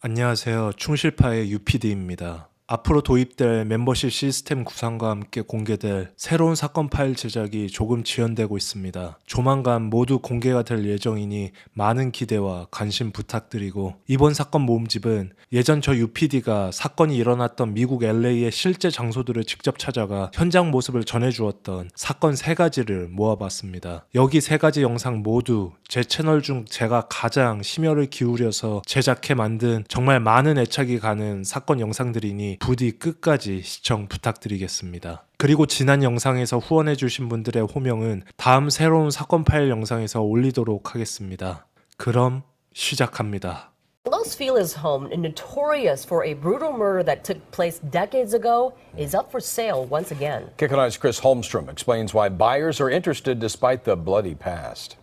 안녕하세요. 충실파의 UPD입니다. 앞으로 도입될 멤버십 시스템 구상과 함께 공개될 새로운 사건 파일 제작이 조금 지연되고 있습니다. 조만간 모두 공개가 될 예정이니 많은 기대와 관심 부탁드리고, 이번 사건 모음집은 예전 저 UPD가 사건이 일어났던 미국 LA의 실제 장소들을 직접 찾아가 현장 모습을 전해주었던 사건 3가지를 모아봤습니다. 여기 3가지 영상 모두 제 채널 중 제가 가장 심혈을 기울여서 제작해 만든 정말 많은 애착이 가는 사건 영상들이니 부디 끝까지 시청 부탁드리겠습니다. 그리고 지난 영상에서 후원해주신 분들의 호명은 다음 새로운 사건 파일 영상에서 올리도록 하겠습니다. 그럼 시작합니다. Los Feliz home, notorious for a brutal murder that took place decades ago, is up for sale once again. KICK ON 9's Chris Holmstrom explains why buyers are interested despite the bloody past.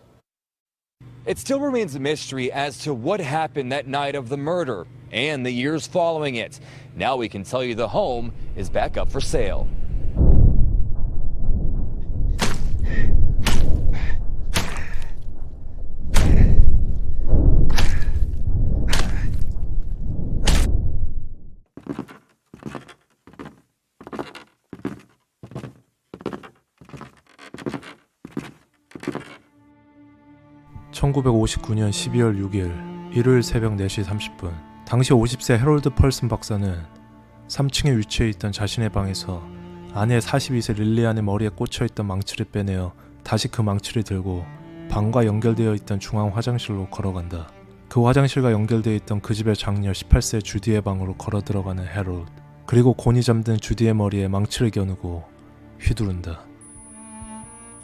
It still remains a mystery as to what happened that night of the murder and the years following it. Now we can tell you the home is back up for sale. (1959년 12월 6일) 일요일 새벽 4시 30분 당시 50세 해롤드 펄슨 박사는 3층에 위치해 있던 자신의 방에서 아내 42세 릴리안의 머리에 꽂혀있던 망치를 빼내어 다시 그 망치를 들고 방과 연결되어 있던 중앙 화장실로 걸어간다. 그 화장실과 연결되어 있던 그 집의 장녀 18세 주디의 방으로 걸어 들어가는 해롤드. 그리고 곤히 잠든 주디의 머리에 망치를 겨누고 휘두른다.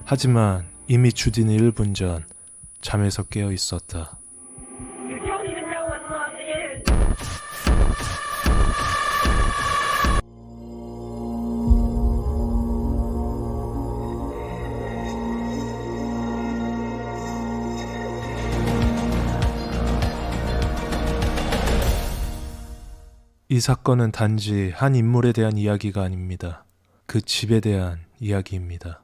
하지만 이미 주디는 1분 전 잠에서 깨어 있었다. 이 사건은 단지 한 인물에 대한 이야기가 아닙니다. 그 집에 대한 이야기입니다.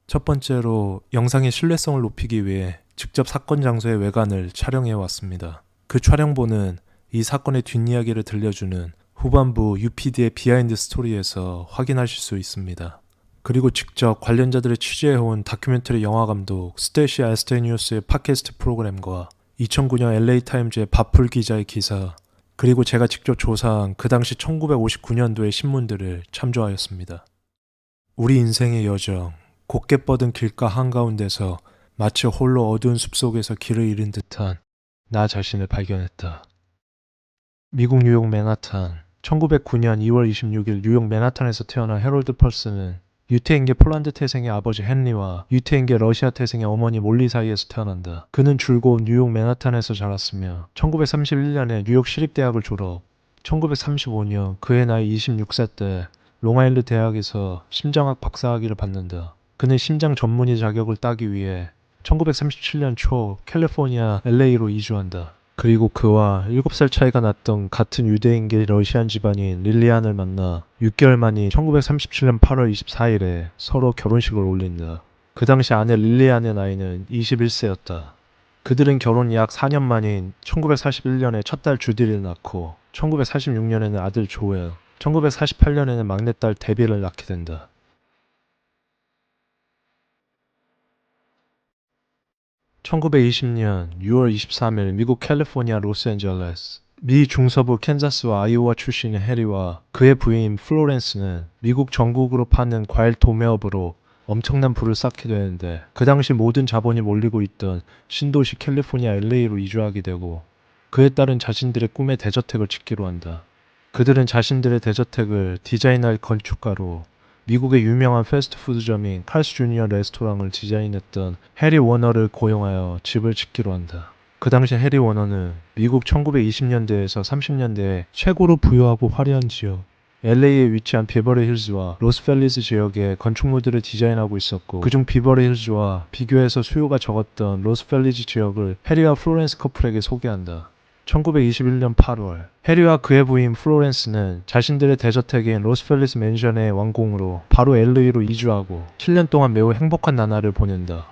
첫 번째로 영상의 신뢰성을 높이기 위해 직접 사건 장소의 외관을 촬영해 왔습니다. 그 촬영본은 이 사건의 뒷이야기를 들려주는 후반부 UPD의 비하인드 스토리에서 확인하실 수 있습니다. 그리고 직접 관련자들을 취재해온 다큐멘터리 영화감독 스테시 아스테니우스의 팟캐스트 프로그램과 2009년 LA타임즈의 바풀 기자의 기사, 그리고 제가 직접 조사한 그 당시 1959년도의 신문들을 참조하였습니다. 우리 인생의 여정, 곱게 뻗은 길가 한가운데서 마치 홀로 어두운 숲속에서 길을 잃은 듯한 나 자신을 발견했다. 미국 뉴욕 맨하탄, 1909년 2월 26일 뉴욕 맨하탄에서 태어난 해롤드 펄슨은 유태인계 폴란드 태생의 아버지 헨리와 유태인계 러시아 태생의 어머니 몰리 사이에서 태어난다. 그는 줄곧 뉴욕 맨하탄에서 자랐으며 1931년에 뉴욕 시립대학을 졸업, 1935년 그의 나이 26세 때 롱아일랜드 대학에서 심장학 박사학위를 받는다. 그는 심장 전문의 자격을 따기 위해 1937년 초 캘리포니아 LA로 이주한다. 그리고 그와 7살 차이가 났던 같은 유대인계 러시안 집안인 릴리안을 만나 6개월 만인 1937년 8월 24일에 서로 결혼식을 올린다. 그 당시 아내 릴리안의 나이는 21세였다. 그들은 결혼 약 4년 만인 1941년에 첫 딸 주디를 낳고 1946년에는 아들 조엘, 1948년에는 막내딸 데비를 낳게 된다. (1920년 6월 23일) 미국 캘리포니아 로스앤젤레스, 미 중서부 캔자스와 아이오와 출신의 해리와 그의 부인 플로렌스는 미국 전국으로 파는 과일 도매업으로 엄청난 부를 쌓게 되는데, 그 당시 모든 자본이 몰리고 있던 신도시 캘리포니아 LA로 이주하게 되고, 그에 따른 자신들의 꿈의 대저택을 짓기로 한다. 그들은 자신들의 대저택을 디자인할 건축가로 미국의 유명한 패스트푸드점인 칼스 주니어 레스토랑을 디자인했던 해리 워너를 고용하여 집을 짓기로 한다. 그 당시 해리 워너는 미국 1920년대에서 30년대에 최고로 부유하고 화려한 지역, LA에 위치한 비버리 힐즈와 로스펠리스 지역의 건축물들을 디자인하고 있었고, 그중 비버리 힐즈와 비교해서 수요가 적었던 로스펠리스 지역을 해리와 플로렌스 커플에게 소개한다. 1921년 8월, 해리와 그의 부인 플로렌스는 자신들의 대저택인 로스펠리스 맨션의 완공으로 바로 LA로 이주하고 7년 동안 매우 행복한 나날을 보낸다.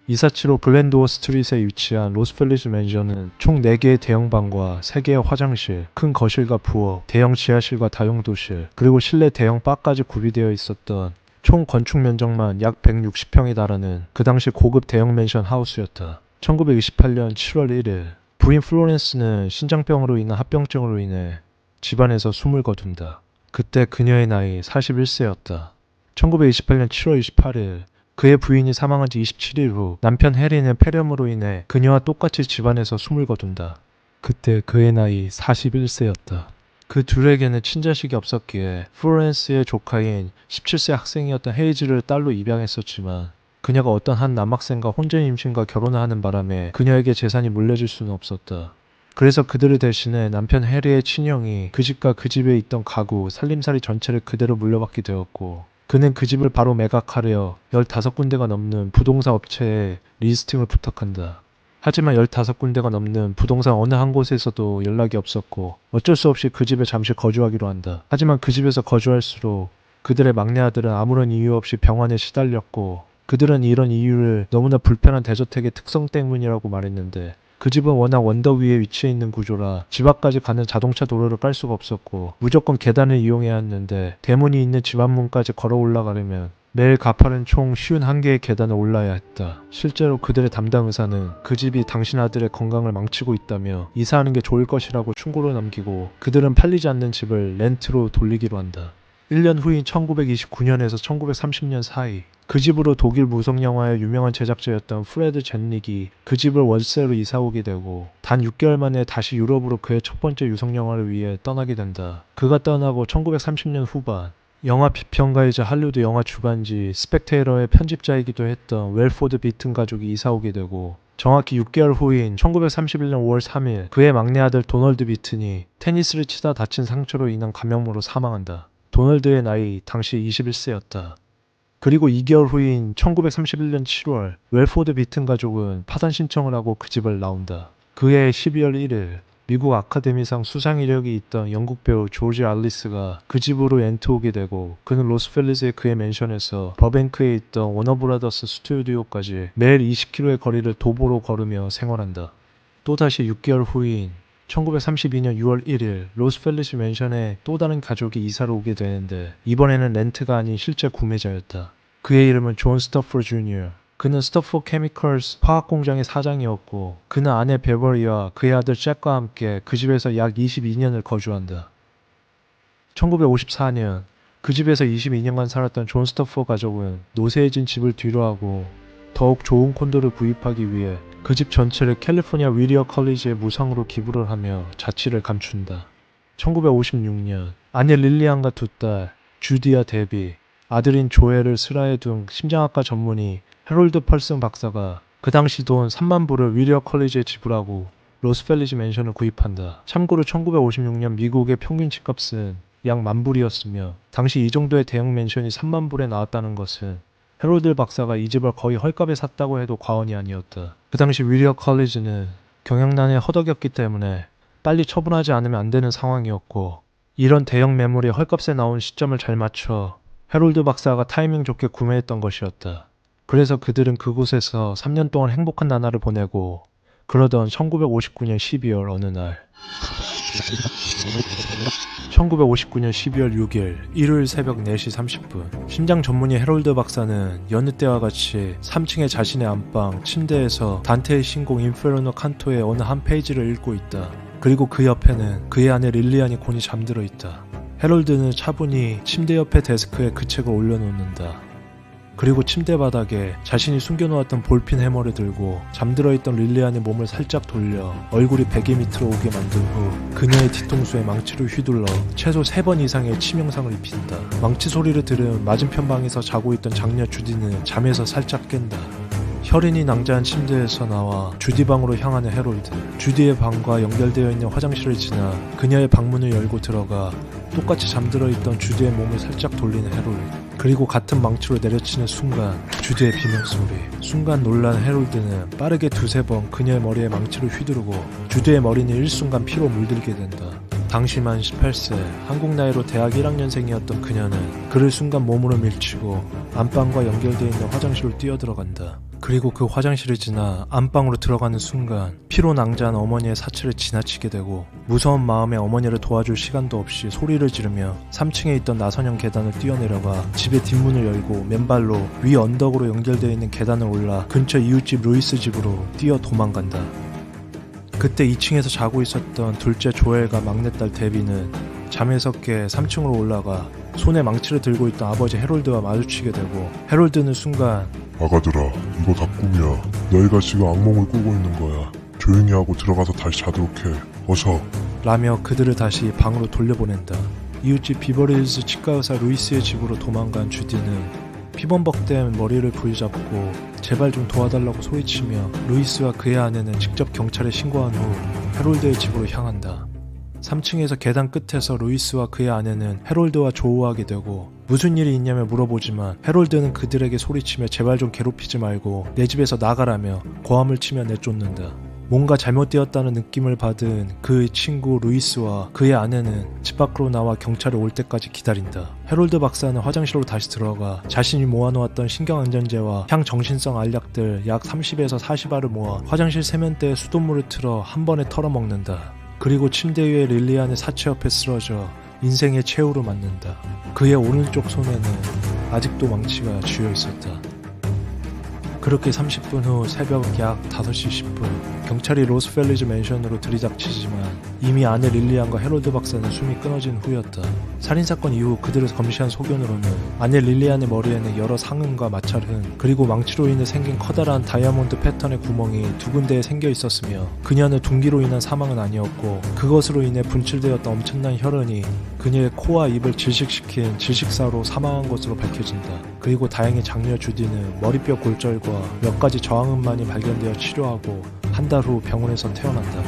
247호 글렌도어 스트릿에 위치한 로스펠리스 맨션은 총 4개의 대형방과 3개의 화장실, 큰 거실과 부엌, 대형 지하실과 다용도실, 그리고 실내 대형 바까지 구비되어 있었던 총 건축 면적만 약 160평에 달하는 그 당시 고급 대형 맨션 하우스였다. 1928년 7월 1일 부인 플로렌스는 신장병으로 인한 합병증으로 인해 집안에서 숨을 거둔다. 그때 그녀의 나이 41세였다. 1928년 7월 28일 그의 부인이 사망한 지 27일 후 남편 해리는 폐렴으로 인해 그녀와 똑같이 집안에서 숨을 거둔다. 그때 그의 나이 41세였다. 그 둘에게는 친자식이 없었기에 플로렌스의 조카인 17세 학생이었던 헤이즈를 딸로 입양했었지만 그녀가 어떤 한 남학생과 혼전 임신과 결혼을 하는 바람에 그녀에게 재산이 물려질 수는 없었다. 그래서 그들을 대신해 남편 해리의 친형이 그 집과 그 집에 있던 가구, 살림살이 전체를 그대로 물려받게 되었고 그는 그 집을 바로 매각하려 15군데가 넘는 부동산 업체에 리스팅을 부탁한다. 하지만 15군데가 넘는 부동산 어느 한 곳에서도 연락이 없었고 어쩔 수 없이 그 집에 잠시 거주하기로 한다. 하지만 그 집에서 거주할수록 그들의 막내 아들은 아무런 이유 없이 병환에 시달렸고 그들은 이런 이유를 너무나 불편한 대저택의 특성 때문이라고 말했는데 그 집은 워낙 원더 위에 위치해 있는 구조라 집 앞까지 가는 자동차 도로를 깔 수가 없었고 무조건 계단을 이용해야 했는데 대문이 있는 집 앞문까지 걸어 올라가려면 매일 가파른 총 51개의 계단을 올라야 했다. 실제로 그들의 담당 의사는 그 집이 당신 아들의 건강을 망치고 있다며 이사하는 게 좋을 것이라고 충고를 남기고 그들은 팔리지 않는 집을 렌트로 돌리기로 한다. 1년 후인 1929년에서 1930년 사이 그 집으로 독일 무성영화의 유명한 제작자였던 프레드 젠릭이 그 집을 월세로 이사오게 되고 단 6개월 만에 다시 유럽으로 그의 첫 번째 유성영화를 위해 떠나게 된다. 그가 떠나고 1930년 후반 영화 비평가이자 할리우드 영화 주간지 스펙테이터의 편집자이기도 했던 웰포드 비튼 가족이 이사오게 되고 정확히 6개월 후인 1931년 5월 3일 그의 막내 아들 도널드 비튼이 테니스를 치다 다친 상처로 인한 감염으로 사망한다. 도널드의 나이 당시 21세였다. 그리고 2개월 후인 1931년 7월 웰포드 비튼 가족은 파산 신청을 하고 그 집을 나온다. 그해 12월 1일 미국 아카데미상 수상 이력이 있던 영국 배우 조지 알리스가 그 집으로 렌트 오게 되고 그는 로스펠리스의 그의 맨션에서 버뱅크에 있던 워너브라더스 스튜디오까지 매일 20km의 거리를 도보로 걸으며 생활한다. 또다시 6개월 후인 1932년 6월 1일 로스펠리스 맨션에 또 다른 가족이 이사를 오게 되는데 이번에는 렌트가 아닌 실제 구매자였다. 그의 이름은 존 스토퍼 주니어. 그는 스토퍼 케미컬스 화학공장의 사장이었고 그는 아내 베버리와 그의 아들 잭과 함께 그 집에서 약 22년을 거주한다. 1954년 그 집에서 22년간 살았던 존 스토퍼 가족은 노쇠해진 집을 뒤로하고 더욱 좋은 콘도를 구입하기 위해 그 집 전체를 캘리포니아 위리어 컬리지에 무상으로 기부를 하며 자취를 감춘다. 1956년 아내 릴리안과 두 딸 주디와 데비, 아들인 조엘을 슬하에 둔 심장학과 전문의 해롤드 펄슨 박사가 그 당시 돈 3만 불을 위리어 컬리지에 지불하고 로스펠리지 맨션을 구입한다. 참고로 1956년 미국의 평균 집값은 약 10,000불이었으며 당시 이 정도의 대형 맨션이 3만 불에 나왔다는 것은 해롤드 박사가 이 집을 거의 헐값에 샀다고 해도 과언이 아니었다. 그 당시 위리어 컬리지는 경영난에 허덕였기 때문에 빨리 처분하지 않으면 안 되는 상황이었고 이런 대형 매물이 헐값에 나온 시점을 잘 맞춰 해롤드 박사가 타이밍 좋게 구매했던 것이었다. 그래서 그들은 그곳에서 3년 동안 행복한 나날을 보내고 그러던 1959년 12월 어느 날 1959년 12월 6일 일요일 새벽 4시 30분 심장 전문의 해롤드 박사는 여느 때와 같이 3층의 자신의 안방 침대에서 단테의 신곡 인페르노 칸토의 어느 한 페이지를 읽고 있다. 그리고 그 옆에는 그의 아내 릴리안이 곤히 잠들어 있다. 해롤드는 차분히 침대 옆에 데스크에 그 책을 올려놓는다. 그리고 침대 바닥에 자신이 숨겨놓았던 볼핀 해머를 들고 잠들어 있던 릴리안의 몸을 살짝 돌려 얼굴이 베개 밑으로 오게 만든 후 그녀의 뒤통수에 망치로 휘둘러 최소 3번 이상의 치명상을 입힌다. 망치 소리를 들은 맞은편 방에서 자고 있던 장녀 주디는 잠에서 살짝 깬다. 혈흔이 낭자한 침대에서 나와 주디 방으로 향하는 해롤드. 주디의 방과 연결되어 있는 화장실을 지나 그녀의 방문을 열고 들어가 똑같이 잠들어 있던 주디의 몸을 살짝 돌리는 해롤드. 그리고 같은 망치로 내려치는 순간 주디의 비명소리. 순간 놀란 해롤드는 빠르게 2-3번 그녀의 머리에 망치를 휘두르고 주디의 머리는 일순간 피로 물들게 된다. 당시 만 18세, 한국 나이로 대학 1학년생이었던 그녀는 그를 순간 몸으로 밀치고 안방과 연결되어 있는 화장실로 뛰어들어간다. 그리고 그 화장실을 지나 안방으로 들어가는 순간 피로 낭자한 어머니의 사체를 지나치게 되고 무서운 마음에 어머니를 도와줄 시간도 없이 소리를 지르며 3층에 있던 나선형 계단을 뛰어내려가 집의 뒷문을 열고 맨발로 위 언덕으로 연결되어 있는 계단을 올라 근처 이웃집 루이스 집으로 뛰어 도망간다. 그때 2층에서 자고 있었던 둘째 조엘과 막내딸 데비는 잠에서 깨 3층으로 올라가 손에 망치를 들고 있던 아버지 해롤드와 마주치게 되고 해롤드는 순간 아가들아, 이거 다 꿈이야. 너희가 지금 악몽을 꾸고 있는 거야. 조용히 하고 들어가서 다시 자도록 해. 어서. 라며 그들을 다시 방으로 돌려보낸다. 이웃집 비버리힐스 치과의사 루이스의 집으로 도망간 주디는 피범벅된 머리를 부여잡고 제발 좀 도와달라고 소리치며 루이스와 그의 아내는 직접 경찰에 신고한 후 해롤드의 집으로 향한다. 3층에서 계단 끝에서 루이스와 그의 아내는 해롤드와 조우하게 되고 무슨 일이 있냐며 물어보지만 해롤드는 그들에게 소리치며 제발 좀 괴롭히지 말고 내 집에서 나가라며 고함을 치며 내쫓는다. 뭔가 잘못되었다는 느낌을 받은 그의 친구 루이스와 그의 아내는 집 밖으로 나와 경찰이 올 때까지 기다린다. 해롤드 박사는 화장실로 다시 들어가 자신이 모아놓았던 신경안전제와 향정신성 알약들 약 30에서 40알을 모아 화장실 세면대에 수돗물을 틀어 한 번에 털어먹는다. 그리고 침대 위에 릴리안의 사체 옆에 쓰러져 인생의 최후로 맞는다. 그의 오른쪽 손에는 아직도 망치가 쥐어 있었다. 그렇게 30분 후 새벽 약 5시 10분 경찰이 로스펠리즈 맨션으로 들이닥치지만 이미 아내 릴리안과 해롤드 박사는 숨이 끊어진 후였다. 살인사건 이후 그들을 검시한 소견으로는 아내 릴리안의 머리에는 여러 상흔과 마찰흔 그리고 망치로 인해 생긴 커다란 다이아몬드 패턴의 구멍이 두 군데에 생겨 있었으며 그녀는 둔기로 인한 사망은 아니었고 그것으로 인해 분출되었던 엄청난 혈흔이 그녀의 코와 입을 질식시킨 질식사로 사망한 것으로 밝혀진다. 그리고 다행히 장녀 주디는 머리뼈 골절과 몇 가지 저항음만이 발견되어 치료하고 한 달 후 병원에서 태어난다.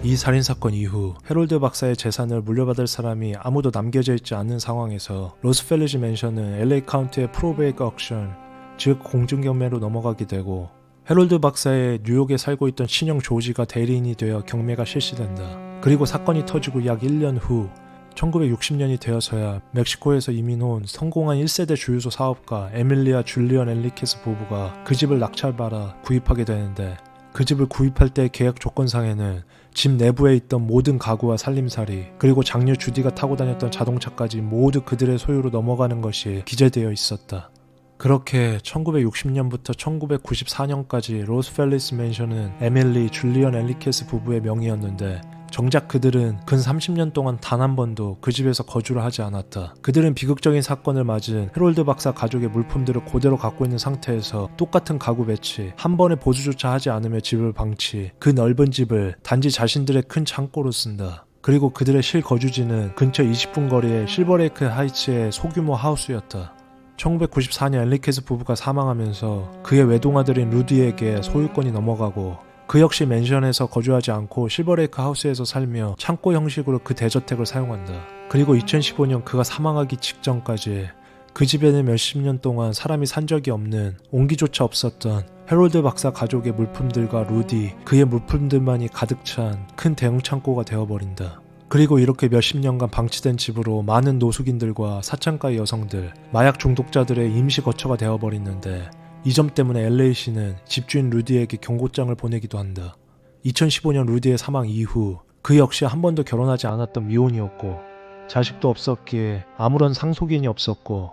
이 살인사건 이후 해롤드 박사의 재산을 물려받을 사람이 아무도 남겨져 있지 않는 상황에서 로스펠리지 맨션은 LA 카운티의 프로베이크 억션, 즉 공중경매로 넘어가게 되고 해롤드 박사의 뉴욕에 살고 있던 친형 조지가 대리인이 되어 경매가 실시된다. 그리고 사건이 터지고 약 1년 후 1960년이 되어서야 멕시코에서 이민 온 성공한 1세대 주유소 사업가 에밀리아 줄리언 엔리케스 부부가 그 집을 낙찰받아 구입하게 되는데 그 집을 구입할 때의 계약 조건상에는 집 내부에 있던 모든 가구와 살림살이 그리고 장녀 주디가 타고 다녔던 자동차까지 모두 그들의 소유로 넘어가는 것이 기재되어 있었다. 그렇게 1960년부터 1994년까지 로스펠리스 맨션은 에밀리 줄리언 엔리케스 부부의 명의였는데 정작 그들은 근 30년 동안 단 한 번도 그 집에서 거주를 하지 않았다. 그들은 비극적인 사건을 맞은 해롤드 박사 가족의 물품들을 그대로 갖고 있는 상태에서 똑같은 가구 배치, 한 번의 보수조차 하지 않으며 집을 방치, 그 넓은 집을 단지 자신들의 큰 창고로 쓴다. 그리고 그들의 실거주지는 근처 20분 거리의 실버레이크 하이츠의 소규모 하우스였다. 1994년 엔리케스 부부가 사망하면서 그의 외동아들인 루디에게 소유권이 넘어가고 그 역시 맨션에서 거주하지 않고 실버레이크 하우스에서 살며 창고 형식으로 그 대저택을 사용한다. 그리고 2015년 그가 사망하기 직전까지 그 집에는 몇십 년 동안 사람이 산 적이 없는 온기조차 없었던 해롤드 박사 가족의 물품들과 루디, 그의 물품들만이 가득 찬 큰 대형 창고가 되어버린다. 그리고 이렇게 몇십 년간 방치된 집으로 많은 노숙인들과 사창가의 여성들, 마약 중독자들의 임시 거처가 되어버리는데 이 점 때문에 LA시는 집주인 루디에게 경고장을 보내기도 한다. 2015년 루디의 사망 이후 그 역시 한 번도 결혼하지 않았던 미혼이었고 자식도 없었기에 아무런 상속인이 없었고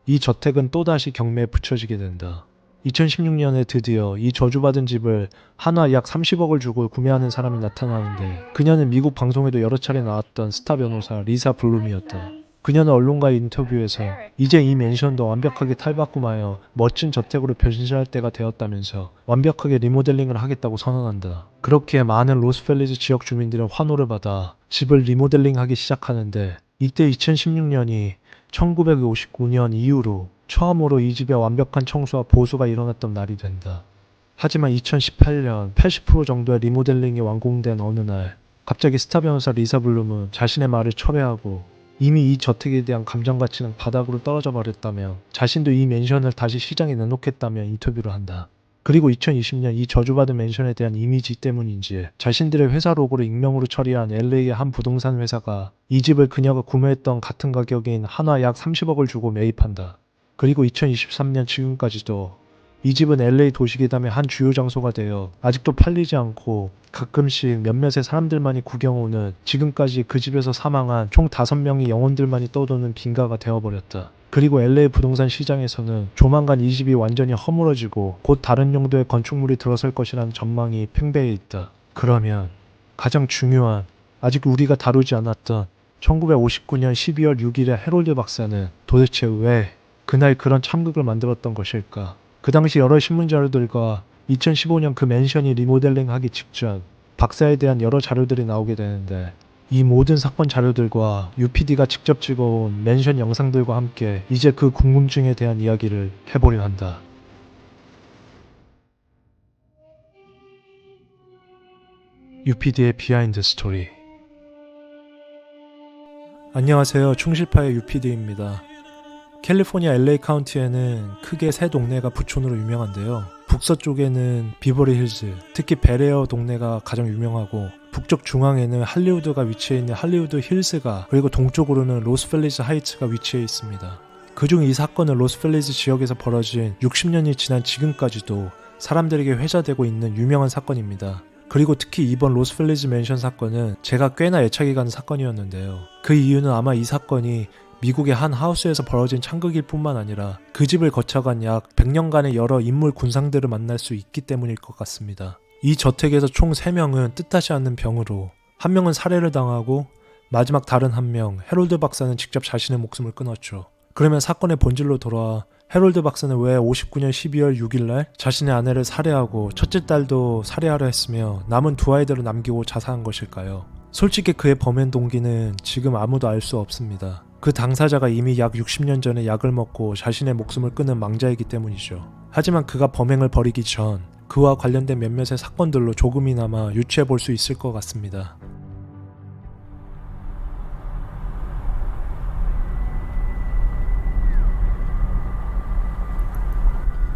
이 저택은 또다시 경매에 붙여지게 된다. 2016년에 드디어 이 저주받은 집을 한화 약 30억을 주고 구매하는 사람이 나타나는데 그녀는 미국 방송에도 여러 차례 나왔던 스타 변호사 리사 블룸이었다. 그녀는 언론과의 인터뷰에서 이제 이 맨션도 완벽하게 탈바꿈하여 멋진 저택으로 변신할 때가 되었다면서 완벽하게 리모델링을 하겠다고 선언한다. 그렇기에 많은 로스펠리즈 지역 주민들은 환호를 받아 집을 리모델링하기 시작하는데 이때 2016년이 1959년 이후로 처음으로 이 집의 완벽한 청소와 보수가 일어났던 날이 된다. 하지만 2018년 80% 정도의 리모델링이 완공된 어느 날 갑자기 스타 변호사 리사 블룸은 자신의 말을 철회하고 이미 이 저택에 대한 감정 가치는 바닥으로 떨어져 버렸다며 자신도 이 맨션을 다시 시장에 내놓겠다며 인터뷰를 한다. 그리고 2020년 이 저주받은 맨션에 대한 이미지 때문인지 자신들의 회사 로고를 익명으로 처리한 LA의 한 부동산 회사가 이 집을 그녀가 구매했던 같은 가격인 한화 약 30억을 주고 매입한다. 그리고 2023년 지금까지도 이 집은 LA 도시계담의 한 주요 장소가 되어 아직도 팔리지 않고 가끔씩 몇몇의 사람들만이 구경 오는, 지금까지 그 집에서 사망한 총 5명의 영혼들만이 떠도는 빈가가 되어버렸다. 그리고 LA 부동산 시장에서는 조만간 이 집이 완전히 허물어지고 곧 다른 용도의 건축물이 들어설 것이라는 전망이 팽배해 있다. 그러면 가장 중요한, 아직 우리가 다루지 않았던 1959년 12월 6일의 해롤드 박사는 도대체 왜 그날 그런 참극을 만들었던 것일까? 그 당시 여러 신문 자료들과 2015년 그 맨션이 리모델링하기 직전 박사에 대한 여러 자료들이 나오게 되는데, 이 모든 사건 자료들과 UPD가 직접 찍어온 맨션 영상들과 함께 이제 그 궁금증에 대한 이야기를 해보려 한다. UPD의 비하인드 스토리. 안녕하세요. 충실파의 UPD입니다. 캘리포니아 LA 카운티에는 크게 세 동네가 부촌으로 유명한데요. 북서쪽에는 비버리 힐즈, 특히 베레어 동네가 가장 유명하고, 북쪽 중앙에는 할리우드가 위치해 있는 할리우드 힐스가, 그리고 동쪽으로는 로스펠리즈 하이츠가 위치해 있습니다. 그중 이 사건은 로스펠리즈 지역에서 벌어진 60년이 지난 지금까지도 사람들에게 회자되고 있는 유명한 사건입니다. 그리고 특히 이번 로스펠리즈 맨션 사건은 제가 꽤나 애착이 가는 사건이었는데요. 그 이유는 아마 이 사건이 미국의 한 하우스에서 벌어진 참극일 뿐만 아니라 그 집을 거쳐간 약 100년간의 여러 인물 군상들을 만날 수 있기 때문일 것 같습니다. 이 저택에서 총 3명은 뜻하지 않는 병으로, 한 명은 살해를 당하고, 마지막 다른 한 명, 해롤드 박사는 직접 자신의 목숨을 끊었죠. 그러면 사건의 본질로 돌아와 해롤드 박사는 왜 59년 12월 6일날 자신의 아내를 살해하고 첫째 딸도 살해하려 했으며 남은 두 아이들을 남기고 자살한 것일까요? 솔직히 그의 범행 동기는 지금 아무도 알 수 없습니다. 그 당사자가 이미 약 60년 전에 약을 먹고 자신의 목숨을 끊은 망자이기 때문이죠. 하지만 그가 범행을 벌이기 전 그와 관련된 몇몇의 사건들로 조금이나마 유추해 볼 수 있을 것 같습니다.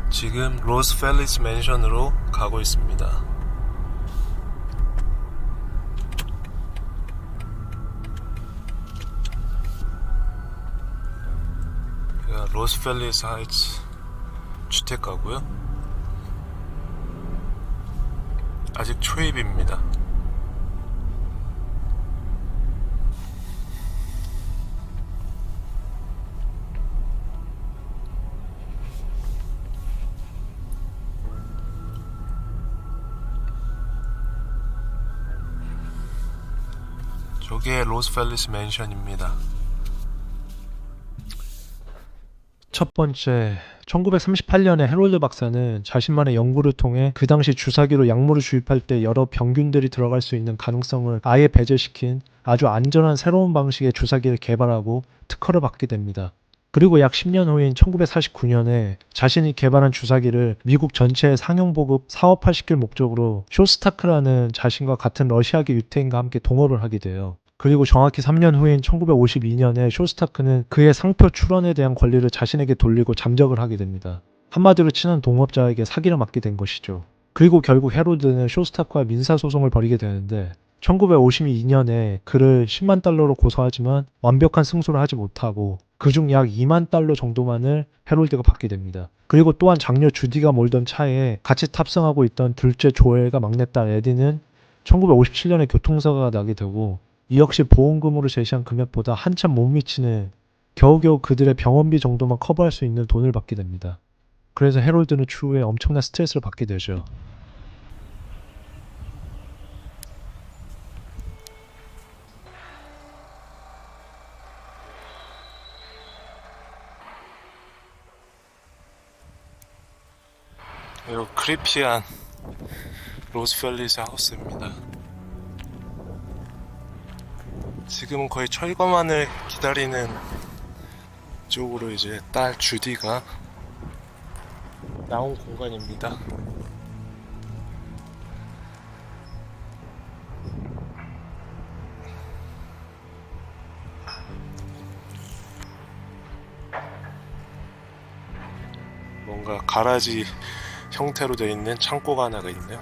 지금 로스펠리스 맨션으로 가고 있습니다. 로스펠리스 하이츠 주택가고요. 아직 초입입니다. 저게 로스펠리스 맨션입니다. 첫 번째, 1938년에 해롤드 박사는 자신만의 연구를 통해 그 당시 주사기로 약물을 주입할 때 여러 병균들이 들어갈 수 있는 가능성을 아예 배제시킨 아주 안전한 새로운 방식의 주사기를 개발하고 특허를 받게 됩니다. 그리고 약 10년 후인 1949년에 자신이 개발한 주사기를 미국 전체에 상용 보급 사업화시킬 목적으로 쇼스타크라는 자신과 같은 러시아계 유태인과 함께 동업을 하게 돼요. 그리고 정확히 3년 후인 1952년에 쇼스타크는 그의 상표 출원에 대한 권리를 자신에게 돌리고 잠적을 하게 됩니다. 한마디로 친한 동업자에게 사기를 맞게 된 것이죠. 그리고 결국 해롤드는 쇼스타크와 민사소송을 벌이게 되는데 1952년에 그를 10만 달러로 고소하지만 완벽한 승소를 하지 못하고 그중 약 2만 달러 정도만을 해롤드가 받게 됩니다. 그리고 또한 장녀 주디가 몰던 차에 같이 탑승하고 있던 둘째 조엘과 막내딸 에디는 1957년에 교통사고가 나게 되고 이 역시 보험금으로 제시한 금액보다 한참 못 미치는 겨우겨우 그들의 병원비 정도만 커버할 수 있는 돈을 받게 됩니다. 그래서 해롤드는 추후에 엄청난 스트레스를 받게 되죠. 이거 크리피한 로스펠리스 하우스입니다. 지금은 거의 철거만을 기다리는 쪽으로 이제 딸 주디가 나온 공간입니다. 뭔가 가라지 형태로 되어 있는 창고가 하나가 있네요.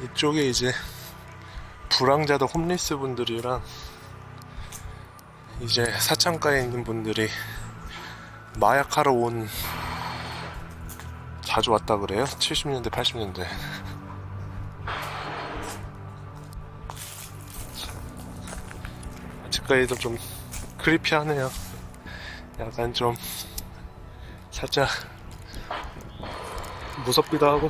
이쪽에 이제 불황자도 홈리스 분들이랑 이제 사창가에 있는 분들이 마약하러 온 자주 왔다 그래요? 70년대 80년대 아직까지도 좀 크리피하네요. 약간 좀 살짝 무섭기도 하고.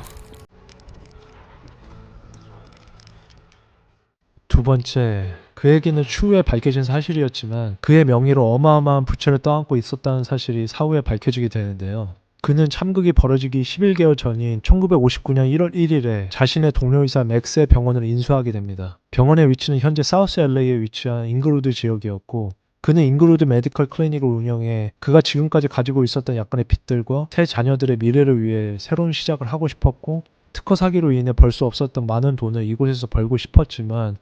두 번째, 그에게는 추후에 밝혀진 사실이었지만 그의 명의로 어마어마한 부채를 떠안고 있었다는 사실이 사후에 밝혀지게 되는데요. 그는 참극이 벌어지기 11개월 전인 1959년 1월 1일에 자신의 동료이사 맥스의 병원을 인수하게 됩니다. 병원의 위치는 현재 사우스 LA에 위치한 잉그루드 지역이었고, 그는 잉그루드 메디컬 클리닉을 운영해 그가 지금까지 가지고 있었던 약간의 빚들과 세 자녀들의 미래를 위해 새로운 시작을 하고 싶었고, 특허 사기로 인해 벌 수 없었던 많은 돈을 이곳에서 벌고 싶었지만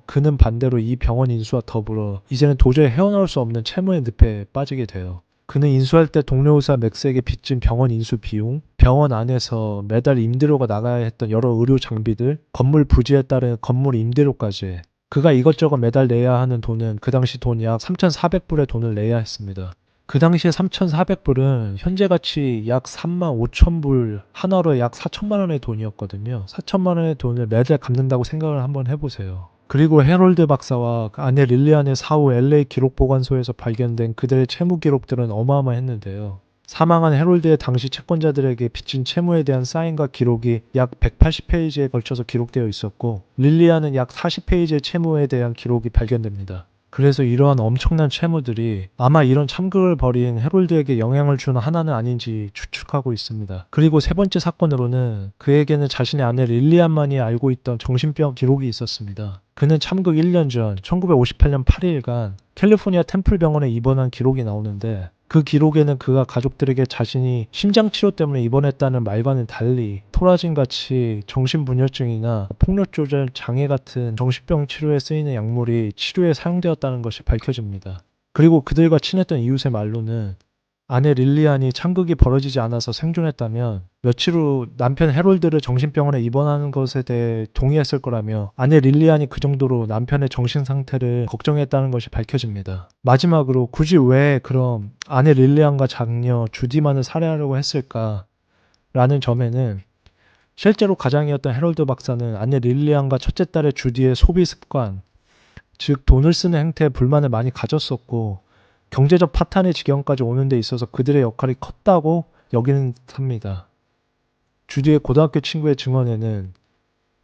그는 반대로 이 병원 인수와 더불어 이제는 도저히 헤어나올 수 없는 채무의 늪에 빠지게 돼요. 그는 인수할 때 동료 의사 맥스에게 빚진 병원 인수 비용, 병원 안에서 매달 임대료가 나가야 했던 여러 의료 장비들, 건물 부지에 따른 건물 임대료까지, 그가 이것저것 매달 내야 하는 돈은 그 당시 돈 약 3,400불의 돈을 내야 했습니다. 그 당시에 3,400불은 현재 가치 약 35,000불, 한화로 약 4천만 원의 돈이었거든요. 4천만 원의 돈을 매달 갚는다고 생각을 한번 해보세요. 그리고 해롤드 박사와 아내 릴리안의 사후 LA 기록보관소에서 발견된 그들의 채무 기록들은 어마어마했는데요. 사망한 해롤드의 당시 채권자들에게 빚진 채무에 대한 사인과 기록이 약 180페이지에 걸쳐서 기록되어 있었고, 릴리안은 약 40페이지의 채무에 대한 기록이 발견됩니다. 그래서 이러한 엄청난 채무들이 아마 이런 참극을 벌인 해롤드에게 영향을 준 하나는 아닌지 추측하고 있습니다. 그리고 세 번째 사건으로는 그에게는 자신의 아내 릴리안만이 알고 있던 정신병 기록이 있었습니다. 그는 참극 1년 전 1958년 8일간 캘리포니아 템플 병원에 입원한 기록이 나오는데, 그 기록에는 그가 가족들에게 자신이 심장치료 때문에 입원했다는 말과는 달리 토라진같이 정신분열증이나 폭력조절 장애 같은 정신병 치료에 쓰이는 약물이 치료에 사용되었다는 것이 밝혀집니다. 그리고 그들과 친했던 이웃의 말로는 아내 릴리안이 참극이 벌어지지 않아서 생존했다면 며칠 후 남편 해롤드를 정신병원에 입원하는 것에 대해 동의했을 거라며, 아내 릴리안이 그 정도로 남편의 정신 상태를 걱정했다는 것이 밝혀집니다. 마지막으로 굳이 왜 그럼 아내 릴리안과 장녀 주디만을 살해하려고 했을까? 라는 점에는 실제로 가장이었던 해롤드 박사는 아내 릴리안과 첫째 딸의 주디의 소비 습관, 즉 돈을 쓰는 행태에 불만을 많이 가졌었고, 경제적 파탄의 지경까지 오는 데 있어서 그들의 역할이 컸다고 여기는 삽니다. 주디의 고등학교 친구의 증언에는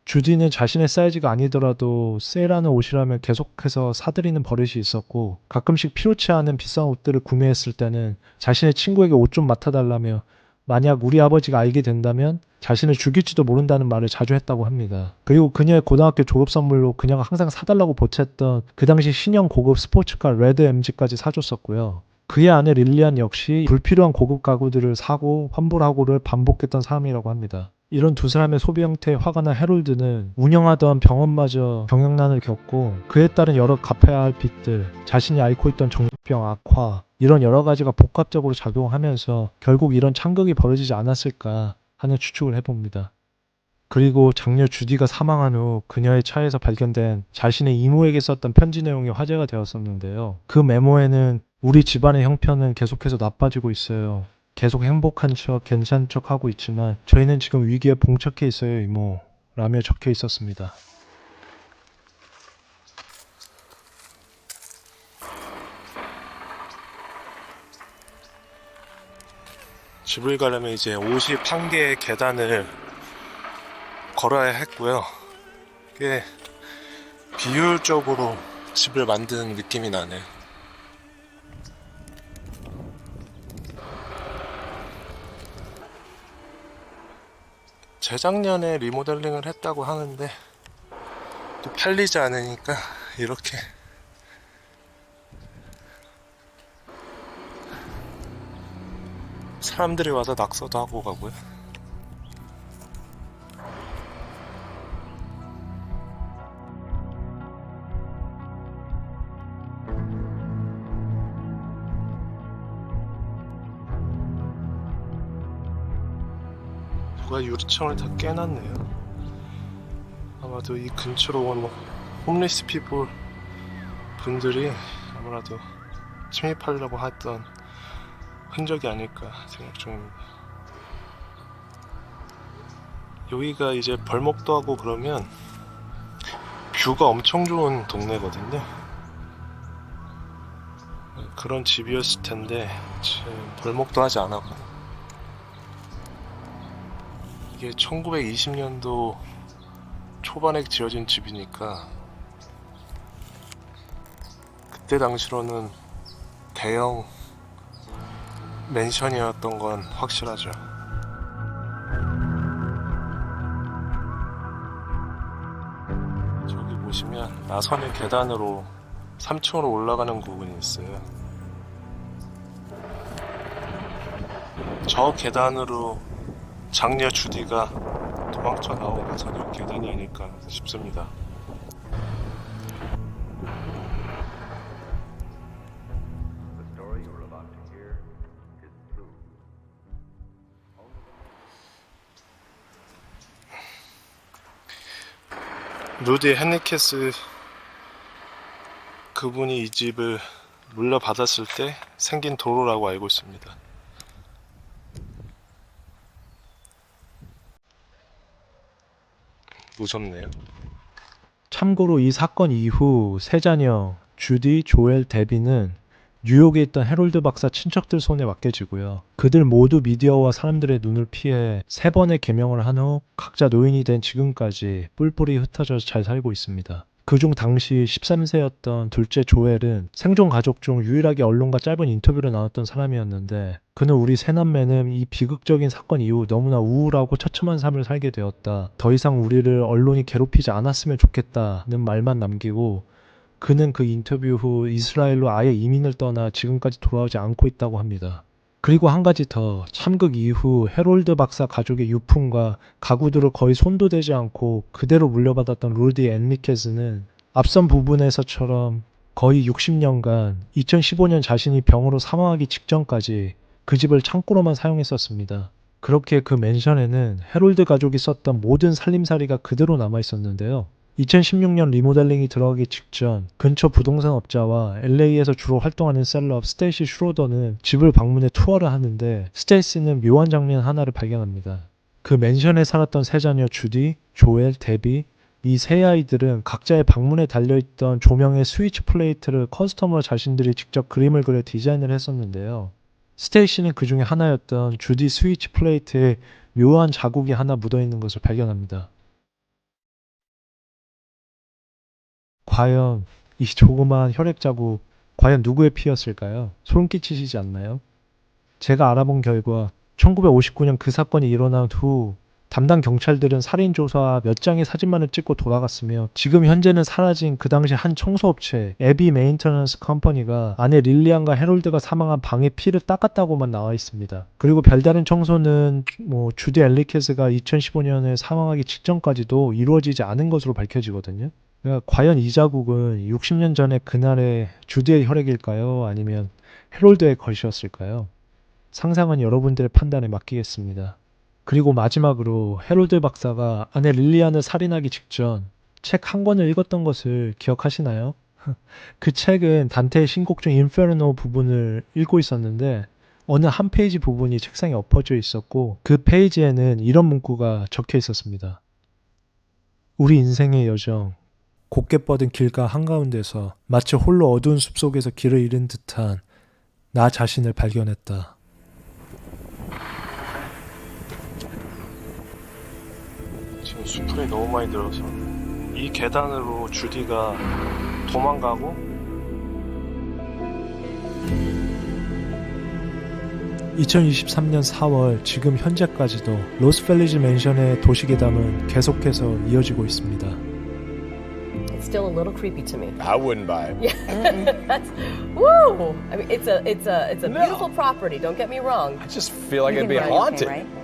주디는 자신의 사이즈가 아니더라도 세일하는 옷이라면 계속해서 사들이는 버릇이 있었고, 가끔씩 필요치 않은 비싼 옷들을 구매했을 때는 자신의 친구에게 옷 좀 맡아달라며 만약 우리 아버지가 알게 된다면 자신을 죽일지도 모른다는 말을 자주 했다고 합니다. 그리고 그녀의 고등학교 졸업 선물로 그녀가 항상 사달라고 보탰던 그 당시 신형 고급 스포츠카 레드 MG까지 사줬었고요. 그의 아내 릴리안 역시 불필요한 고급 가구들을 사고 환불하고를 반복했던 사람이라고 합니다. 이런 두 사람의 소비 형태에 화가 난 해롤드는 운영하던 병원마저 경영난을 겪고, 그에 따른 여러 갚아야 할 빚들, 자신이 앓고 있던 정신병 악화, 이런 여러 가지가 복합적으로 작용하면서 결국 이런 참극이 벌어지지 않았을까 하는 추측을 해봅니다. 그리고 장녀 주디가 사망한 후 그녀의 차에서 발견된 자신의 이모에게 썼던 편지 내용이 화제가 되었었는데요. 그 메모에는 우리 집안의 형편은 계속해서 나빠지고 있어요. 계속 행복한 척, 괜찮은 척 하고 있지만 저희는 지금 위기에 봉착해 있어요, 이모. 라며 적혀 있었습니다. 집을 가려면 이제 51개의 계단을 걸어야 했고요. 꽤 비효율적으로 집을 만드는 느낌이 나네. 재작년에 리모델링을 했다고 하는데 또 팔리지 않으니까 이렇게 사람들이 와서 낙서도 하고 가고요. 누가 유리창을 다 깨놨네요. 아마도 이 근처로 온 홈리스 피플 분들이 아무래도 침입하려고 했던 흔적이 아닐까 생각 중입니다. 여기가 이제 벌목도 하고 그러면 뷰가 엄청 좋은 동네거든요. 그런 집이었을 텐데 지금 벌목도 하지 않았고, 이게 1920년도 초반에 지어진 집이니까 그때 당시로는 대형 맨션이었던 건 확실하죠. 저기 보시면 나선의 계단으로 3층으로 올라가는 부분이 있어요. 저 계단으로 장녀 주디가 도망쳐 나온 나선의 계단이 아닐까 싶습니다. 루디 헨리케스 그분이 이 집을 물려받았을 때 생긴 도로라고 알고 있습니다. 무섭네요. 참고로 이 사건 이후 세 자녀 주디, 조엘, 데비는 뉴욕에 있던 해롤드 박사 친척들 손에 맡겨지고요. 그들 모두 미디어와 사람들의 눈을 피해 3번의 개명을 한 후 각자 노인이 된 지금까지 뿔뿔이 흩어져서 잘 살고 있습니다. 그중 당시 13세였던 둘째 조엘은 생존 가족 중 유일하게 언론과 짧은 인터뷰를 나눴던 사람이었는데, 그는 우리 세남매는 이 비극적인 사건 이후 너무나 우울하고 처참한 삶을 살게 되었다. 더 이상 우리를 언론이 괴롭히지 않았으면 좋겠다는 말만 남기고, 그는 그 인터뷰 후 이스라엘로 아예 이민을 떠나 지금까지 돌아오지 않고 있다고 합니다. 그리고 한 가지 더, 참극 이후 해롤드 박사 가족의 유품과 가구들을 거의 손도 대지 않고 그대로 물려받았던 루디 헨리케스는 앞선 부분에서처럼 거의 60년간 2015년 자신이 병으로 사망하기 직전까지 그 집을 창고로만 사용했었습니다. 그렇게 그 맨션에는 해롤드 가족이 썼던 모든 살림살이가 그대로 남아 있었는데요. 2016년 리모델링이 들어가기 직전 근처 부동산 업자와 LA에서 주로 활동하는 셀럽 스테이시 슈로더는 집을 방문해 투어를 하는데, 스테이시는 묘한 장면 하나를 발견합니다. 그 맨션에 살았던 세 자녀 주디, 조엘, 데비, 이 세 아이들은 각자의 방문에 달려있던 조명의 스위치 플레이트를 커스텀으로 자신들이 직접 그림을 그려 디자인을 했었는데요. 스테이시는 그 중에 하나였던 주디 스위치 플레이트에 묘한 자국이 하나 묻어있는 것을 발견합니다. 과연 이 조그마한 혈액 자국, 과연 누구의 피였을까요? 소름 끼치시지 않나요? 제가 알아본 결과 1959년 그 사건이 일어난 후 담당 경찰들은 살인 조사와 몇 장의 사진만을 찍고 돌아갔으며, 지금 현재는 사라진 그 당시 한 청소업체 에비 메인터넌스 컴퍼니가 아내 릴리안과 해롤드가 사망한 방의 피를 닦았다고만 나와 있습니다. 그리고 별다른 청소는 주디 헨리케스가 2015년에 사망하기 직전까지도 이루어지지 않은 것으로 밝혀지거든요. 그러니까 과연 이 자국은 60년 전에 그날의 주디의 혈액일까요? 아니면 해롤드의 것이었을까요? 상상은 여러분들의 판단에 맡기겠습니다. 그리고 마지막으로 해롤드 박사가 아내 릴리안을 살인하기 직전 책 한 권을 읽었던 것을 기억하시나요? 그 책은 단테의 신곡 중 인페르노 부분을 읽고 있었는데, 어느 한 페이지 부분이 책상에 엎어져 있었고, 그 페이지에는 이런 문구가 적혀 있었습니다. 우리 인생의 여정, 곧게 뻗은 길가 한가운데서 마치 홀로 어두운 숲속에서 길을 잃은 듯한 나 자신을 발견했다. 지금 수풀이 너무 많이 들어서 이 계단으로 주디가 도망가고, 2023년 4월 지금 현재까지도 로스펠리지 맨션의 도시괴담은 계속해서 이어지고 있습니다. It's still a little creepy to me. I wouldn't buy it. That's woo. I mean, it's a beautiful property. Don't get me wrong. I just feel like You it'd be can run, haunted. okay, right?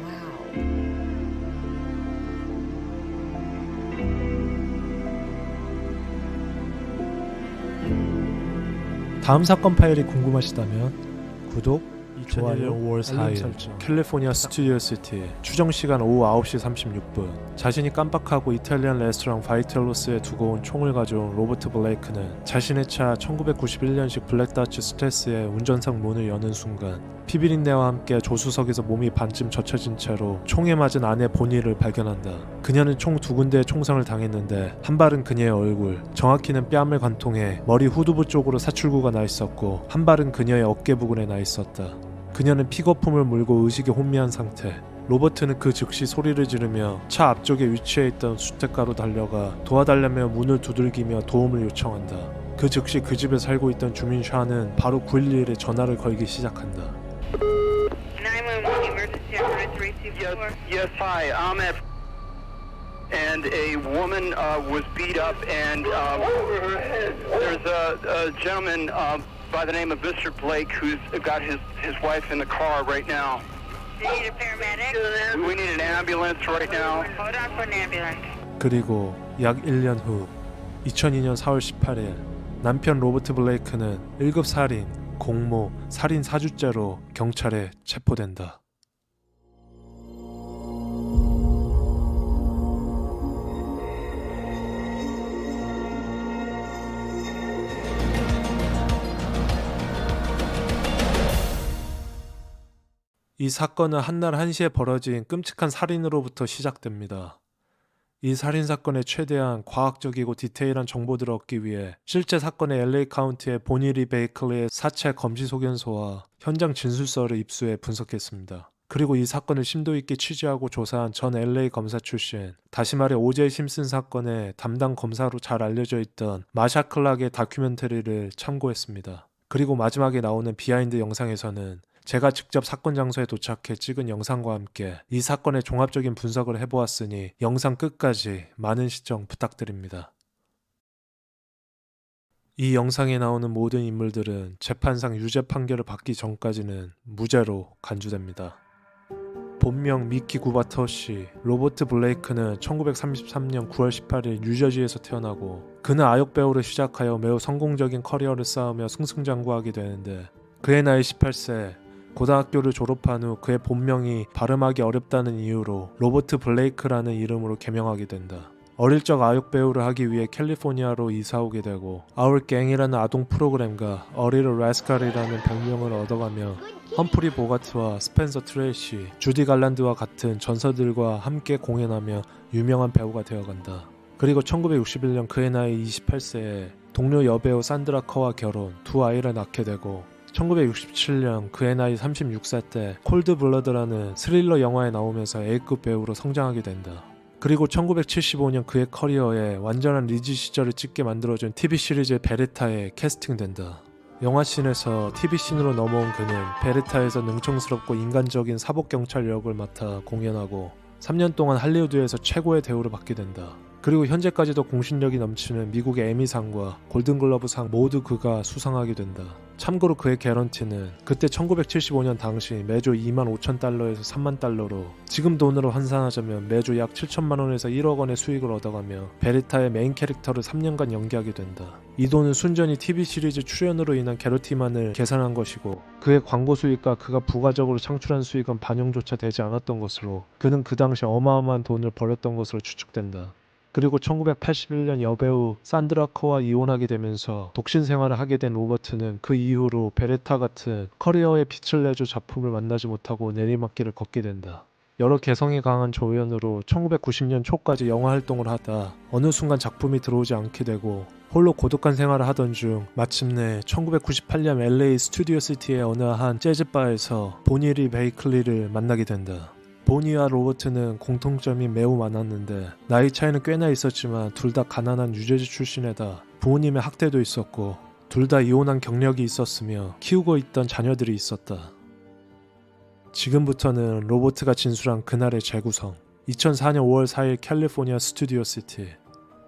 다음 사건 파일이 궁금하시다면 구독, 2001년 5월 4일 캘리포니아 스튜디오 시티 추정 시간 오후 9시 36분 자신이 깜빡하고 이탈리안 레스토랑 바이텔로스에 두고 온 총을 가져온 로버트 블레이크는 자신의 차 1991년식 블랙다치 스트레스의 운전석 문을 여는 순간 피비린내와 함께 조수석에서 몸이 반쯤 젖혀진 채로 총에 맞은 아내 보니를 발견한다. 그녀는 총 2군데의 총상을 당했는데 한 발은 그녀의 얼굴, 정확히는 뺨을 관통해 머리 후두부 쪽으로 사출구가 나 있었고 한 발은 그녀의 어깨 부근에 나 있었다. 그녀는 픽거품을 물고 의식이 혼미한 상태. 로버트는 그 즉시 소리를 지르며 차 앞쪽에 위치해 있던 주택가로 달려가 도와달라며 문을 두들기며 도움을 요청한다. 그 즉시 그 집에 살고 있던 주민 샤는 바로 911에 전화를 걸기 시작한다. 911 emergency operator received report. Yes, hi. I'm at, and a woman was beat up, and there's a gentleman by the name of Mr. Blake who's got his wife in the car right now. Do you need a paramedic? We need an ambulance right now. Hold on for an ambulance. 그리고 약 1년 후 2002년 4월 18일 남편 로버트 블레이크는 1급 살인, 공모, 살인 사주죄로 경찰에 체포된다. 이 사건은 한날 1시에 벌어진 끔찍한 살인으로부터 시작됩니다. 이 살인사건의 최대한 과학적이고 디테일한 정보들을 얻기 위해 실제 사건의 LA 카운티의 보니 리 베이클리의 사체 검시 소견서와 현장 진술서를 입수해 분석했습니다. 그리고 이 사건을 심도 있게 취재하고 조사한 전 LA 검사 출신, 다시 말해 오제이 심슨 사건의 담당 검사로 잘 알려져 있던 마샤 클락의 다큐멘터리를 참고했습니다. 그리고 마지막에 나오는 비하인드 영상에서는 제가 직접 사건 장소에 도착해 찍은 영상과 함께 이 사건의 종합적인 분석을 해보았으니 영상 끝까지 많은 시청 부탁드립니다. 이 영상에 나오는 모든 인물들은 재판상 유죄 판결을 받기 전까지는 무죄로 간주됩니다. 본명 미키 구바터 씨, 로버트 블레이크는 1933년 9월 18일 뉴저지에서 태어나고 그는 아역배우를 시작하여 매우 성공적인 커리어를 쌓으며 승승장구하게 되는데 그의 나이 18세, 고등학교를 졸업한 후 그의 본명이 발음하기 어렵다는 이유로 로버트 블레이크라는 이름으로 개명하게 된다. 어릴 적 아역 배우를 하기 위해 캘리포니아로 이사오게 되고 아울갱이라는 아동 프로그램과 어리를 라스칼이라는 별명을 얻어가며 험프리 보가트와 스펜서 트레이시, 주디 갈란드와 같은 전설들과 함께 공연하며 유명한 배우가 되어간다. 그리고 1961년 그의 나이 28세에 동료 여배우 산드라 커와 결혼, 2 아이를 낳게 되고 1967년 그의 나이 36세 때 콜드 블러드라는 스릴러 영화에 나오면서 A급 배우로 성장하게 된다. 그리고 1975년 그의 커리어에 완전한 리즈 시절을 찍게 만들어준 TV 시리즈 베레타에 캐스팅된다. 영화씬에서 TV씬으로 넘어온 그는 베레타에서 능청스럽고 인간적인 사복경찰 역을 맡아 공연하고 3년 동안 할리우드에서 최고의 대우를 받게 된다. 그리고 현재까지도 공신력이 넘치는 미국의 에미상과 골든글러브상 모두 그가 수상하게 된다. 참고로 그의 개런티는 그때 1975년 당시 매주 25,000달러에서 3만 달러로 지금 돈으로 환산하자면 매주 약 7천만 원에서 1억 원의 수익을 얻어가며 베레타의 메인 캐릭터를 3년간 연기하게 된다. 이 돈은 순전히 TV 시리즈 출연으로 인한 개런티만을 계산한 것이고 그의 광고 수익과 그가 부가적으로 창출한 수익은 반영조차 되지 않았던 것으로 그는 그 당시 어마어마한 돈을 벌였던 것으로 추측된다. 그리고 1981년 여배우 산드라 커와 이혼하게 되면서 독신 생활을 하게 된 로버트는 그 이후로 베레타 같은 커리어에 빛을 내줄 작품을 만나지 못하고 내리막길을 걷게 된다. 여러 개성이 강한 조연으로 1990년 초까지 영화 활동을 하다 어느 순간 작품이 들어오지 않게 되고 홀로 고독한 생활을 하던 중 마침내 1998년 LA 스튜디오 시티의 어느 한 재즈바에서 보니 리 베이클리를 만나게 된다. 보니와 로버트는 공통점이 매우 많았는데 나이 차이는 꽤나 있었지만 둘 다 가난한 유저지 출신에다 부모님의 학대도 있었고 둘 다 이혼한 경력이 있었으며 키우고 있던 자녀들이 있었다. 지금부터는 로버트가 진술한 그날의 재구성. 2004년 5월 4일 캘리포니아 스튜디오 시티.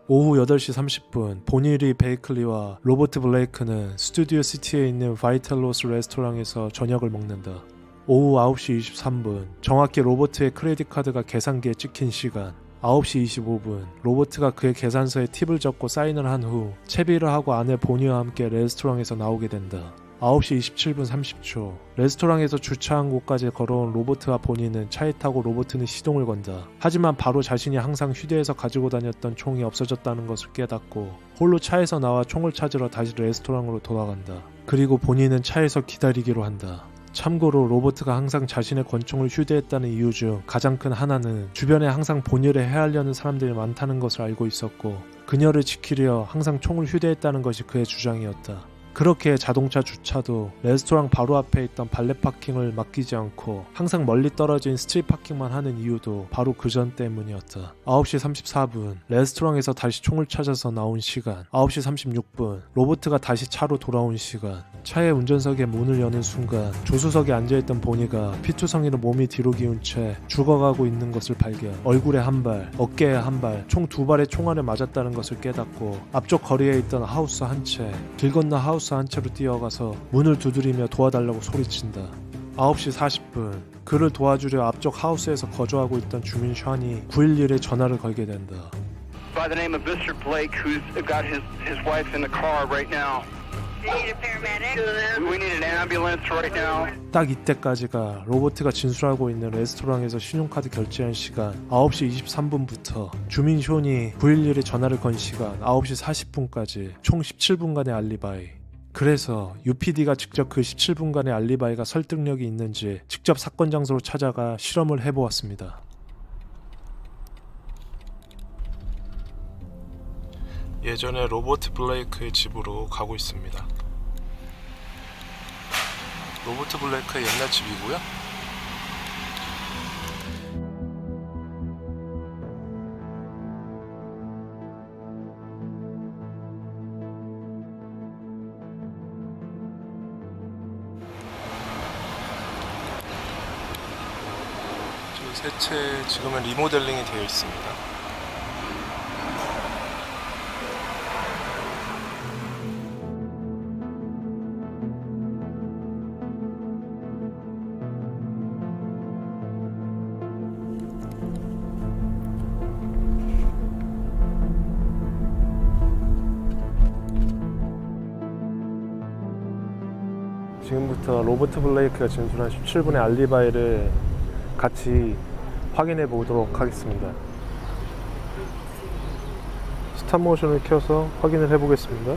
오후 8시 30분 보니 리 베이클리와 로버트 블레이크는 스튜디오 시티에 있는 바이텔로스 레스토랑에서 저녁을 먹는다. 오후 9시 23분 정확히 로버트의 크레딧 카드가 계산기에 찍힌 시간 9시 25분 로버트가 그의 계산서에 팁을 적고 사인을 한 후 채비를 하고 아내 보니와 함께 레스토랑에서 나오게 된다. 9시 27분 30초 레스토랑에서 주차한 곳까지 걸어온 로버트와 보니는 차에 타고 로버트는 시동을 건다. 하지만 바로 자신이 항상 휴대해서 가지고 다녔던 총이 없어졌다는 것을 깨닫고 홀로 차에서 나와 총을 찾으러 다시 레스토랑으로 돌아간다. 그리고 보니는 차에서 기다리기로 한다. 참고로 로버트가 항상 자신의 권총을 휴대했다는 이유 중 가장 큰 하나는 주변에 항상 보니를 해하려는 사람들이 많다는 것을 알고 있었고 그녀를 지키려 항상 총을 휴대했다는 것이 그의 주장이었다. 그렇게 자동차 주차도 레스토랑 바로 앞에 있던 발렛 파킹을 맡기지 않고 항상 멀리 떨어진 스트리트 파킹만 하는 이유도 바로 그 점 때문이었다. 9시 34분 레스토랑에서 다시 총을 찾아서 나온 시간 9시 36분 로버트가 다시 차로 돌아온 시간 차의 운전석에 문을 여는 순간 조수석에 앉아있던 보니가 피투성이로 몸이 뒤로 기운 채 죽어가고 있는 것을 발견. 얼굴에 한 발, 어깨에 한 발, 총 2발의 총알을 맞았다는 것을 깨닫고 앞쪽 거리에 있던 하우스 한 채, 길 건너 하우스 한 채로 뛰어가서 문을 두드리며 도와달라고 소리친다. 9시 40분 그를 도와주려 앞쪽 하우스에서 거주하고 있던 주민 샤니 911에 전화를 걸게 된다. by the name of Mr. Blake, who's got his wife in the car right now. Do you need a paramedic? We need an ambulance right now. 딱 이때까지가 로버트가 진술하고 있는 레스토랑에서 신용카드 결제한 시간 9시 23분부터 주민 쇼니 911에 전화를 건 시간 9시 40분까지 총 17분간의 알리바이. 그래서 UPD가 직접 그 17분간의 알리바이가 설득력이 있는지 직접 사건 장소로 찾아가 실험을 해보았습니다. 예전에 로버트 블레이크의 집으로 가고 있습니다. 로버트 블레이크의 옛날 집이고요. 세 채 지금은 리모델링이 되어 있습니다. 지금부터 로버트 블레이크가 진술한 17분의 알리바이를 같이 확인해 보도록 하겠습니다. 스탑모션을 켜서 확인을 해 보겠습니다.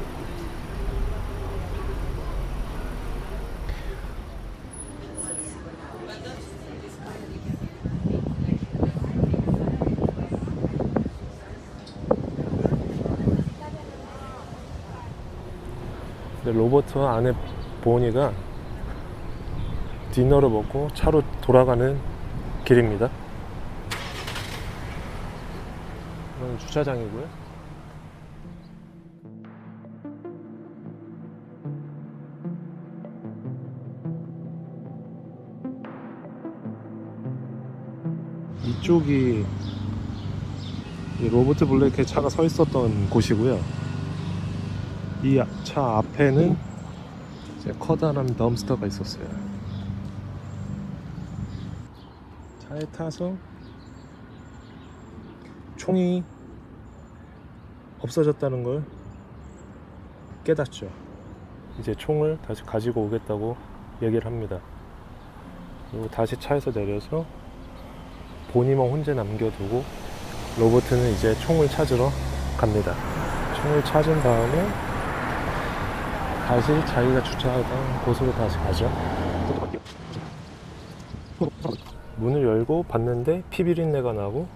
로버트와 아내 보니가 디너를 먹고 차로 돌아가는 길입니다. 이건 주차장이고요. 이쪽이 이 로버트 블레이크의 차가 서 있었던 곳이고요. 이 차 앞에는 이제 커다란 덤스터가 있었어요. 차에 타서 총이 없어졌다는 걸 깨닫죠. 이제 총을 다시 가지고 오겠다고 얘기를 합니다. 그리고 다시 차에서 내려서 보니만 혼자 남겨두고 로버트는 이제 총을 찾으러 갑니다. 총을 찾은 다음에 다시 자기가 주차하던 곳으로 다시 가죠. 문을 열고 봤는데 피비린내가 나고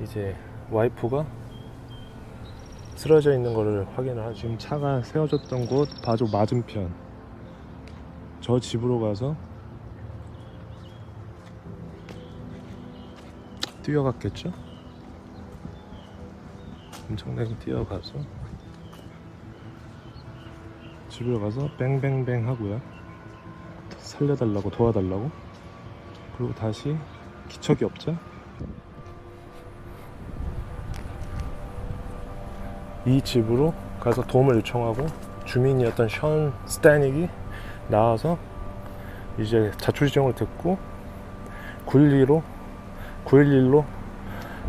이제 와이프가 쓰러져 있는 거를 확인을 하죠. 지금 차가 세워졌던 곳 바로 맞은편 저 집으로 가서 뛰어갔겠죠? 엄청나게 뛰어가서 집에 가서 뱅뱅뱅 하고요. 살려달라고 도와달라고. 그리고 다시 기척이 없죠? 이 집으로 가서 도움을 요청하고 주민이었던 션 스타닉이 나와서 이제 자초지종을 듣고 911로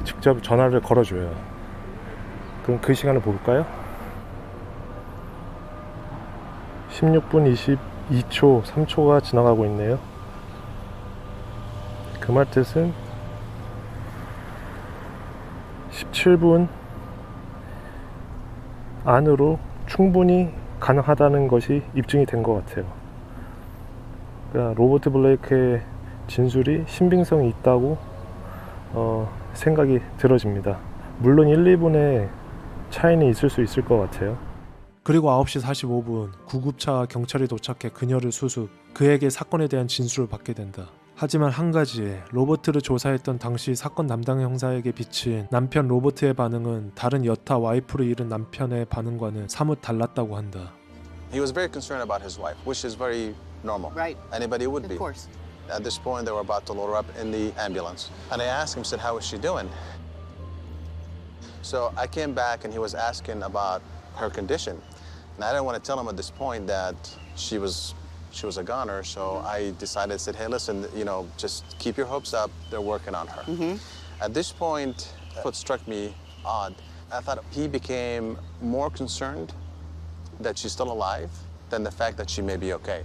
직접 전화를 걸어줘요. 그럼 그 시간을 볼까요? 16분 22초 3초가 지나가고 있네요. 그 말 뜻은 17분 안으로 충분히 가능하다는 것이 입증이 된 것 같아요. 그러니까 로버트 블레이크의 진술이 신빙성이 있다고 생각이 들어집니다. 물론 1, 2분의 차이는 있을 수 있을 것 같아요. 그리고 9시 45분 구급차와 경찰이 도착해 그녀를 수습, 그에게 사건에 대한 진술을 받게 된다. 하지만 한 가지, 로버트를 조사했던 당시 사건 담당 형사에게 비친 남편 로버트의 반응은 다른 여타 와이프를 잃은 남편의 반응과는 사뭇 달랐다고 한다. He was very concerned about his wife, which is very normal. Right. Anybody would be. Of course. At this point, they were about to load her up in the ambulance. And I asked him, said, how is she doing? So I came back and he was asking about her condition. And I didn't want to tell him at this point that she was a goner, so I decided, said, hey, listen, just keep your hopes up. They're working on her. At this point, what struck me odd, I thought he became more concerned that she's still alive than the fact that she may be okay.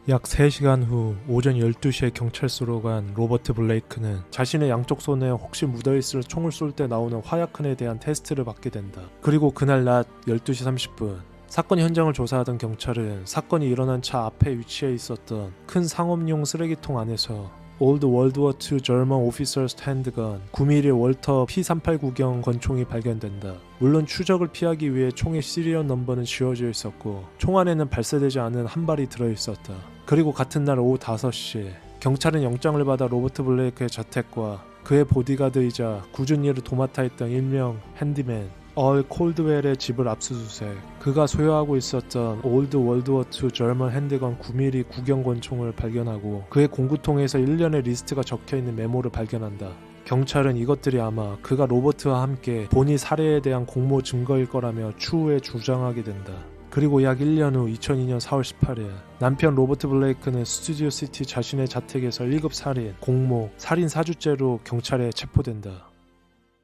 약 3시간 후 오전 12시에 경찰서로 간 로버트 블레이크는 자신의 양쪽 손에 혹시 묻어있을 총을 쏠 때 나오는 화약흔에 대한 테스트를 받게 된다. 그리고 그날 낮 12시 30분 사건 현장을 조사하던 경찰은 사건이 일어난 차 앞에 위치해 있었던 큰 상업용 쓰레기통 안에서 Old World War II German Officers Handgun 9mm 월터 P389경 권총이 발견된다. 물론 추적을 피하기 위해 총의 시리얼 넘버는 지워져 있었고 총 안에는 발사되지 않은 한 발이 들어있었다. 그리고 같은 날 오후 5시 경찰은 영장을 받아 로버트 블레이크의 자택과 그의 보디가드이자 꾸준히 이를 도맡아 했던 일명 핸디맨 얼 콜드웰의 집을 압수수색. 그가 소유하고 있었던 올드 월드워 II 저먼 핸드건 9mm 구경권총을 발견하고 그의 공구통에서 1년의 리스트가 적혀있는 메모를 발견한다. 경찰은 이것들이 아마 그가 로버트와 함께 본이 살해에 대한 공모 증거일 거라며 추후에 주장하게 된다. 그리고 약 1년 후 2002년 4월 18일 남편 로버트 블레이크는 스튜디오 시티 자신의 자택에서 1급 살인, 공모, 살인 사주죄로 경찰에 체포된다.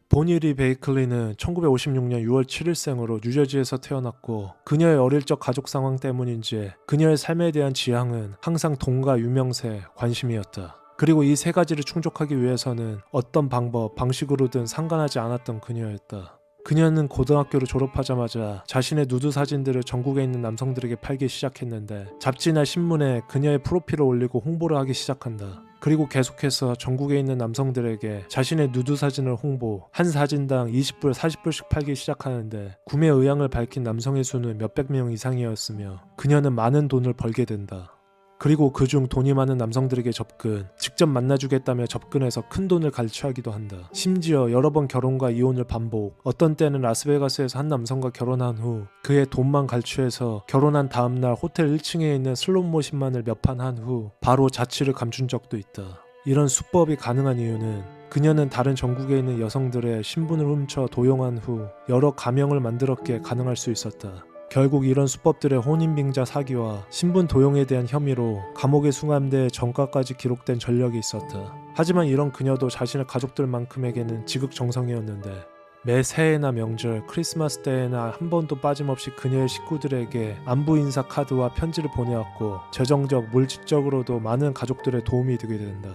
보니 리 베이클리는 1956년 6월 7일생으로 뉴저지에서 태어났고 그녀의 어릴 적 가족 상황 때문인지 그녀의 삶에 대한 지향은 항상 돈과 유명세, 관심이었다. 그리고 이 세 가지를 충족하기 위해서는 어떤 방법, 방식으로든 상관하지 않았던 그녀였다. 그녀는 고등학교를 졸업하자마자 자신의 누드 사진들을 전국에 있는 남성들에게 팔기 시작했는데 잡지나 신문에 그녀의 프로필을 올리고 홍보를 하기 시작한다. 그리고 계속해서 전국에 있는 남성들에게 자신의 누드 사진을 홍보, 한 사진당 20불, 40불씩 팔기 시작하는데 구매 의향을 밝힌 남성의 수는 몇백 명 이상이었으며 그녀는 많은 돈을 벌게 된다. 그리고 그중 돈이 많은 남성들에게 접근, 직접 만나주겠다며 접근해서 큰 돈을 갈취하기도 한다. 심지어 여러 번 결혼과 이혼을 반복, 어떤 때는 라스베가스에서 한 남성과 결혼한 후 그의 돈만 갈취해서 결혼한 다음날 호텔 1층에 있는 슬롯 머신만을 몇 판 한 후 바로 자취를 감춘 적도 있다. 이런 수법이 가능한 이유는 그녀는 다른 전국에 있는 여성들의 신분을 훔쳐 도용한 후 여러 가명을 만들었기에 가능할 수 있었다. 결국 이런 수법들의 혼인빙자 사기와 신분 도용에 대한 혐의로 감옥에 수감돼 전과까지 기록된 전력이 있었다. 하지만 이런 그녀도 자신의 가족들만큼에게는 지극정성이었는데 매 새해나 명절, 크리스마스 때에나 한 번도 빠짐없이 그녀의 식구들에게 안부 인사 카드와 편지를 보내왔고 재정적, 물질적으로도 많은 가족들의 도움이 되게 된다.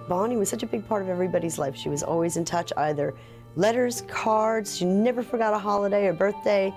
Bonnie was such a big part of everybody's life. She was always in touch, either letters, cards. She never forgot a holiday or birthday.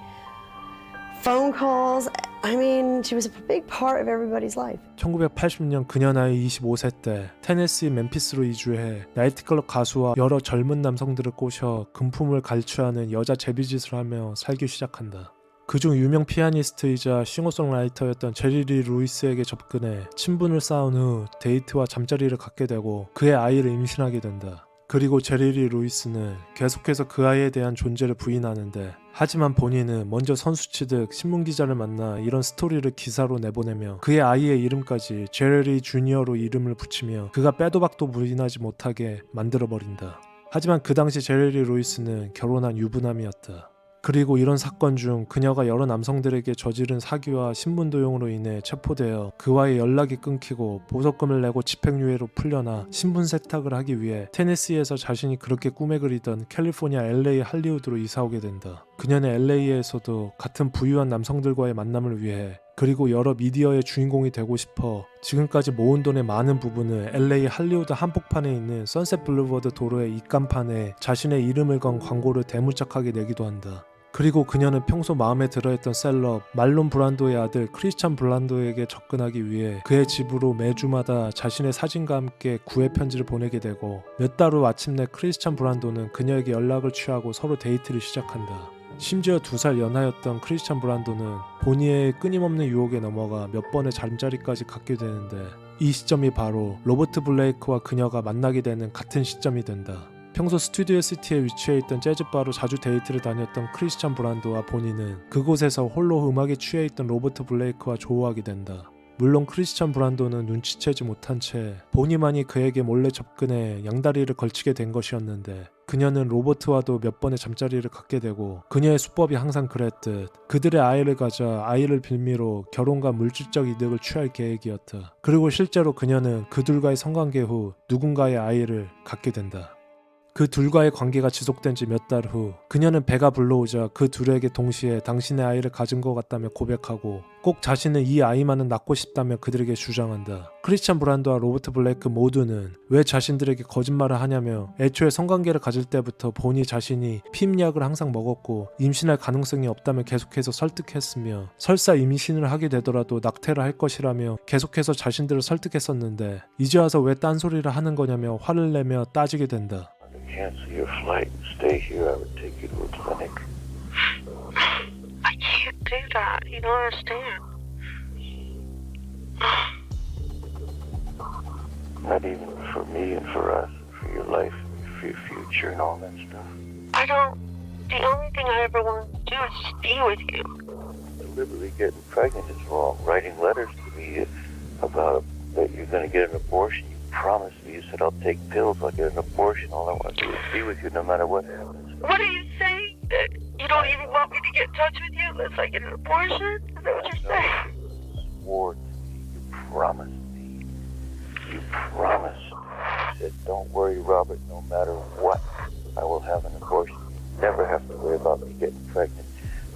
Phone calls. I mean, she was a big part of everybody's life. 1980년 그녀 나이 25세 때 테네시 멤피스로 이주해 나이트클럽 가수와 여러 젊은 남성들을 꼬셔 금품을 갈취하는 여자 제비짓을 하며 살기 시작한다. 그중 유명 피아니스트이자 싱어송라이터였던 제리 리 루이스에게 접근해 친분을 쌓은 후 데이트와 잠자리를 갖게 되고 그의 아이를 임신하게 된다. 그리고 제리 리 루이스는 계속해서 그 아이에 대한 존재를 부인하는데 하지만 본인은 먼저 선수치듯 신문기자를 만나 이런 스토리를 기사로 내보내며 그의 아이의 이름까지 제리 주니어로 이름을 붙이며 그가 빼도 박도 부인하지 못하게 만들어버린다. 하지만 그 당시 제리 리 루이스는 결혼한 유부남이었다. 그리고 이런 사건 중 그녀가 여러 남성들에게 저지른 사기와 신분도용으로 인해 체포되어 그와의 연락이 끊기고 보석금을 내고 집행유예로 풀려나 신분 세탁을 하기 위해 테네시에서 자신이 그렇게 꿈에 그리던 캘리포니아 LA 할리우드로 이사오게 된다. 그녀는 LA에서도 같은 부유한 남성들과의 만남을 위해 그리고 여러 미디어의 주인공이 되고 싶어 지금까지 모은 돈의 많은 부분을 LA 할리우드 한복판에 있는 선셋 블루버드 도로의 입간판에 자신의 이름을 건 광고를 대문짝하게 내기도 한다. 그리고 그녀는 평소 마음에 들어했던 셀럽 말론 브란도의 아들 크리스찬 블란도에게 접근하기 위해 그의 집으로 매주마다 자신의 사진과 함께 구애 편지를 보내게 되고 몇 달 후 마침내 크리스찬 브란도는 그녀에게 연락을 취하고 서로 데이트를 시작한다. 심지어 2살 연하였던 크리스찬 브란도는 보니의 끊임없는 유혹에 넘어가 몇 번의 잠자리까지 갖게 되는데 이 시점이 바로 로버트 블레이크와 그녀가 만나게 되는 같은 시점이 된다. 평소 스튜디오 시티에 위치해 있던 재즈바로 자주 데이트를 다녔던 크리스찬 브란도와 보니는 그곳에서 홀로 음악에 취해 있던 로버트 블레이크와 조우하게 된다. 물론 크리스찬 브란도는 눈치채지 못한 채 보니만이 그에게 몰래 접근해 양다리를 걸치게 된 것이었는데 그녀는 로버트와도 몇 번의 잠자리를 갖게 되고 그녀의 수법이 항상 그랬듯 그들의 아이를 가져 아이를 빌미로 결혼과 물질적 이득을 취할 계획이었다. 그리고 실제로 그녀는 그 둘과의 성관계 후 누군가의 아이를 갖게 된다. 그 둘과의 관계가 지속된 지 몇 달 후 그녀는 배가 불러오자 그 둘에게 동시에 당신의 아이를 가진 것 같다며 고백하고 꼭 자신은 이 아이만은 낳고 싶다며 그들에게 주장한다. 크리스찬 브란도와 로버트 블레이크 모두는 왜 자신들에게 거짓말을 하냐며 애초에 성관계를 가질 때부터 보니 자신이 피임약을 항상 먹었고 임신할 가능성이 없다며 계속해서 설득했으며 설사 임신을 하게 되더라도 낙태를 할 것이라며 계속해서 자신들을 설득했었는데 이제 와서 왜 딴소리를 하는 거냐며 화를 내며 따지게 된다. Cancel your flight and stay here. I would take you to a clinic. I can't do that. You don't understand. Not even for me and for us, for your life, for your future and all that stuff. I don't. The only thing I ever wanted to do is just be with you. Deliberately getting pregnant is wrong. Writing letters to me about that you're going to get an abortion. Promised me, you said I'll take pills, I'll get an abortion, all I want to do is be with you no matter what happens. What are you saying? That you don't even want me to get in touch with you unless I get an abortion? Is that what you're saying? You swore to me, you promised me. You promised. You said, don't worry, Robert, no matter what, I will have an abortion. You never have to worry about me getting pregnant.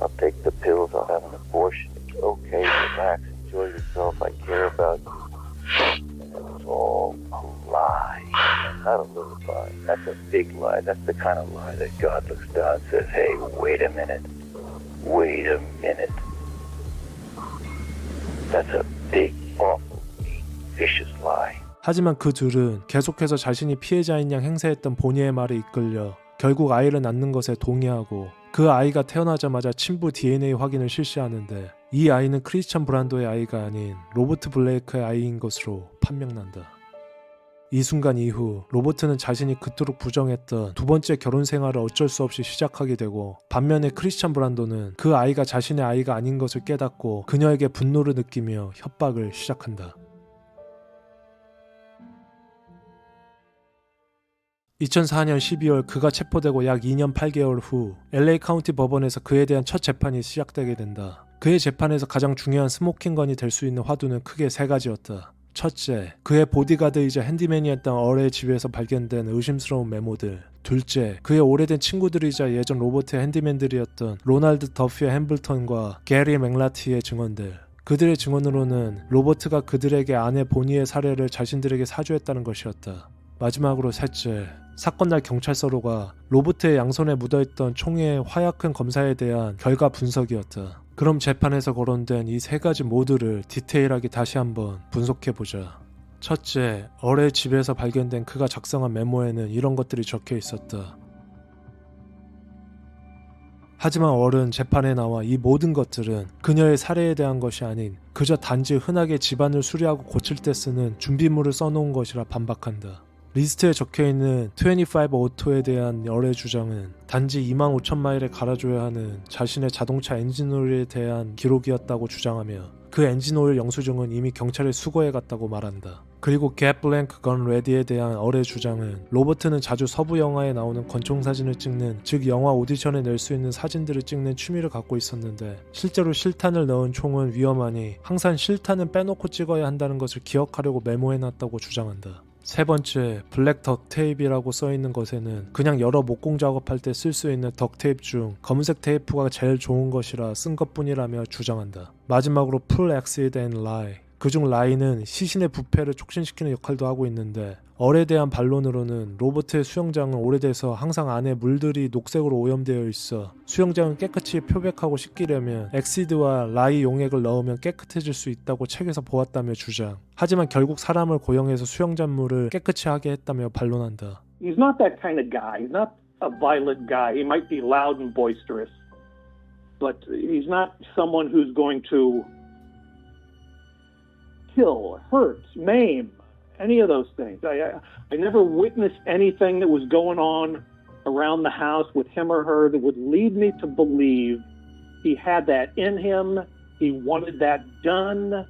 I'll take the pills, I'll have an abortion. It's okay, relax, enjoy yourself, I care about you. All a lie. Not a little lie. That's a big lie. That's the kind of lie that God looks down and says, hey, wait a minute. Wait a minute. That's a big, awful, mean, vicious lie. 하지만 그 둘은 계속해서 자신이 피해자인 양 행세했던 보니의 말에 이끌려 결국 아이를 낳는 것에 동의하고 그 아이가 태어나자마자 친부 DNA 확인을 실시하는데 이 아이는 크리스찬 브란도의 아이가 아닌 로버트 블레이크의 아이인 것으로 판명난다. 이 순간 이후 로버트는 자신이 그토록 부정했던 두 번째 결혼 생활을 어쩔 수 없이 시작하게 되고 반면에 크리스찬 브란도는 그 아이가 자신의 아이가 아닌 것을 깨닫고 그녀에게 분노를 느끼며 협박을 시작한다. 2004년 12월 그가 체포되고 약 2년 8개월 후 LA 카운티 법원에서 그에 대한 첫 재판이 시작되게 된다. 그의 재판에서 가장 중요한 스모킹건이 될 수 있는 화두는 크게 3가지였다. 첫째, 그의 보디가드이자 핸디맨이었던 얼의 집에서 발견된 의심스러운 메모들. 둘째, 그의 오래된 친구들이자 예전 로버트의 핸디맨들이었던 로널드 더피 햄블턴과 게리 맥라티의 증언들. 그들의 증언으로는 로버트가 그들에게 아내 보니의 사례를 자신들에게 사주했다는 것이었다. 마지막으로 셋째, 사건날 경찰서로가 로버트의 양손에 묻어있던 총의 화약흔 검사에 대한 결과 분석이었다. 그럼 재판에서 거론된 이 3가지 모두를 디테일하게 다시 한번 분석해보자. 첫째, 얼의 집에서 발견된 그가 작성한 메모에는 이런 것들이 적혀 있었다. 하지만 얼은 재판에 나와 이 모든 것들은 그녀의 살해에 대한 것이 아닌 그저 단지 흔하게 집안을 수리하고 고칠 때 쓰는 준비물을 써놓은 것이라 반박한다. 리스트에 적혀있는 25 오토에 대한 열의 주장은 단지 25,000마일에 갈아줘야 하는 자신의 자동차 엔진오일에 대한 기록이었다고 주장하며 그 엔진 오일 영수증은 이미 경찰에 수거해 갔다고 말한다. 그리고 Get Blank Gun Ready에 대한 얼의 주장은 로버트는 자주 서부 영화에 나오는 권총 사진을 찍는, 즉 영화 오디션에 낼 수 있는 사진들을 찍는 취미를 갖고 있었는데 실제로 실탄을 넣은 총은 위험하니 항상 실탄은 빼놓고 찍어야 한다는 것을 기억하려고 메모해놨다고 주장한다. 세 번째, 블랙 덕테이프라고 써있는 것에는 그냥 여러 목공 작업할 때 쓸 수 있는 덕테이프 중 검은색 테이프가 제일 좋은 것이라 쓴 것뿐이라며 주장한다. 마지막으로 Full Acid and Lie, 그중 라이는 시신의 부패를 촉진시키는 역할도 하고 있는데 얼에 대한 반론으로는 로버트의 수영장은 오래돼서 항상 안에 물들이 녹색으로 오염되어 있어 수영장을 깨끗이 표백하고 씻기려면 엑시드와 라이 용액을 넣으면 깨끗해질 수 있다고 책에서 보았다며 주장. 하지만 결국 사람을 고용해서 수영장물을 깨끗이 하게 했다며 반론한다. He's not that kind of guy. He's not a violent guy. He might be loud and boisterous, but he's not someone who's going to kill, hurt, maim, any of those things. I never witnessed anything that was going on around the house with him or her that would lead me to believe he had that in him, he wanted that done,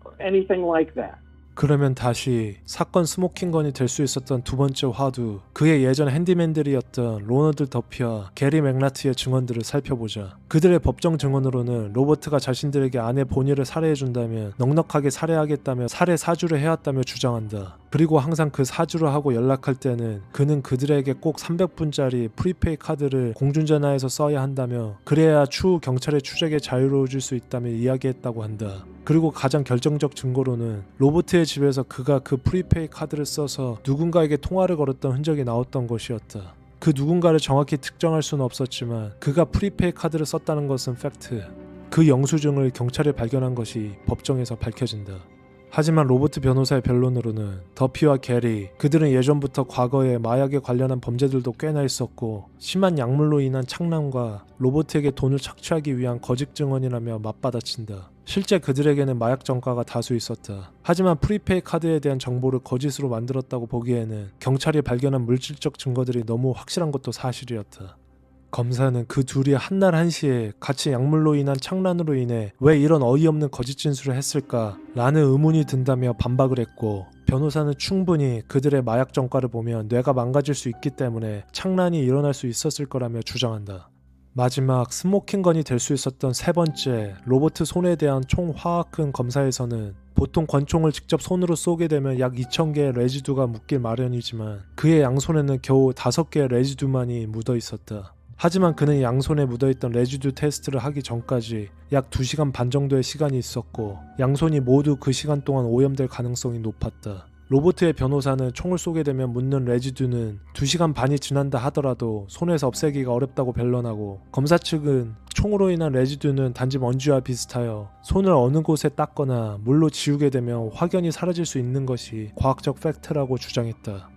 or anything like that. 그러면 다시 사건 스모킹건이 될 수 있었던 두 번째 화두, 그의 예전 핸디맨들이었던 로너드 더피와 게리 맥라트의 증언들을 살펴보자. 그들의 법정 증언으로는 로버트가 자신들에게 아내 보니를 살해해준다면 넉넉하게 살해하겠다며 살해 사주를 해왔다며 주장한다. 그리고 항상 그 사주를 하고 연락할 때는 그는 그들에게 꼭 300분짜리 프리페이 카드를 공중전화에서 써야 한다며 그래야 추후 경찰의 추적에 자유로워질 수 있다며 이야기했다고 한다. 그리고 가장 결정적 증거로는 로버트의 집에서 그가 그 프리페이 카드를 써서 누군가에게 통화를 걸었던 흔적이 나왔던 것이었다. 그 누군가를 정확히 특정할 수는 없었지만 그가 프리페이 카드를 썼다는 것은 팩트. 그 영수증을 경찰에 발견한 것이 법정에서 밝혀진다. 하지만 로버트 변호사의 변론으로는 더피와 게리, 그들은 예전부터 과거에 마약에 관련한 범죄들도 꽤나 있었고 심한 약물로 인한 착란과 로버트에게 돈을 착취하기 위한 거짓 증언이라며 맞받아친다. 실제 그들에게는 마약 전과가 다수 있었다. 하지만 프리페이 카드에 대한 정보를 거짓으로 만들었다고 보기에는 경찰이 발견한 물질적 증거들이 너무 확실한 것도 사실이었다. 검사는 그 둘이 한날 한시에 같이 약물로 인한 착란으로 인해 왜 이런 어이없는 거짓 진술을 했을까 라는 의문이 든다며 반박을 했고, 변호사는 충분히 그들의 마약 전과를 보면 뇌가 망가질 수 있기 때문에 착란이 일어날 수 있었을 거라며 주장한다. 마지막 스모킹건이 될 수 있었던 세 번째, 로버트 손에 대한 총화학흔 검사에서는 보통 권총을 직접 손으로 쏘게 되면 약 2000개의 레지두가 묻길 마련이지만 그의 양손에는 겨우 5개의 레지두만이 묻어 있었다. 하지만 그는 양손에 묻어있던 레지두 테스트를 하기 전까지 약 2시간 반 정도의 시간이 있었고 양손이 모두 그 시간 동안 오염될 가능성이 높았다. 로버트의 변호사는 총을 쏘게 되면 묻는 레지두는 2시간 반이 지난다 하더라도 손에서 없애기가 어렵다고 변론하고, 검사 측은 총으로 인한 레지두는 단지 먼지와 비슷하여 손을 어느 곳에 닦거나 물로 지우게 되면 확연히 사라질 수 있는 것이 과학적 팩트라고 주장했다.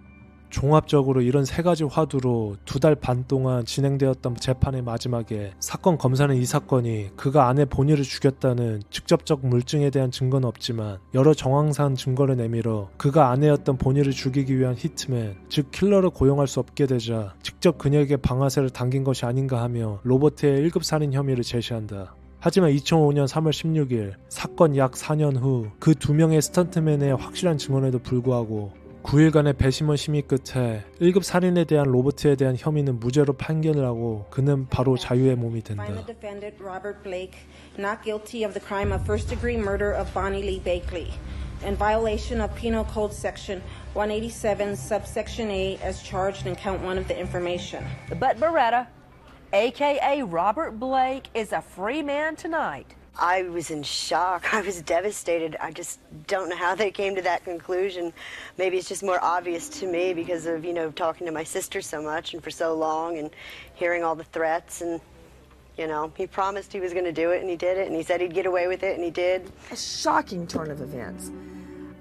종합적으로 이런 세 가지 화두로 2달 반 동안 진행되었던 재판의 마지막에 사건 검사는 이 사건이 그가 아내 보니를 죽였다는 직접적 물증에 대한 증거는 없지만 여러 정황상 증거를 내밀어 그가 아내였던 보니를 죽이기 위한 히트맨, 즉 킬러를 고용할 수 없게 되자 직접 그녀에게 방아쇠를 당긴 것이 아닌가 하며 로버트의 1급 살인 혐의를 제시한다. 하지만 2005년 3월 16일 사건 약 4년 후 그 2명의 스턴트맨의 확실한 증언에도 불구하고 9일간의 배심원 심의 끝에 1급 살인에 대한 로버트에 대한 혐의는 무죄로 판결을 하고 그는 바로 자유의 몸이 된다. Find the defendant Robert Blake not guilty of the crime of first-degree murder of Bonnie Lee Bakley in violation of Penal Code Section 187, subsection A, as charged in count 1 of the information. But Beretta, aka Robert Blake, is a free man tonight. I was in shock. I was devastated. I just don't know how they came to that conclusion. Maybe it's just more obvious to me because of, talking to my sister so much and for so long and hearing all the threats and, he promised he was going to do it and he did it and he said he'd get away with it and he did. A shocking turn of events.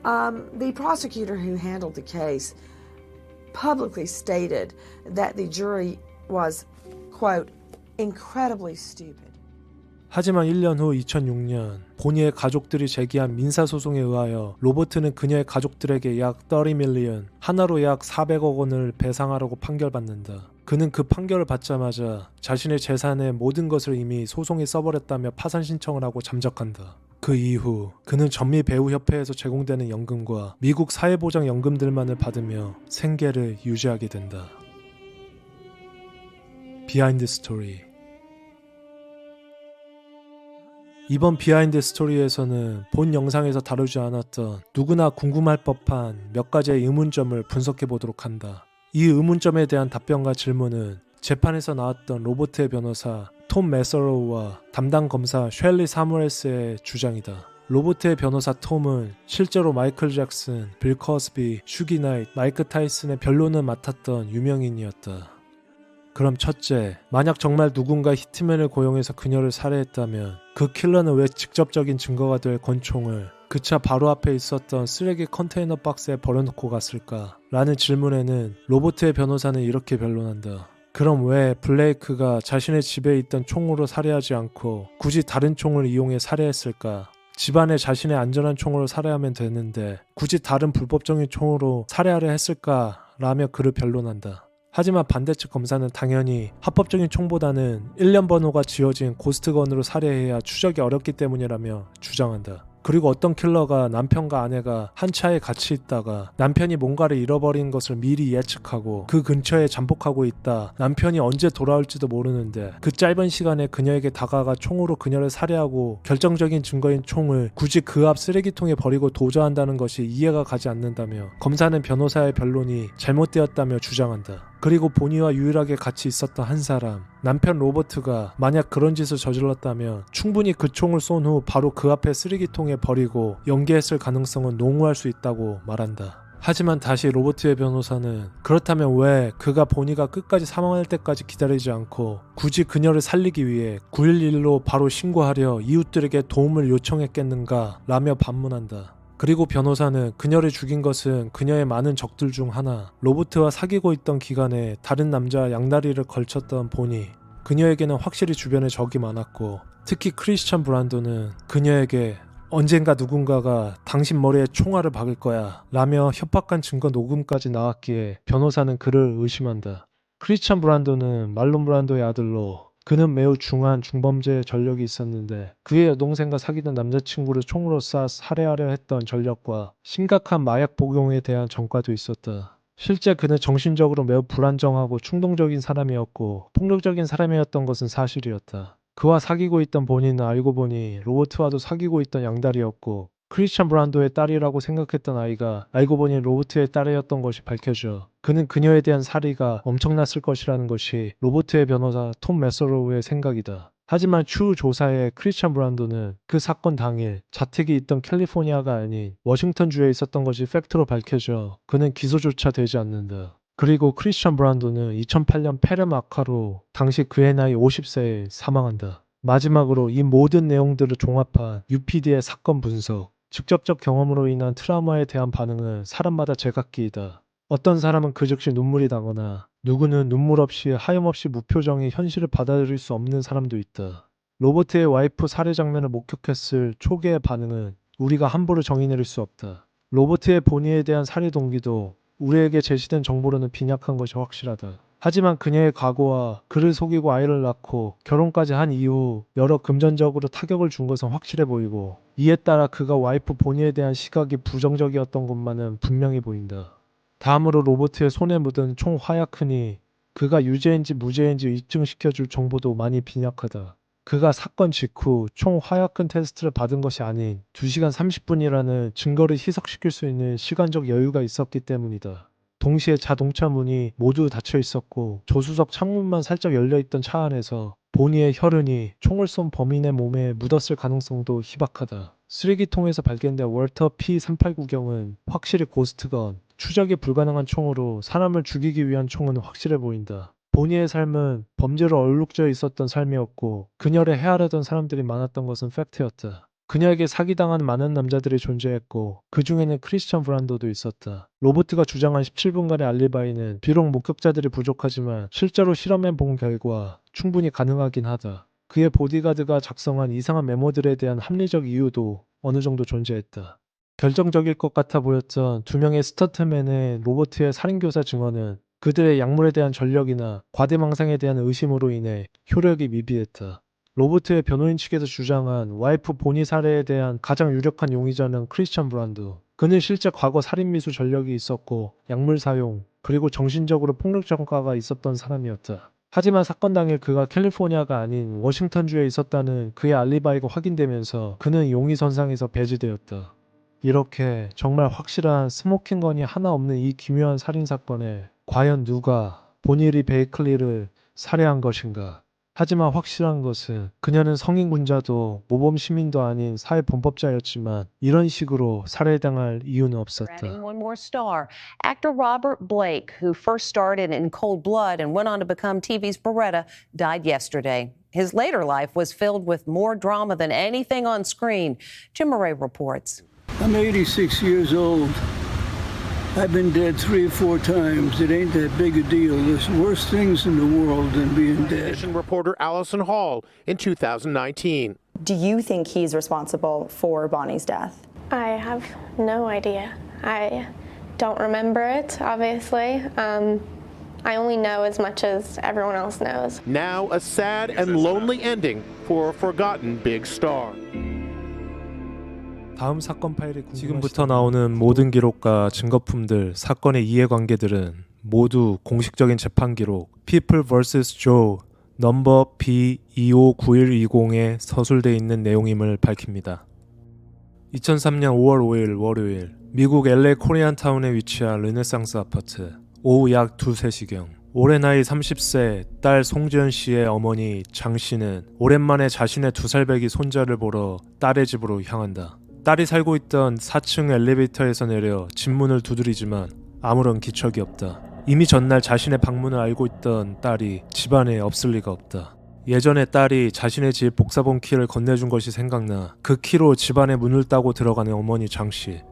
The prosecutor who handled the case publicly stated that the jury was, quote, incredibly stupid. 하지만 1년 후 2006년 보니의 가족들이 제기한 민사소송에 의하여 로버트는 그녀의 가족들에게 약 30 밀리언, 하나로 약 400억 원을 배상하라고 판결받는다. 그는 그 판결을 받자마자 자신의 재산의 모든 것을 이미 소송에 써버렸다며 파산 신청을 하고 잠적한다. 그 이후 그는 전미 배우 협회에서 제공되는 연금과 미국 사회보장연금들만을 받으며 생계를 유지하게 된다. 비하인드 스토리. 이번 비하인드 스토리에서는 본 영상에서 다루지 않았던 누구나 궁금할 법한 몇 가지의 의문점을 분석해 보도록 한다. 이 의문점에 대한 답변과 질문은 재판에서 나왔던 로버트의 변호사 톰 메서로우와 담당 검사 쉘리 사무엘스의 주장이다. 로버트의 변호사 톰은 실제로 마이클 잭슨, 빌 커스비, 슈기 나이트, 마이크 타이슨의 변론을 맡았던 유명인이었다. 그럼 첫째, 만약 정말 누군가 히트맨을 고용해서 그녀를 살해했다면 그 킬러는 왜 직접적인 증거가 될 권총을 그 차 바로 앞에 있었던 쓰레기 컨테이너 박스에 버려놓고 갔을까? 라는 질문에는 로버트의 변호사는 이렇게 변론한다. 그럼 왜 블레이크가 자신의 집에 있던 총으로 살해하지 않고 굳이 다른 총을 이용해 살해했을까? 집안에 자신의 안전한 총으로 살해하면 되는데 굳이 다른 불법적인 총으로 살해하려 했을까? 라며 그를 변론한다. 하지만 반대측 검사는 당연히 합법적인 총보다는 1년 번호가 지어진 고스트건으로 살해해야 추적이 어렵기 때문이라며 주장한다. 그리고 어떤 킬러가 남편과 아내가 한 차에 같이 있다가 남편이 뭔가를 잃어버린 것을 미리 예측하고 그 근처에 잠복하고 있다. 남편이 언제 돌아올지도 모르는데 그 짧은 시간에 그녀에게 다가가 총으로 그녀를 살해하고 결정적인 증거인 총을 굳이 그 앞 쓰레기통에 버리고 도주한다는 것이 이해가 가지 않는다며 검사는 변호사의 변론이 잘못되었다며 주장한다. 그리고 본이와 유일하게 같이 있었던 한 사람, 남편 로버트가 만약 그런 짓을 저질렀다면 충분히 그 총을 쏜 후 바로 그 앞에 쓰레기통에 버리고 연기했을 가능성은 농후할 수 있다고 말한다. 하지만 다시 로버트의 변호사는 그렇다면 왜 그가 보니가 끝까지 사망할 때까지 기다리지 않고 굳이 그녀를 살리기 위해 911로 바로 신고하려 이웃들에게 도움을 요청했겠는가 라며 반문한다. 그리고 변호사는 그녀를 죽인 것은 그녀의 많은 적들 중 하나, 로버트와 사귀고 있던 기간에 다른 남자와 양다리를 걸쳤던 보니 그녀에게는 확실히 주변에 적이 많았고 특히 크리스천 브란도는 그녀에게 언젠가 누군가가 당신 머리에 총알을 박을 거야 라며 협박한 증거 녹음까지 나왔기에 변호사는 그를 의심한다. 크리스천 브란도는 말론 브란도의 아들로 그는 매우 중한 중범죄 전력이 있었는데 그의 여동생과 사귀던 남자친구를 총으로 쏴 살해하려 했던 전력과 심각한 마약 복용에 대한 전과도 있었다. 실제 그는 정신적으로 매우 불안정하고 충동적인 사람이었고 폭력적인 사람이었던 것은 사실이었다. 그와 사귀고 있던 본인은 알고 보니 로버트와도 사귀고 있던 양다리였고 크리스천 브란도의 딸이라고 생각했던 아이가 알고 보니 로버트의 딸이었던 것이 밝혀져 그는 그녀에 대한 살해가 엄청났을 것이라는 것이 로버트의 변호사 톰 메서로우의 생각이다. 하지만 추후 조사에 크리스천 브란도는 그 사건 당일 자택이 있던 캘리포니아가 아닌 워싱턴주에 있었던 것이 팩트로 밝혀져 그는 기소조차 되지 않는다. 그리고 크리스천 브란도는 2008년 폐렴 악화로 당시 그의 나이 50세에 사망한다. 마지막으로 이 모든 내용들을 종합한 UPD의 사건 분석, 직접적 경험으로 인한 트라우마에 대한 반응은 사람마다 제각기이다. 어떤 사람은 그 즉시 눈물이 나거나 누구는 눈물 없이 하염없이 무표정의 현실을 받아들일 수 없는 사람도 있다. 로버트의 와이프 살해 장면을 목격했을 초기의 반응은 우리가 함부로 정의 내릴 수 없다. 로버트의 본의에 대한 살해 동기도 우리에게 제시된 정보로는 빈약한 것이 확실하다. 하지만 그녀의 과거와 그를 속이고 아이를 낳고 결혼까지 한 이후 여러 금전적으로 타격을 준 것은 확실해 보이고 이에 따라 그가 와이프 보니에 대한 시각이 부정적이었던 것만은 분명히 보인다. 다음으로 로버트의 손에 묻은 총 화약흔이 그가 유죄인지 무죄인지 입증시켜줄 정보도 많이 빈약하다. 그가 사건 직후 총 화약흔 테스트를 받은 것이 아닌 2시간 30분이라는 증거를 희석시킬 수 있는 시간적 여유가 있었기 때문이다. 동시에 자동차 문이 모두 닫혀 있었고 조수석 창문만 살짝 열려있던 차 안에서 보니의 혈흔이 총을 쏜 범인의 몸에 묻었을 가능성도 희박하다. 쓰레기통에서 발견된 월터 P389경은 확실히 고스트건, 추적이 불가능한 총으로 사람을 죽이기 위한 총은 확실해 보인다. 보니의 삶은 범죄로 얼룩져 있었던 삶이었고 그녀를 헤아르던 사람들이 많았던 것은 팩트였다. 그녀에게 사기당한 많은 남자들이 존재했고 그 중에는 크리스천 브란도도 있었다. 로버트가 주장한 17분간의 알리바이는 비록 목격자들이 부족하지만 실제로 실험해 본 결과 충분히 가능하긴 하다. 그의 보디가드가 작성한 이상한 메모들에 대한 합리적 이유도 어느 정도 존재했다. 결정적일 것 같아 보였던 두 명의 스턴트맨의 로버트의 살인교사 증언은 그들의 약물에 대한 전력이나 과대망상에 대한 의심으로 인해 효력이 미비했다. 로버트의 변호인 측에서 주장한 와이프 보니 살해에 대한 가장 유력한 용의자는 크리스천 브란드. 그는 실제 과거 살인미수 전력이 있었고 약물 사용, 그리고 정신적으로 폭력 전과가 있었던 사람이었다. 하지만 사건 당일 그가 캘리포니아가 아닌 워싱턴주에 있었다는 그의 알리바이가 확인되면서 그는 용의선상에서 배제되었다. 이렇게 정말 확실한 스모킹건이 하나 없는 이 기묘한 살인사건에 과연 누가 보니 리 베이클리를 살해한 것인가? 하지만 확실한 것은 그녀는 성인군자도 모범 시민도 아닌 사회범법자였지만 이런 식으로 살해당할 이유는 없었다. Adding one more star, actor Robert Blake, who first starred in Cold Blood and went on to become TV's Beretta, died yesterday. His later life was filled with more drama than anything on screen. Jim Murray reports. I'm 86 years old. I've been dead 3 or 4 times. It ain't that big a deal. There's worse things in the world than being dead. Reporter Allison Hall in 2019. Do you think he's responsible for Bonnie's death? I have no idea. I don't remember it, obviously. I only know as much as everyone else knows. Now a sad and lonely ending for a forgotten big star. 다음 사건 파일이 지금부터 나오는 모든 기록과 증거품들, 사건의 이해관계들은 모두 공식적인 재판 기록 People vs. Joe 넘버 B259120에 서술되어 있는 내용임을 밝힙니다. 2003년 5월 5일 월요일 미국 LA 코리안타운에 위치한 르네상스 아파트 오후 약 2, 3시경 올해 나이 30세 딸 송지연 씨의 어머니 장 씨는 오랜만에 자신의 2살배기 손자를 보러 딸의 집으로 향한다. 딸이 살고 있던 4층 엘리베이터에서 내려 집 문을 두드리지만 아무런 기척이 없다. 이미 전날 자신의 방문을 알고 있던 딸이 집안에 없을 리가 없다. 예전에 딸이 자신의 집 복사본 키를 건네준 것이 생각나 그 키로 집안의 문을 따고 들어가는 어머니 장씨.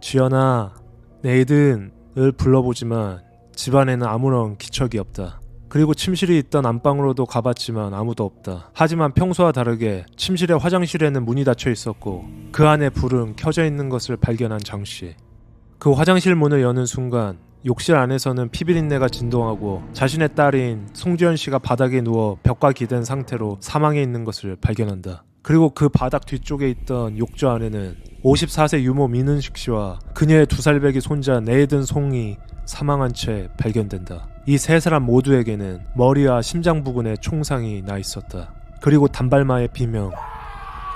지연아, 네이든을 불러보지만 집안에는 아무런 기척이 없다. 그리고 침실이 있던 안방으로도 가봤지만 아무도 없다. 하지만 평소와 다르게 침실의 화장실에는 문이 닫혀 있었고 그 안에 불은 켜져 있는 것을 발견한 장씨. 그 화장실 문을 여는 순간 욕실 안에서는 피비린내가 진동하고 자신의 딸인 송지연 씨가 바닥에 누워 벽과 기댄 상태로 사망해 있는 것을 발견한다. 그리고 그 바닥 뒤쪽에 있던 욕조 안에는 54세 유모 민은식 씨와 그녀의 2살배기 손자 네이든 송이 사망한 채 발견된다. 이 세 사람 모두에게는 머리와 심장 부근에 총상이 나 있었다. 그리고 단발마의 비명.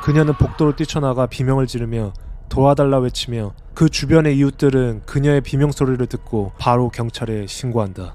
그녀는 복도로 뛰쳐나가 비명을 지르며 도와달라 외치며 그 주변의 이웃들은 그녀의 비명 소리를 듣고 바로 경찰에 신고한다.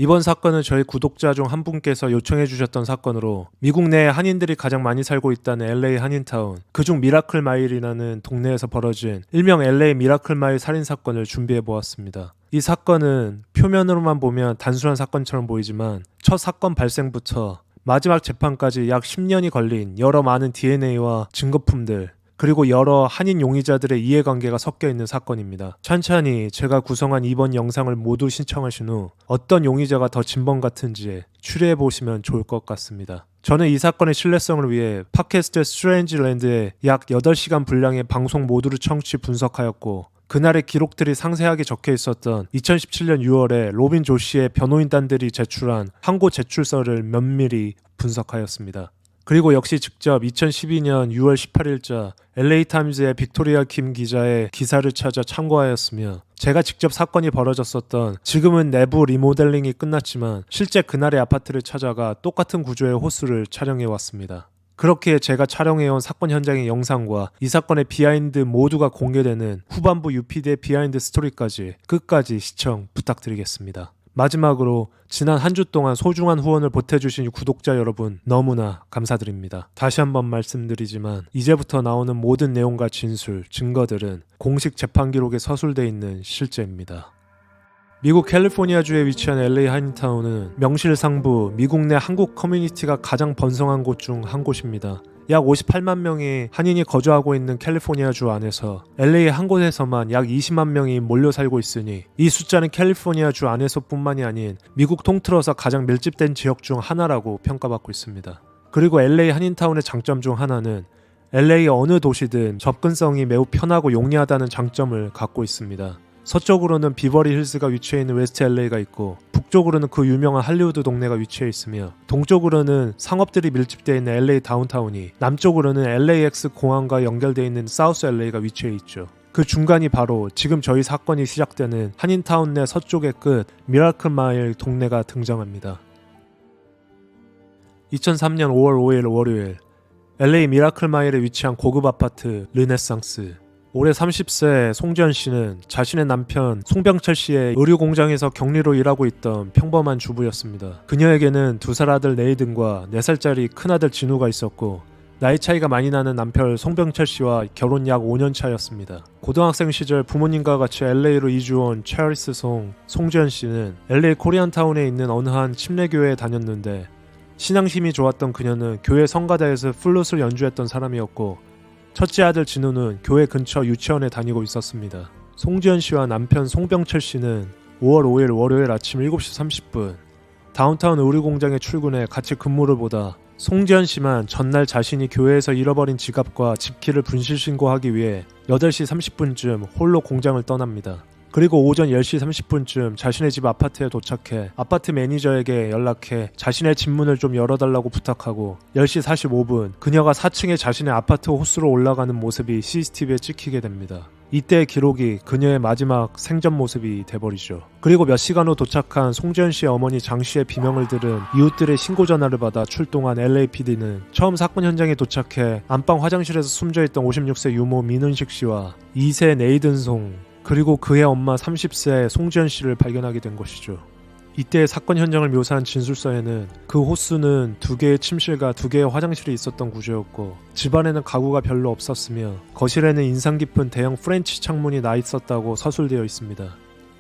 이번 사건은 저희 구독자 중 한 분께서 요청해 주셨던 사건으로 미국 내 한인들이 가장 많이 살고 있다는 LA 한인타운, 그중 미라클 마일이라는 동네에서 벌어진 일명 LA 미라클 마일 살인사건을 준비해 보았습니다. 이 사건은 표면으로만 보면 단순한 사건처럼 보이지만 첫 사건 발생부터 마지막 재판까지 약 10년이 걸린 여러 많은 DNA와 증거품들, 그리고 여러 한인 용의자들의 이해관계가 섞여 있는 사건입니다. 찬찬히 제가 구성한 이번 영상을 모두 신청하신 후 어떤 용의자가 더 진범 같은지 추리해보시면 좋을 것 같습니다. 저는 이 사건의 신뢰성을 위해 팟캐스트 스트레인지랜드에 약 8시간 분량의 방송 모두를 청취 분석하였고 그날의 기록들이 상세하게 적혀 있었던 2017년 6월에 로빈 조시의 변호인단들이 제출한 항고 제출서를 면밀히 분석하였습니다. 그리고 역시 직접 2012년 6월 18일자 LA타임즈의 빅토리아 킴 기자의 기사를 찾아 참고하였으며 제가 직접 사건이 벌어졌었던 지금은 내부 리모델링이 끝났지만 실제 그날의 아파트를 찾아가 똑같은 구조의 호수를 촬영해왔습니다. 그렇게 제가 촬영해온 사건 현장의 영상과 이 사건의 비하인드 모두가 공개되는 후반부 UPD의 비하인드 스토리까지 끝까지 시청 부탁드리겠습니다. 마지막으로 지난 한 주 동안 소중한 후원을 보태주신 구독자 여러분 너무나 감사드립니다. 다시 한번 말씀드리지만 이제부터 나오는 모든 내용과 진술, 증거들은 공식 재판 기록에 서술되어 있는 실제입니다. 미국 캘리포니아주에 위치한 LA 한인타운은 명실상부 미국 내 한국 커뮤니티가 가장 번성한 곳 중 한 곳입니다. 약 58만 명의 한인이 거주하고 있는 캘리포니아주 안에서 LA 한 곳에서만 약 20만 명이 몰려 살고 있으니 이 숫자는 캘리포니아주 안에서뿐만이 아닌 미국 통틀어서 가장 밀집된 지역 중 하나라고 평가받고 있습니다. 그리고 LA 한인타운의 장점 중 하나는 LA 어느 도시든 접근성이 매우 편하고 용이하다는 장점을 갖고 있습니다. 서쪽으로는 비버리 힐스가 위치해 있는 웨스트 LA가 있고 북쪽으로는 그 유명한 할리우드 동네가 위치해 있으며 동쪽으로는 상업들이 밀집되어 있는 LA 다운타운이 남쪽으로는 LAX 공항과 연결되어 있는 사우스 LA가 위치해 있죠. 그 중간이 바로 지금 저희 사건이 시작되는 한인타운 내 서쪽의 끝 미라클 마일 동네가 등장합니다. 2003년 5월 5일 월요일 LA 미라클 마일에 위치한 고급 아파트 르네상스. 올해 30세 송지연 씨는 자신의 남편 송병철 씨의 의류 공장에서 격리로 일하고 있던 평범한 주부였습니다. 그녀에게는 2살 아들 네이든과 4살짜리 큰아들 진우가 있었고 나이 차이가 많이 나는 남편 송병철 씨와 결혼 약 5년 차였습니다. 고등학생 시절 부모님과 같이 LA로 이주온 체리스 송지연 씨는 LA 코리안타운에 있는 어느 한 침례교회에 다녔는데 신앙심이 좋았던 그녀는 교회 성가대에서 플룻을 연주했던 사람이었고 첫째 아들 진우는 교회 근처 유치원에 다니고 있었습니다. 송지연 씨와 남편 송병철 씨는 5월 5일 월요일 아침 7시 30분 다운타운 의류공장에 출근해 같이 근무를 보다 송지연 씨만 전날 자신이 교회에서 잃어버린 지갑과 집키를 분실신고하기 위해 8시 30분쯤 홀로 공장을 떠납니다. 그리고 오전 10시 30분쯤 자신의 집 아파트에 도착해 아파트 매니저에게 연락해 자신의 집 문을 좀 열어달라고 부탁하고 10시 45분 그녀가 4층에 자신의 아파트 호수로 올라가는 모습이 CCTV에 찍히게 됩니다. 이때의 기록이 그녀의 마지막 생전 모습이 돼버리죠. 그리고 몇 시간 후 도착한 송지연 씨의 어머니 장 씨의 비명을 들은 이웃들의 신고 전화를 받아 출동한 LAPD는 처음 사건 현장에 도착해 안방 화장실에서 숨져있던 56세 유모 민은식 씨와 2세 네이든 송 그리고 그의 엄마 30세 송지연 씨를 발견하게 된 것이죠. 이때 사건 현장을 묘사한 진술서에는 그 호수는 2개의 침실과 2개의 화장실이 있었던 구조였고 집안에는 가구가 별로 없었으며 거실에는 인상 깊은 대형 프렌치 창문이 나 있었다고 서술되어 있습니다.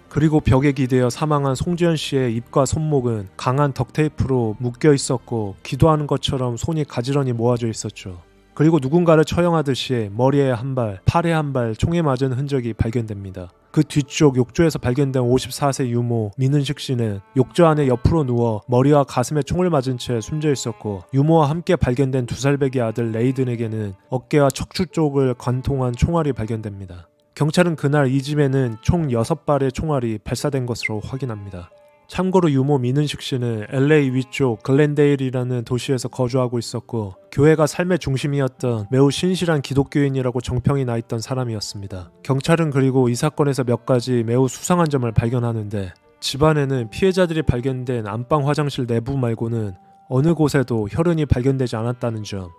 그리고 벽에 기대어 사망한 송지연 씨의 입과 손목은 강한 덕테이프로 묶여 있었고 기도하는 것처럼 손이 가지런히 모아져 있었죠. 그리고 누군가를 처형하듯이 머리에 한 발, 팔에 한 발 총에 맞은 흔적이 발견됩니다. 그 뒤쪽 욕조에서 발견된 54세 유모 민은식 씨는 욕조 안에 옆으로 누워 머리와 가슴에 총을 맞은 채 숨져 있었고 유모와 함께 발견된 2살배기 아들 레이든에게는 어깨와 척추 쪽을 관통한 총알이 발견됩니다. 경찰은 그날 이 집에는 총 6발의 총알이 발사된 것으로 확인합니다. 참고로 유모 민은식 씨는 LA 위쪽 글렌데일이라는 도시에서 거주하고 있었고 교회가 삶의 중심이었던 매우 신실한 기독교인이라고 정평이 나 있던 사람이었습니다. 경찰은 그리고 이 사건에서 몇 가지 매우 수상한 점을 발견하는데 집안에는 피해자들이 발견된 안방 화장실 내부 말고는 어느 곳에도 혈흔이 발견되지 않았다는 점,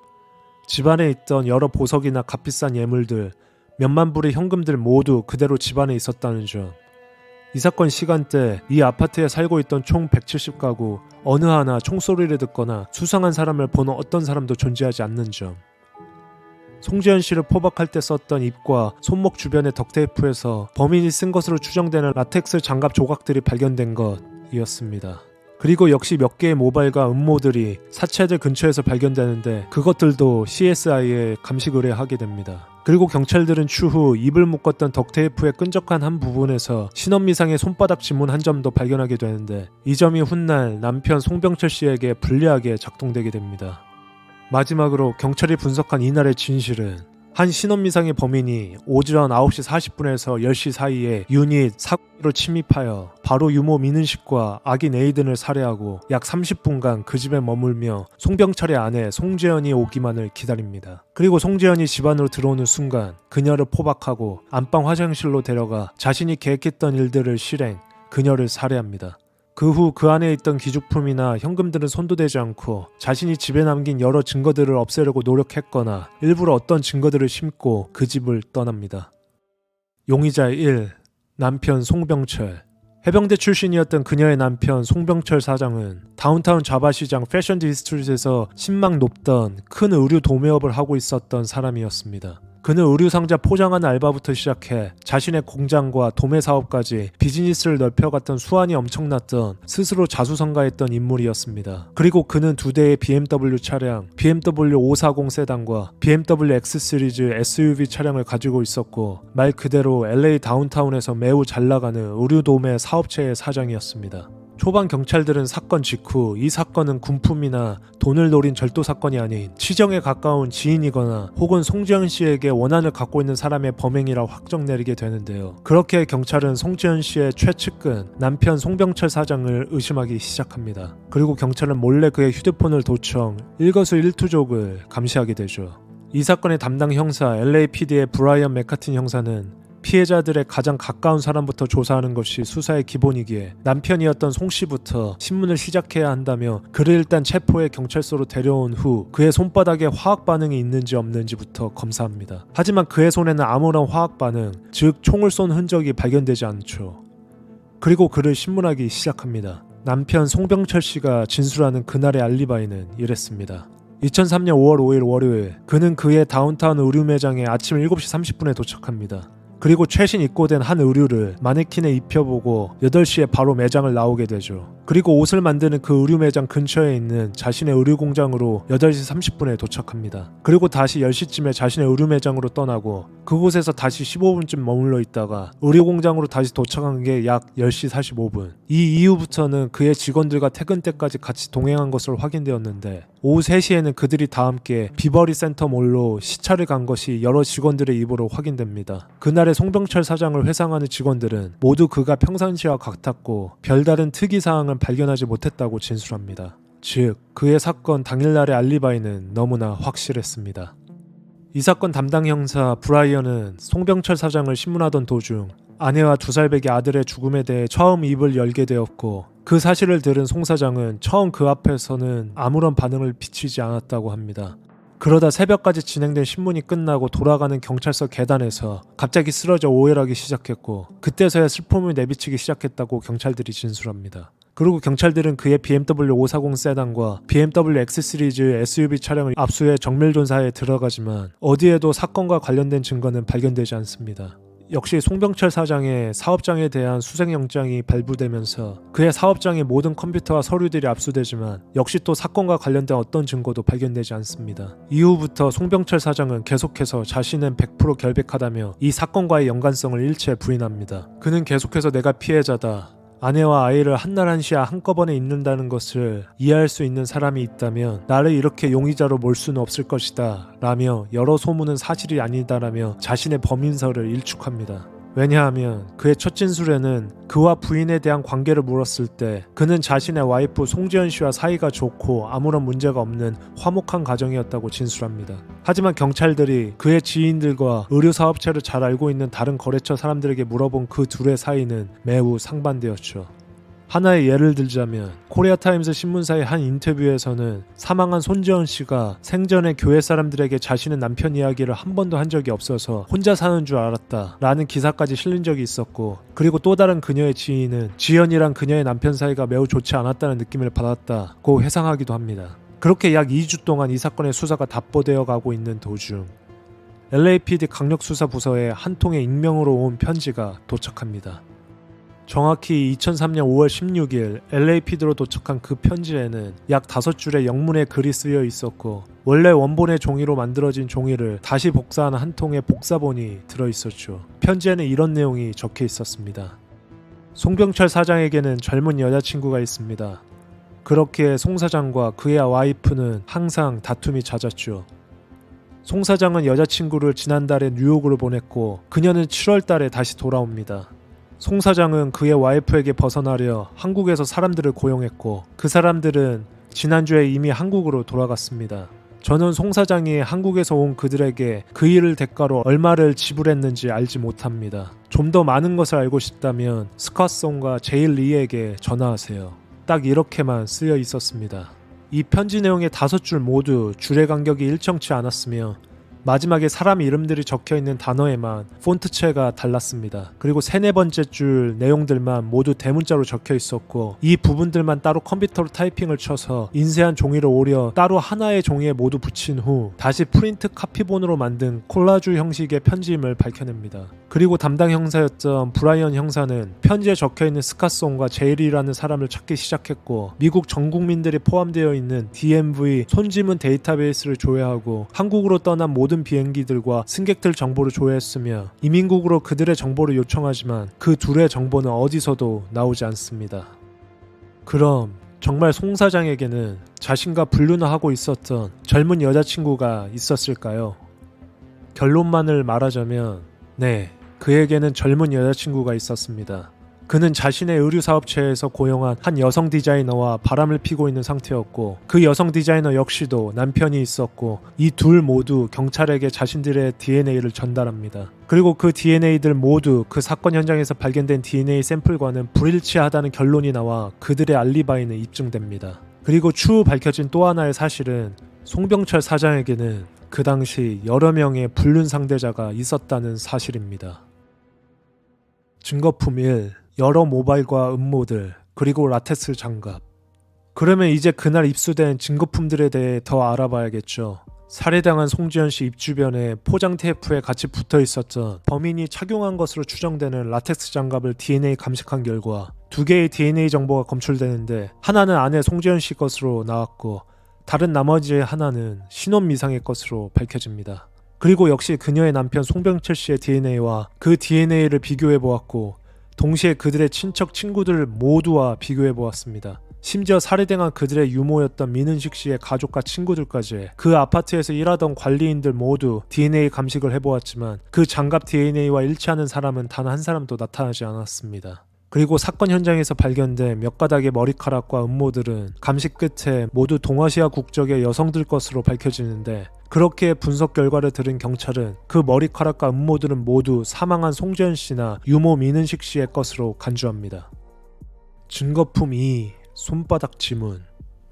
집안에 있던 여러 보석이나 값비싼 예물들, 몇만 불의 현금들 모두 그대로 집안에 있었다는 점, 이 사건 시간대 이 아파트에 살고 있던 총 170가구 어느 하나 총소리를 듣거나 수상한 사람을 보는 어떤 사람도 존재하지 않는 점, 송지연 씨를 포박할 때 썼던 입과 손목 주변의 덕테이프에서 범인이 쓴 것으로 추정되는 라텍스 장갑 조각들이 발견된 것이었습니다. 그리고 역시 몇 개의 모발과 음모들이 사체들 근처에서 발견되는데 그것들도 CSI에 감식 의뢰하게 됩니다. 그리고 경찰들은 추후 입을 묶었던 덕테이프의 끈적한 한 부분에서 신원미상의 손바닥 지문 한 점도 발견하게 되는데 이 점이 훗날 남편 송병철 씨에게 불리하게 작동되게 됩니다. 마지막으로 경찰이 분석한 이날의 진실은 한 신원미상의 범인이 오전 9시 40분에서 10시 사이에 유닛 사고로 침입하여 바로 유모 민은식과 아기 네이든을 살해하고 약 30분간 그 집에 머물며 송병철의 아내 송지연이 오기만을 기다립니다. 그리고 송지연이 집 안으로 들어오는 순간 그녀를 포박하고 안방 화장실로 데려가 자신이 계획했던 일들을 실행, 그녀를 살해합니다. 그 후 그 안에 있던 기축품이나 현금들은 손도 대지 않고 자신이 집에 남긴 여러 증거들을 없애려고 노력했거나 일부러 어떤 증거들을 심고 그 집을 떠납니다. 용의자 1. 남편 송병철. 해병대 출신이었던 그녀의 남편 송병철 사장은 다운타운 자바시장 패션 디스트리트에서 신망 높던 큰 의류 도매업을 하고 있었던 사람이었습니다. 그는 의류상자 포장하는 알바부터 시작해 자신의 공장과 도매 사업까지 비즈니스를 넓혀갔던 수완이 엄청났던 스스로 자수성가했던 인물이었습니다. 그리고 그는 2대의 BMW 차량, BMW 540 세단과 BMW X 시리즈 SUV 차량을 가지고 있었고 말 그대로 LA 다운타운에서 매우 잘나가는 의류 도매 사업체의 사장이었습니다. 초반 경찰들은 사건 직후 이 사건은 군품이나 돈을 노린 절도 사건이 아닌 치정에 가까운 지인이거나 혹은 송지현 씨에게 원한을 갖고 있는 사람의 범행이라 확정 내리게 되는데요. 그렇게 경찰은 송지현 씨의 최측근 남편 송병철 사장을 의심하기 시작합니다. 그리고 경찰은 몰래 그의 휴대폰을 도청, 일거수일투족을 감시하게 되죠. 이 사건의 담당 형사 LAPD의 브라이언 맥카틴 형사는 피해자들의 가장 가까운 사람부터 조사하는 것이 수사의 기본이기에 남편이었던 송 씨부터 신문을 시작해야 한다며 그를 일단 체포해 경찰서로 데려온 후 그의 손바닥에 화학 반응이 있는지 없는지부터 검사합니다. 하지만 그의 손에는 아무런 화학 반응, 즉 총을 쏜 흔적이 발견되지 않죠. 그리고 그를 신문하기 시작합니다. 남편 송병철 씨가 진술하는 그날의 알리바이는 이랬습니다. 2003년 5월 5일 월요일, 그는 그의 다운타운 의류 매장에 아침 7시 30분에 도착합니다. 그리고 최신 입고된 한 의류를 마네킹에 입혀보고 8시에 바로 매장을 나오게 되죠. 그리고 옷을 만드는 그 의류 매장 근처에 있는 자신의 의류 공장으로 8시 30분에 도착합니다. 그리고 다시 10시쯤에 자신의 의류 매장으로 떠나고 그곳에서 다시 15분쯤 머물러 있다가 의류 공장으로 다시 도착한 게 약 10시 45분. 이 이후부터는 그의 직원들과 퇴근 때까지 같이 동행한 것으로 확인되었는데 오후 3시에는 그들이 다 함께 비버리 센터몰로 시차를 간 것이 여러 직원들의 입으로 확인됩니다. 그날의 송병철 사장을 회상하는 직원들은 모두 그가 평상시와 같았고 별다른 특이사항을 발견하지 못했다고 진술합니다. 즉, 그의 사건 당일날의 알리바이는 너무나 확실했습니다. 이 사건 담당 형사 브라이언은 송병철 사장을 신문하던 도중 아내와 2살배기 아들의 죽음에 대해 처음 입을 열게 되었고 그 사실을 들은 송 사장은 처음 그 앞에서는 아무런 반응을 비치지 않았다고 합니다. 그러다 새벽까지 진행된 신문이 끝나고 돌아가는 경찰서 계단에서 갑자기 쓰러져 오열하기 시작했고 그때서야 슬픔을 내비치기 시작했다고 경찰들이 진술합니다. 그리고 경찰들은 그의 BMW 540 세단과 BMW X 시리즈 SUV 차량을 압수해 정밀조사에 들어가지만 어디에도 사건과 관련된 증거는 발견되지 않습니다. 역시 송병철 사장의 사업장에 대한 수색영장이 발부되면서 그의 사업장의 모든 컴퓨터와 서류들이 압수되지만 역시 또 사건과 관련된 어떤 증거도 발견되지 않습니다. 이후부터 송병철 사장은 계속해서 자신은 100% 결백하다며 이 사건과의 연관성을 일체 부인합니다. 그는 계속해서 내가 피해자다. 아내와 아이를 한날 한시에 한꺼번에 잃는다는 것을 이해할 수 있는 사람이 있다면 나를 이렇게 용의자로 몰 수는 없을 것이다 라며 여러 소문은 사실이 아니다라며 자신의 범인설을 일축합니다. 왜냐하면 그의 첫 진술에는 그와 부인에 대한 관계를 물었을 때 그는 자신의 와이프 송지현 씨와 사이가 좋고 아무런 문제가 없는 화목한 가정이었다고 진술합니다. 하지만 경찰들이 그의 지인들과 의류사업체를 잘 알고 있는 다른 거래처 사람들에게 물어본 그 둘의 사이는 매우 상반되었죠. 하나의 예를 들자면 코리아타임스 신문사의 한 인터뷰에서는 사망한 손지현 씨가 생전에 교회 사람들에게 자신의 남편 이야기를 한 번도 한 적이 없어서 혼자 사는 줄 알았다 라는 기사까지 실린 적이 있었고 그리고 또 다른 그녀의 지인은 지현이랑 그녀의 남편 사이가 매우 좋지 않았다는 느낌을 받았다고 회상하기도 합니다. 그렇게 약 2주 동안 이 사건의 수사가 답보되어 가고 있는 도중 LAPD 강력수사부서에 한 통의 익명으로 온 편지가 도착합니다. 정확히 2003년 5월 16일 LAPD로 도착한 그 편지에는 약 5줄의 영문의 글이 쓰여 있었고 원래 원본의 종이로 만들어진 종이를 다시 복사한 한 통의 복사본이 들어있었죠. 편지에는 이런 내용이 적혀 있었습니다. 송병철 사장에게는 젊은 여자친구가 있습니다. 그렇기에 송 사장과 그의 와이프는 항상 다툼이 잦았죠. 송 사장은 여자친구를 지난달에 뉴욕으로 보냈고 그녀는 7월 달에 다시 돌아옵니다. 송 사장은 그의 와이프에게 벗어나려 한국에서 사람들을 고용했고 그 사람들은 지난주에 이미 한국으로 돌아갔습니다. 저는 송 사장이 한국에서 온 그들에게 그 일을 대가로 얼마를 지불했는지 알지 못합니다. 좀 더 많은 것을 알고 싶다면 스캇송과 제일 리에게 전화하세요. 딱 이렇게만 쓰여 있었습니다. 이 편지 내용의 5줄 모두 줄의 간격이 일정치 않았으며 마지막에 사람 이름들이 적혀있는 단어에만 폰트체가 달랐습니다. 그리고 3-4번째 줄 내용들만 모두 대문자로 적혀있었고 이 부분들만 따로 컴퓨터로 타이핑을 쳐서 인쇄한 종이를 오려 따로 하나의 종이에 모두 붙인 후 다시 프린트 카피본으로 만든 콜라주 형식의 편지임을 밝혀냅니다. 그리고 담당 형사였던 브라이언 형사는 편지에 적혀있는 스캇송과 제일이라는 사람을 찾기 시작했고 미국 전 국민들이 포함되어 있는 DMV 손지문 데이터베이스를 조회하고 한국으로 떠난 모든 비행기들과 승객들 정보를 조회했으며 이민국으로 그들의 정보를 요청하지만 그 둘의 정보는 어디서도 나오지 않습니다. 그럼 정말 송 사장에게는 자신과 불륜하고 있었던 젊은 여자친구가 있었을까요? 결론만을 말하자면 네, 그에게는 젊은 여자친구가 있었습니다. 그는 자신의 의류사업체에서 고용한 한 여성 디자이너와 바람을 피고 있는 상태였고 그 여성 디자이너 역시도 남편이 있었고 이 둘 모두 경찰에게 자신들의 DNA를 전달합니다. 그리고 그 DNA들 모두 그 사건 현장에서 발견된 DNA 샘플과는 불일치하다는 결론이 나와 그들의 알리바이는 입증됩니다. 그리고 추후 밝혀진 또 하나의 사실은 송병철 사장에게는 그 당시 여러 명의 불륜 상대자가 있었다는 사실입니다. 증거품 1. 여러 모발과 음모들, 그리고 라텍스 장갑. 그러면 이제 그날 입수된 증거품들에 대해 더 알아봐야겠죠. 살해당한 송지현 씨 입 주변에 포장 테이프에 같이 붙어 있었던 범인이 착용한 것으로 추정되는 라텍스 장갑을 DNA 감식한 결과 2개의 DNA 정보가 검출되는데 하나는 아내 송지현 씨 것으로 나왔고 다른 나머지 하나는 신원 미상의 것으로 밝혀집니다. 그리고 역시 그녀의 남편 송병철 씨의 DNA와 그 DNA를 비교해 보았고 동시에 그들의 친척 친구들 모두와 비교해 보았습니다. 심지어 살해당한 그들의 유모였던 민은식 씨의 가족과 친구들까지 그 아파트에서 일하던 관리인들 모두 DNA 감식을 해보았지만 그 장갑 DNA와 일치하는 사람은 단 한 사람도 나타나지 않았습니다. 그리고 사건 현장에서 발견된 몇 가닥의 머리카락과 음모들은 감식 끝에 모두 동아시아 국적의 여성들 것으로 밝혀지는데 그렇게 분석 결과를 들은 경찰은 그 머리카락과 음모들은 모두 사망한 송지현 씨나 유모 민은식 씨의 것으로 간주합니다. 증거품 2. 손바닥 지문.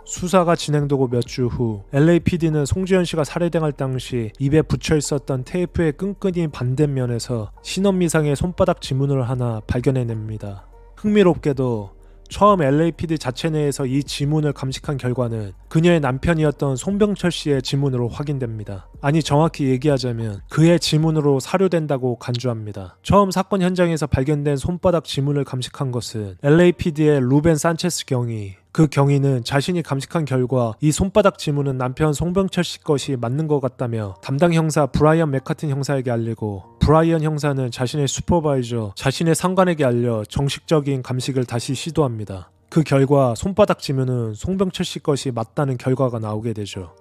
수사가 진행되고 몇 주 후 LAPD는 송지현 씨가 살해당할 당시 입에 붙여 있었던 테이프의 끈끈이 반대면에서 신원미상의 손바닥 지문을 하나 발견해냅니다. 흥미롭게도 처음 LAPD 자체 내에서 이 지문을 감식한 결과는 그녀의 남편이었던 송병철 씨의 지문으로 확인됩니다. 아니 정확히 얘기하자면 그의 지문으로 사료된다고 간주합니다. 처음 사건 현장에서 발견된 손바닥 지문을 감식한 것은 LAPD의 루벤 산체스 경위. 그 경위는 자신이 감식한 결과 이 손바닥 지문은 남편 송병철 씨 것이 맞는 것 같다며 담당 형사 브라이언 맥카튼 형사에게 알리고 브라이언 형사는 자신의 슈퍼바이저, 자신의 상관에게 알려 정식적인 감식을 다시 시도합니다. 그 결과 손바닥 지문은 송병철 씨 것이 맞다는 결과가 나오게 되죠.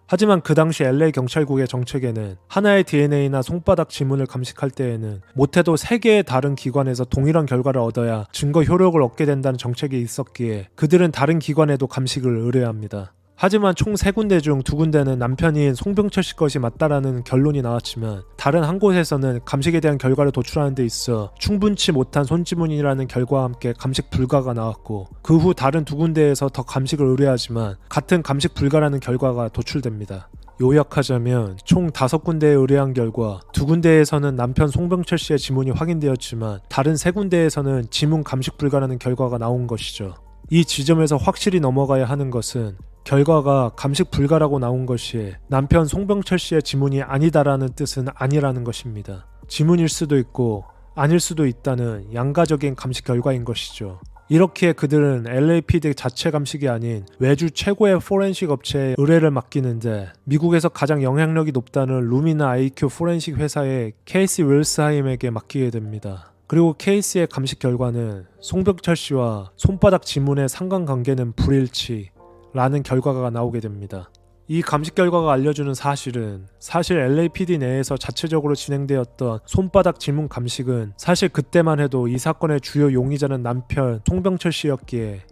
하지만 그 당시 LA 경찰국의 정책에는 하나의 DNA나 손바닥 지문을 감식할 때에는 못해도 3개의 다른 기관에서 동일한 결과를 얻어야 증거 효력을 얻게 된다는 정책이 있었기에 그들은 다른 기관에도 감식을 의뢰합니다. 하지만 총 3군데 중 2군데는 남편인 송병철 씨 것이 맞다라는 결론이 나왔지만 다른 한 곳에서는 감식에 대한 결과를 도출하는 데 있어 충분치 못한 손지문이라는 결과와 함께 감식 불가가 나왔고 그 후 다른 2군데에서 더 감식을 의뢰하지만 같은 감식 불가라는 결과가 도출됩니다. 요약하자면 총 5군데에 의뢰한 결과 2군데에서는 남편 송병철 씨의 지문이 확인되었지만 다른 3군데에서는 지문 감식 불가라는 결과가 나온 것이죠. 이 지점에서 확실히 넘어가야 하는 것은 결과가 감식 불가라고 나온 것이 남편 송병철 씨의 지문이 아니다라는 뜻은 아니라는 것입니다. 지문일 수도 있고 아닐 수도 있다는 양가적인 감식 결과인 것이죠. 이렇게 그들은 LAPD 자체 감식이 아닌 외주 최고의 포렌식 업체에 의뢰를 맡기는데 미국에서 가장 영향력이 높다는 루미나 IQ 포렌식 회사의 케이시 윌스하임에게 맡기게 됩니다. 그리고 케이스의 감식 결과는 송병철 씨와 손바닥 지문의 상관관계는 불일치 라는 결과가 나오게 됩니다. 이 감식 결과가 알려주는 사실은 사실 LAPD 내에서 자체적으로 진행되었던 손바닥 지문 감식은 사실 그때만 해도 이 사건의 주요 용의자는 남편 송병철 씨였기에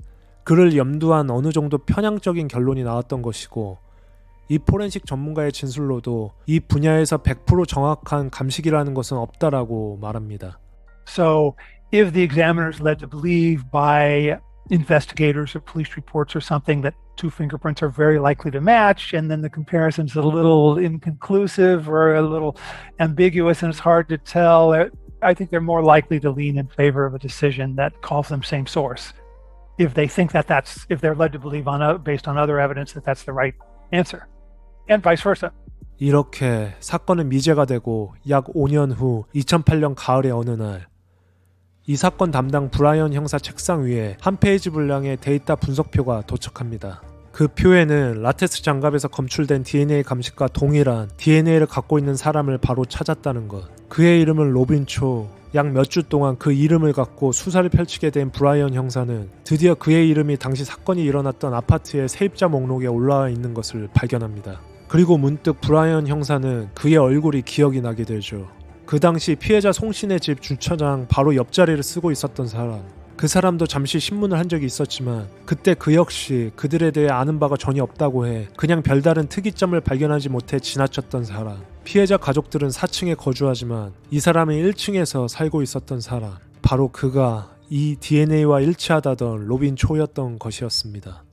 그를 염두한 어느 정도 편향적인 결론이 나왔던 것이고 이 포렌식 전문가의 진술로도 이 분야에서 100% 정확한 감식이라는 것은 없다라고 말합니다. So if the examiner is led to believe by investigators or police reports or something that 2 fingerprints are very likely to match, and then the comparison's a little inconclusive or a little ambiguous and it's hard to tell, I think they're more likely to lean in favor of a decision that calls them same source. If they think that if they're led to believe based on other evidence that that's the right answer, and vice versa. 이렇게 사건은 미제가 되고 약 5년 후 2008년 가을의 어느 날 이 사건 담당 브라이언 형사 책상 위에 한 페이지 분량의 데이터 분석표가 도착합니다. 그 표에는 라텍스 장갑에서 검출된 DNA 감식과 동일한 DNA를 갖고 있는 사람을 바로 찾았다는 것. 그의 이름은 로빈 초, 약 몇 주 동안 그 이름을 갖고 수사를 펼치게 된 브라이언 형사는 드디어 그의 이름이 당시 사건이 일어났던 아파트의 세입자 목록에 올라와 있는 것을 발견합니다. 그리고 문득 브라이언 형사는 그의 얼굴이 기억이 나게 되죠. 그 당시 피해자 송신의 집 주차장 바로 옆자리를 쓰고 있었던 사람. 그 사람도 잠시 신문을 한 적이 있었지만 그때 그 역시 그들에 대해 아는 바가 전혀 없다고 해 그냥 별다른 특이점을 발견하지 못해 지나쳤던 사람. 피해자 가족들은 4층에 거주하지만 이 사람은 1층에서 살고 있었던 사람. 바로 그가 이 DNA와 일치하다던 로빈 초였던 것이었습니다.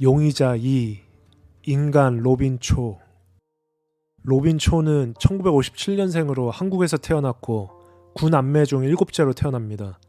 용의자 2. 인간 로빈 초. 로빈 초는 1957년생으로 한국에서 태어났고 9남매 중 7째로 태어납니다.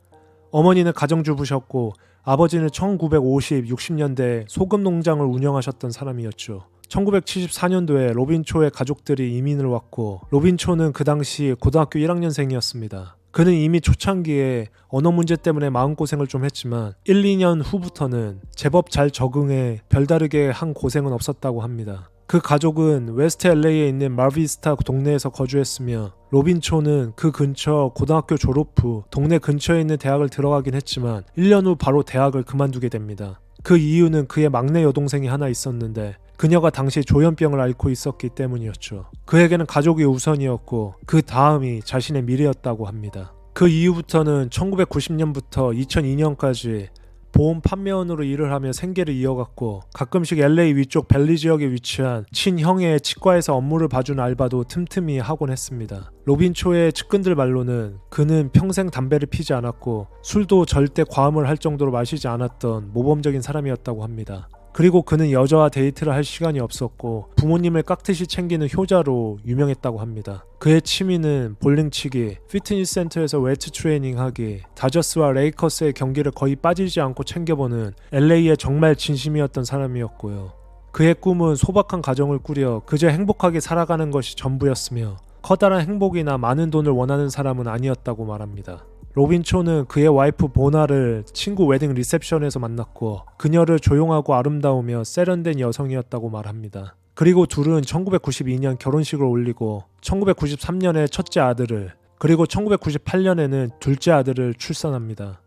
어머니는 가정주부셨고 아버지는 1950, 60년대에 소금 농장을 운영하셨던 사람이었죠. 1974년도에 로빈 초의 가족들이 이민을 왔고 로빈 초는 그 당시 고등학교 1학년생이었습니다. 그는 이미 초창기에 언어 문제 때문에 마음고생을 좀 했지만 1, 2년 후부터는 제법 잘 적응해 별다르게 한 고생은 없었다고 합니다. 그 가족은 웨스트 LA에 있는 마비스타 동네에서 거주했으며 로빈 초는 그 근처 고등학교 졸업 후 동네 근처에 있는 대학을 들어가긴 했지만 1년 후 바로 대학을 그만두게 됩니다. 그 이유는 그의 막내 여동생이 하나 있었는데 그녀가 당시 조현병을 앓고 있었기 때문이었죠. 그에게는 가족이 우선이었고 그 다음이 자신의 미래였다고 합니다. 그 이후부터는 1990년부터 2002년까지 보험 판매원으로 일을 하며 생계를 이어갔고 가끔씩 LA 위쪽 벨리 지역에 위치한 친형의 치과에서 업무를 봐준 알바도 틈틈이 하곤 했습니다. 로빈 초의 측근들 말로는 그는 평생 담배를 피지 않았고 술도 절대 과음을 할 정도로 마시지 않았던 모범적인 사람이었다고 합니다. 그리고 그는 여자와 데이트를 할 시간이 없었고 부모님을 깍듯이 챙기는 효자로 유명했다고 합니다. 그의 취미는 볼링치기, 피트니스 센터에서 웨이트 트레이닝하기, 다저스와 레이커스의 경기를 거의 빠지지 않고 챙겨보는 LA의 정말 진심이었던 사람이었고요. 그의 꿈은 소박한 가정을 꾸려 그저 행복하게 살아가는 것이 전부였으며 커다란 행복이나 많은 돈을 원하는 사람은 아니었다고 말합니다. 로빈 초는 그의 와이프 보나를 친구 웨딩 리셉션에서 만났고 그녀를 조용하고 아름다우며 세련된 여성이었다고 말합니다. 그리고 둘은 1992년 결혼식을 올리고 1993년에 첫째 아들을 그리고 1998년에는 둘째 아들을 출산합니다.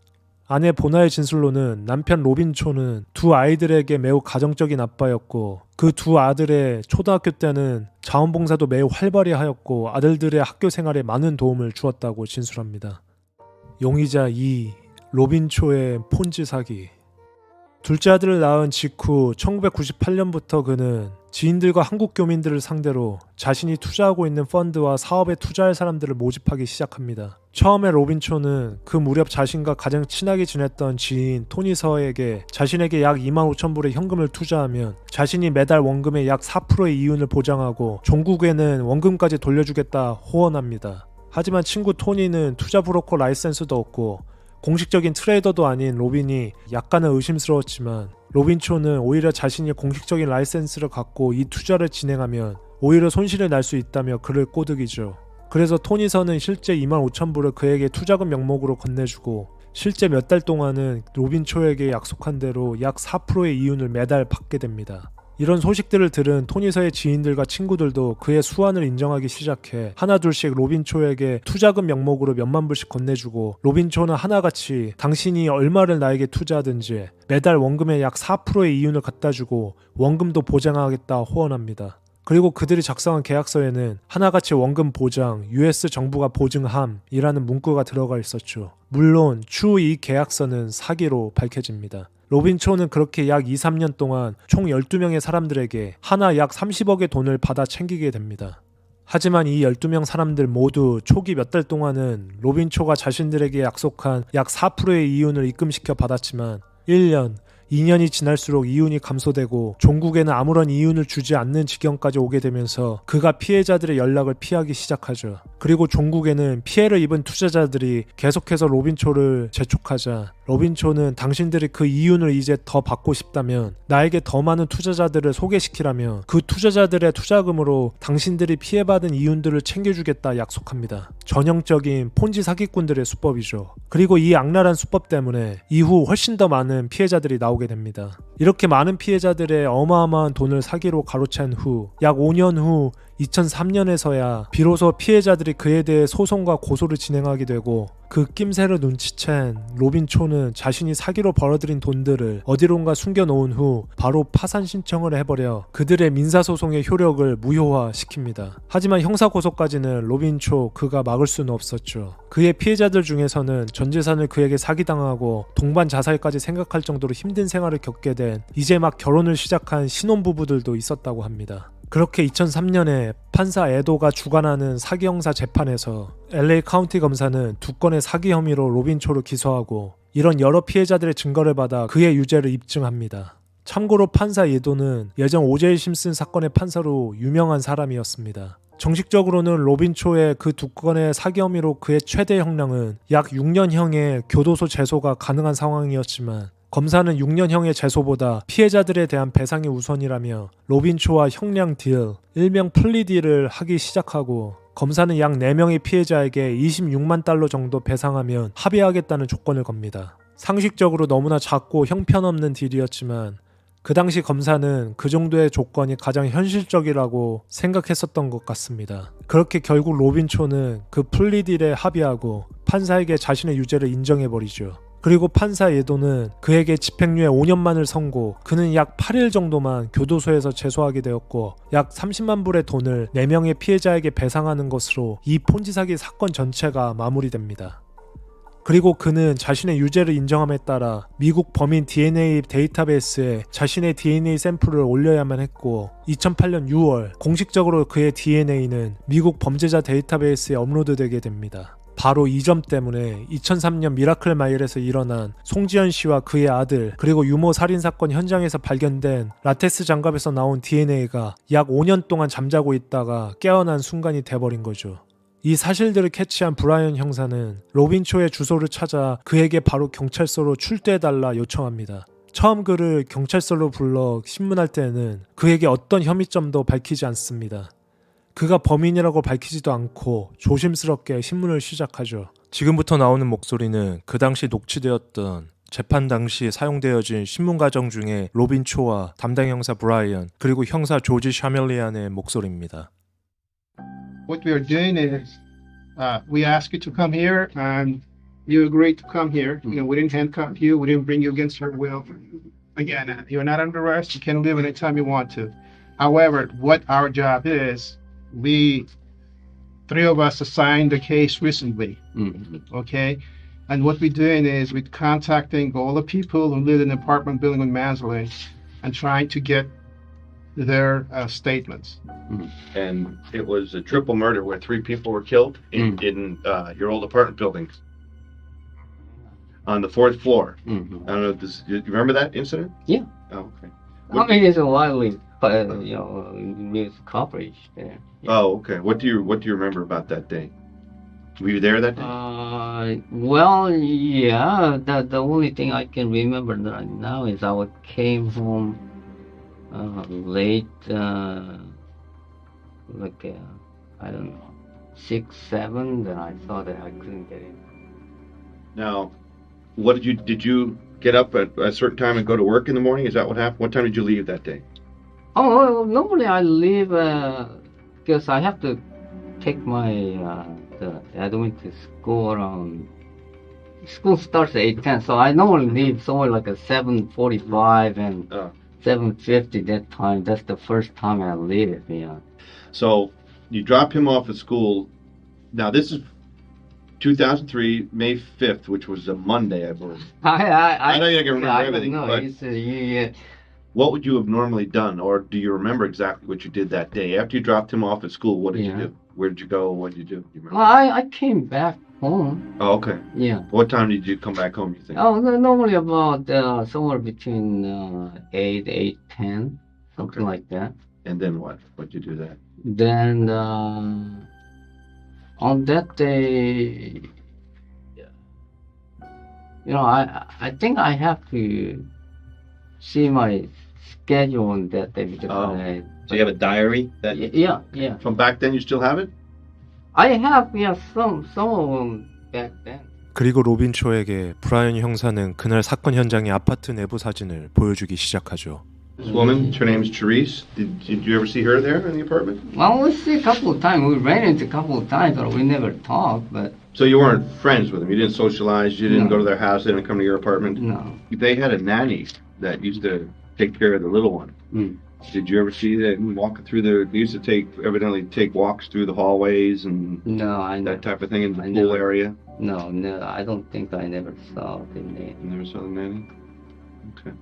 아내 보나의 진술로는 남편 로빈 초는 두 아이들에게 매우 가정적인 아빠였고 그 두 아들의 초등학교 때는 자원봉사도 매우 활발히 하였고 아들들의 학교 생활에 많은 도움을 주었다고 진술합니다. 용의자 2. 로빈 초의 폰지 사기. 둘째 아들을 낳은 직후 1998년부터 그는 지인들과 한국 교민들을 상대로 자신이 투자하고 있는 펀드와 사업에 투자할 사람들을 모집하기 시작합니다. 처음에 로빈 초는 그 무렵 자신과 가장 친하게 지냈던 지인 토니 서에게 자신에게 약 25,000불의 현금을 투자하면 자신이 매달 원금의 약 4%의 이윤을 보장하고 종국에는 원금까지 돌려주겠다 호언합니다. 하지만 친구 토니는 투자 브로커 라이센스도 없고 공식적인 트레이더도 아닌 로빈이 약간은 의심스러웠지만 로빈 초는 오히려 자신이 공식적인 라이센스를 갖고 이 투자를 진행하면 오히려 손실을 날 수 있다며 그를 꼬드기죠. 그래서 토니서는 실제 25,000불을 그에게 투자금 명목으로 건네주고 실제 몇 달 동안은 로빈 초에게 약속한 대로 약 4%의 이윤을 매달 받게 됩니다. 이런 소식들을 들은 토니서의 지인들과 친구들도 그의 수완을 인정하기 시작해 하나둘씩 로빈 초에게 투자금 명목으로 몇만 불씩 건네주고 로빈 초는 하나같이 당신이 얼마를 나에게 투자하든지 매달 원금의 약 4%의 이윤을 갖다주고 원금도 보장하겠다 호언합니다. 그리고 그들이 작성한 계약서에는 하나같이 원금 보장, US 정부가 보증함이라는 문구가 들어가 있었죠. 물론 추후 이 계약서는 사기로 밝혀집니다. 로빈 초는 그렇게 약 2, 3년 동안 총 12명의 사람들에게 하나 약 30억의 돈을 받아 챙기게 됩니다. 하지만 이 12명 사람들 모두 초기 몇 달 동안은 로빈 초가 자신들에게 약속한 약 4%의 이윤을 입금시켜 받았지만 1년, 2년이 지날수록 이윤이 감소되고 종국에는 아무런 이윤을 주지 않는 지경까지 오게 되면서 그가 피해자들의 연락을 피하기 시작하죠. 그리고 종국에는 피해를 입은 투자자들이 계속해서 로빈 초를 재촉하자 로빈 초는 당신들이 그 이윤을 이제 더 받고 싶다면 나에게 더 많은 투자자들을 소개시키라며 그 투자자들의 투자금으로 당신들이 피해받은 이윤들을 챙겨주겠다 약속합니다. 전형적인 폰지 사기꾼들의 수법이죠. 그리고 이 악랄한 수법 때문에 이후 훨씬 더 많은 피해자들이 나오게 됩니다. 이렇게 많은 피해자들의 어마어마한 돈을 사기로 가로챈 후 약 5년 후 2003년에서야 비로소 피해자들이 그에 대해 소송과 고소를 진행하게 되고 그 낌새를 눈치챈 로빈 초는 자신이 사기로 벌어들인 돈들을 어디론가 숨겨놓은 후 바로 파산 신청을 해버려 그들의 민사소송의 효력을 무효화시킵니다. 하지만 형사고소까지는 로빈 초 그가 막을 수는 없었죠. 그의 피해자들 중에서는 전 재산을 그에게 사기당하고 동반 자살까지 생각할 정도로 힘든 생활을 겪게 된 이제 막 결혼을 시작한 신혼부부들도 있었다고 합니다. 그렇게 2003년에 판사 에도가 주관하는 사기 형사 재판에서 LA 카운티 검사는 2건의 사기 혐의로 로빈 초를 기소하고 이런 여러 피해자들의 증거를 받아 그의 유죄를 입증합니다. 참고로 판사 에도는 예전 오제이 심슨 사건의 판사로 유명한 사람이었습니다. 정식적으로는 로빈 초의 그 2건의 사기 혐의로 그의 최대 형량은 약 6년형의 교도소 재소가 가능한 상황이었지만 검사는 6년형의 재소보다 피해자들에 대한 배상이 우선이라며 로빈 초와 형량 딜, 일명 플리 딜을 하기 시작하고 검사는 약 4명의 피해자에게 26만 달러 정도 배상하면 합의하겠다는 조건을 겁니다. 상식적으로 너무나 작고 형편없는 딜이었지만 그 당시 검사는 그 정도의 조건이 가장 현실적이라고 생각했었던 것 같습니다. 그렇게 결국 로빈 초는 그 플리 딜에 합의하고 판사에게 자신의 유죄를 인정해버리죠. 그리고 판사 예도는 그에게 집행유예 5년만을 선고 그는 약 8일 정도만 교도소에서 재소하게 되었고 약 30만 불의 돈을 4명의 피해자에게 배상하는 것으로 이 폰지 사기 사건 전체가 마무리됩니다. 그리고 그는 자신의 유죄를 인정함에 따라 미국 범인 DNA 데이터베이스에 자신의 DNA 샘플을 올려야만 했고 2008년 6월 공식적으로 그의 DNA는 미국 범죄자 데이터베이스에 업로드되게 됩니다. 바로 이 점 때문에 2003년 미라클 마일에서 일어난 송지현 씨와 그의 아들 그리고 유모 살인사건 현장에서 발견된 라텍스 장갑에서 나온 DNA가 약 5년 동안 잠자고 있다가 깨어난 순간이 돼버린 거죠. 이 사실들을 캐치한 브라이언 형사는 로빈 초의 주소를 찾아 그에게 바로 경찰서로 출두해달라 요청합니다. 처음 그를 경찰서로 불러 신문할 때는 그에게 어떤 혐의점도 밝히지 않습니다. 그가 범인이라고 밝히지도 않고 조심스럽게 신문을 시작하죠. 지금부터 나오는 목소리는 그 당시 녹취되었던 재판 당시 사용되어진 신문 가정 중에 로빈 초와 담당 형사 브라이언 그리고 형사 조지 샤멜리안의 목소리입니다. What we are doing is we ask you to come here and you agreed to come here. You know, we didn't handcuff you, we didn't bring you against your will. Again, you're not under arrest, you can leave anytime you want to. However, what our job is, three of us assigned the case recently, okay? And what we're doing is we're contacting all the people who live in the apartment building in Mansley and trying to get their statements. And it was a triple murder where 3 people were killed in your old apartment building on the 4th floor. I don't know, do you remember that incident? Yeah. Oh, okay. I mean, it's a widely, news coverage there. Oh, okay. What do you remember about that day? Were you there that day? Well, yeah. The only thing I can remember right now is I came home late, I don't know, 6, 7. Then I saw that I couldn't get in. Now, did you get up at a certain time and go to work in the morning? Is that what happened? What time did you leave that day? Oh, normally I leave because I have to take my the Edwin to school around. School starts at 8:10, so I normally leave somewhere like at 7:45 and 7:50. That time, that's the first time I leave. Yeah. So you drop him off at school. Now this is 2003, May 5th, which was a Monday, I believe. I know you can remember everything, but what would you have normally done, or do you remember exactly what you did that day? After you dropped him off at school, what did you do? Where did you go? What did you do? You remember? Well, I came back home. Oh, okay. Yeah. What time did you come back home, you think? Oh, normally about somewhere between 8, 8:10, something like that. And then what? What did you do then? Then on that day, I think I have to see my schedule on that day because So you have a diary? Yeah. From back then, you still have it? I have, some of them back then. 그리고 로빈 초에게 브라이언 형사는 그날 사건 현장의 아파트 내부 사진을 보여주기 시작하죠. This woman, her name's Therese. Did you ever see her there in the apartment? Well, we see a couple of times. We ran into a couple of times, but we never talked. But So you weren't friends with them? You didn't socialize? You didn't No. go to their house? They didn't come to your apartment? no. They had a nanny that used to take care of the little one. Mm. Did you ever see that walking through they used to evidently take walks through the hallways and No, I that type of thing in the I pool never- area? No, I don't think I never saw the name. You never saw the nanny? Okay.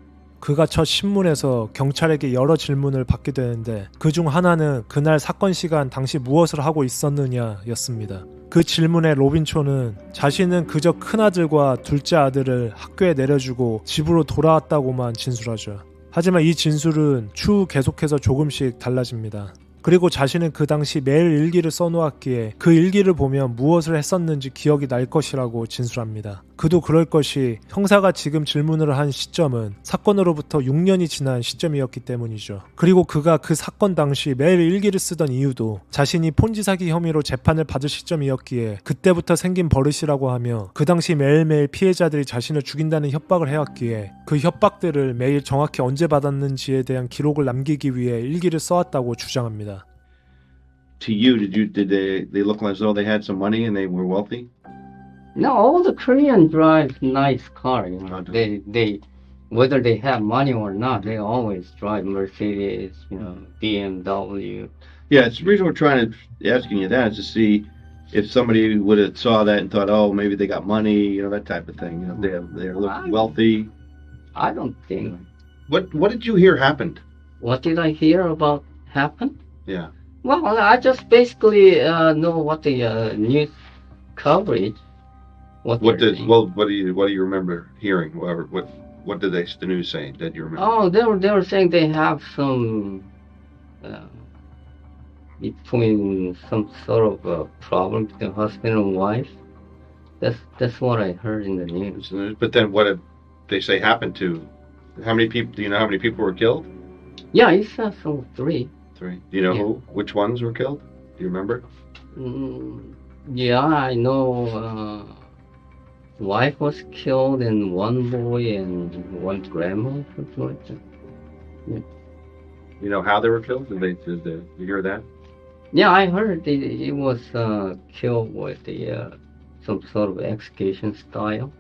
그가 첫 신문에서 경찰에게 여러 질문을 받게 되는데 그중 하나는 그날 사건 시간 당시 무엇을 하고 있었느냐였습니다. 그 질문에 로빈초는 자신은 그저 큰아들과 둘째 아들을 학교에 내려주고 집으로 돌아왔다고만 진술하죠. 하지만 이 진술은 추후 계속해서 조금씩 달라집니다. 그리고 자신은 그 당시 매일 일기를 써놓았기에 그 일기를 보면 무엇을 했었는지 기억이 날 것이라고 진술합니다. 그도 그럴 것이 형사가 지금 질문을 한 시점은 사건으로부터 6년이 지난 시점이었기 때문이죠. 그리고 그가 그 사건 당시 매일 일기를 쓰던 이유도 자신이 폰지 사기 혐의로 재판을 받을 시점이었기에 그때부터 생긴 버릇이라고 하며 그 당시 매일매일 피해자들이 자신을 죽인다는 협박을 해왔기에 그 협박들을 매일 정확히 언제 받았는지에 대한 기록을 남기기 위해 일기를 써왔다고 주장합니다. To you, did they look as though they had some money and they were wealthy? No, all the Korean drive nice car. You know, they whether they have money or not, they always drive Mercedes, you know, BMW. Yeah, it's the reason we're trying to asking you that is to see if somebody would have saw that and thought, oh, maybe they got money, you know, that type of thing. You know, they look wealthy. I don't think. What did you hear happened? What did I hear about happened? Yeah. Well, I just basically know what the news coverage. What What they're did saying. what do you remember hearing? What did the news say that you remember? Oh, they were saying they have some between some sort of problem between husband and wife. That's what I heard in the news. But then what did they say happened to? How many people? Do you know how many people were killed? Yeah, he said some 3. 3. Do you know who? Which ones were killed? Do you remember? Yeah, I know. Wife was killed, and one boy and one grandma, something like that. Yeah. You know how they were killed? Did you hear that? Yeah, I heard it was killed with the some sort of execution style.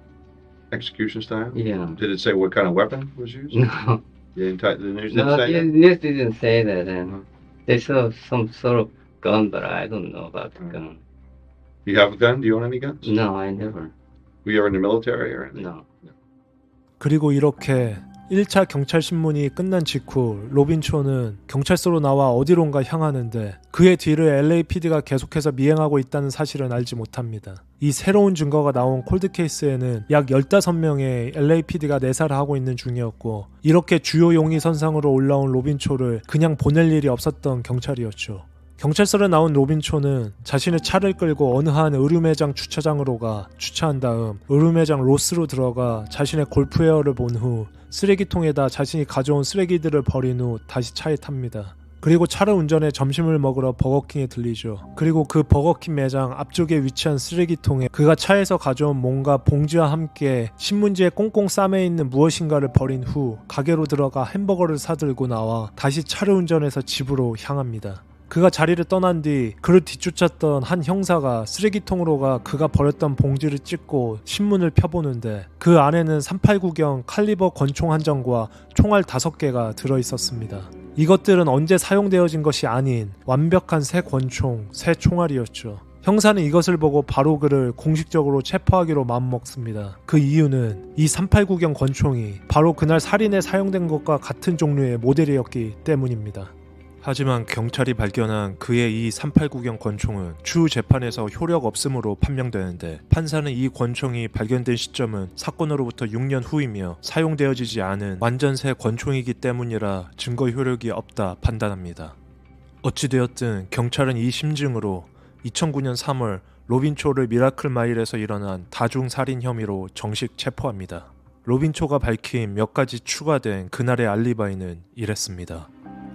Execution style? Yeah. Did it say what kind of weapon was used? No. The news didn't No, say the that? news didn't say that. And they saw some sort of gun, but I don't know about the gun. You have a gun? Do you own any guns? No, I never. Were you ever in the military or anything? No. 그리고 이렇게 1차 경찰 신문이 끝난 직후 로빈초는 경찰서로 나와 어디론가 향하는데 그의 뒤를 LAPD가 계속해서 미행하고 있다는 사실은 알지 못합니다. 이 새로운 증거가 나온 콜드케이스에는 약 15명의 LAPD가 내사를 하고 있는 중이었고 이렇게 주요 용의 선상으로 올라온 로빈초를 그냥 보낼 일이 없었던 경찰이었죠. 경찰서에 나온 로빈초는 자신의 차를 끌고 어느 한 의류매장 주차장으로 가 주차한 다음 의류매장 로스로 들어가 자신의 골프웨어를 본 후 쓰레기통에다 자신이 가져온 쓰레기들을 버린 후 다시 차에 탑니다. 그리고 차를 운전해 점심을 먹으러 버거킹에 들리죠. 그리고 그 버거킹 매장 앞쪽에 위치한 쓰레기통에 그가 차에서 가져온 뭔가 봉지와 함께 신문지에 꽁꽁 싸매 있는 무엇인가를 버린 후 가게로 들어가 햄버거를 사들고 나와 다시 차를 운전해서 집으로 향합니다. 그가 자리를 떠난 뒤 그를 뒤쫓았던 한 형사가 쓰레기통으로 가 그가 버렸던 봉지를 찢고 신문을 펴보는데 그 안에는 389경 칼리버 권총 한 정과 총알 5개가 들어있었습니다. 이것들은 언제 사용되어진 것이 아닌 완벽한 새 권총, 새 총알이었죠. 형사는 이것을 보고 바로 그를 공식적으로 체포하기로 마음먹습니다. 그 이유는 이 389경 권총이 바로 그날 살인에 사용된 것과 같은 종류의 모델이었기 때문입니다. 하지만 경찰이 발견한 그의 이 389경 권총은 추후 재판에서 효력 없음으로 판명되는데 판사는 이 권총이 발견된 시점은 사건으로부터 6년 후이며 사용되어지지 않은 완전 새 권총이기 때문이라 증거 효력이 없다 판단합니다. 어찌되었든 경찰은 이 심증으로 2009년 3월 로빈초를 미라클 마일에서 일어난 다중살인 혐의로 정식 체포합니다. 로빈초가 밝힌 몇 가지 추가된 그날의 알리바이는 이랬습니다.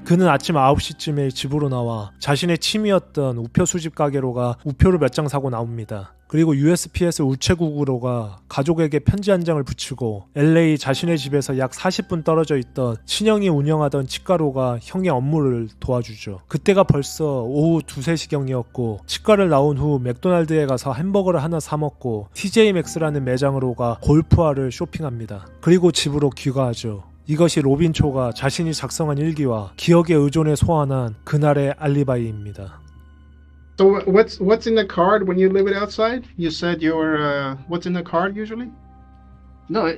그는 아침 9시쯤에 집으로 나와 자신의 취미였던 우표 수집 가게로 가 우표를 몇 장 사고 나옵니다. 그리고 USPS 우체국으로 가 가족에게 편지 한 장을 붙이고 LA 자신의 집에서 약 40분 떨어져 있던 친형이 운영하던 치과로 가 형의 업무를 도와주죠. 그때가 벌써 오후 2, 3시경이었고 치과를 나온 후 맥도날드에 가서 햄버거를 하나 사 먹고 TJ 맥스라는 매장으로 가 골프화를 쇼핑합니다. 그리고 집으로 귀가하죠. 이것이 로빈 초가 자신이 작성한 일기와 기억의 의존에 소환한 그날의 알리바이입니다. So what's in the card when you leave it outside? You said you're what's in the card usually? No,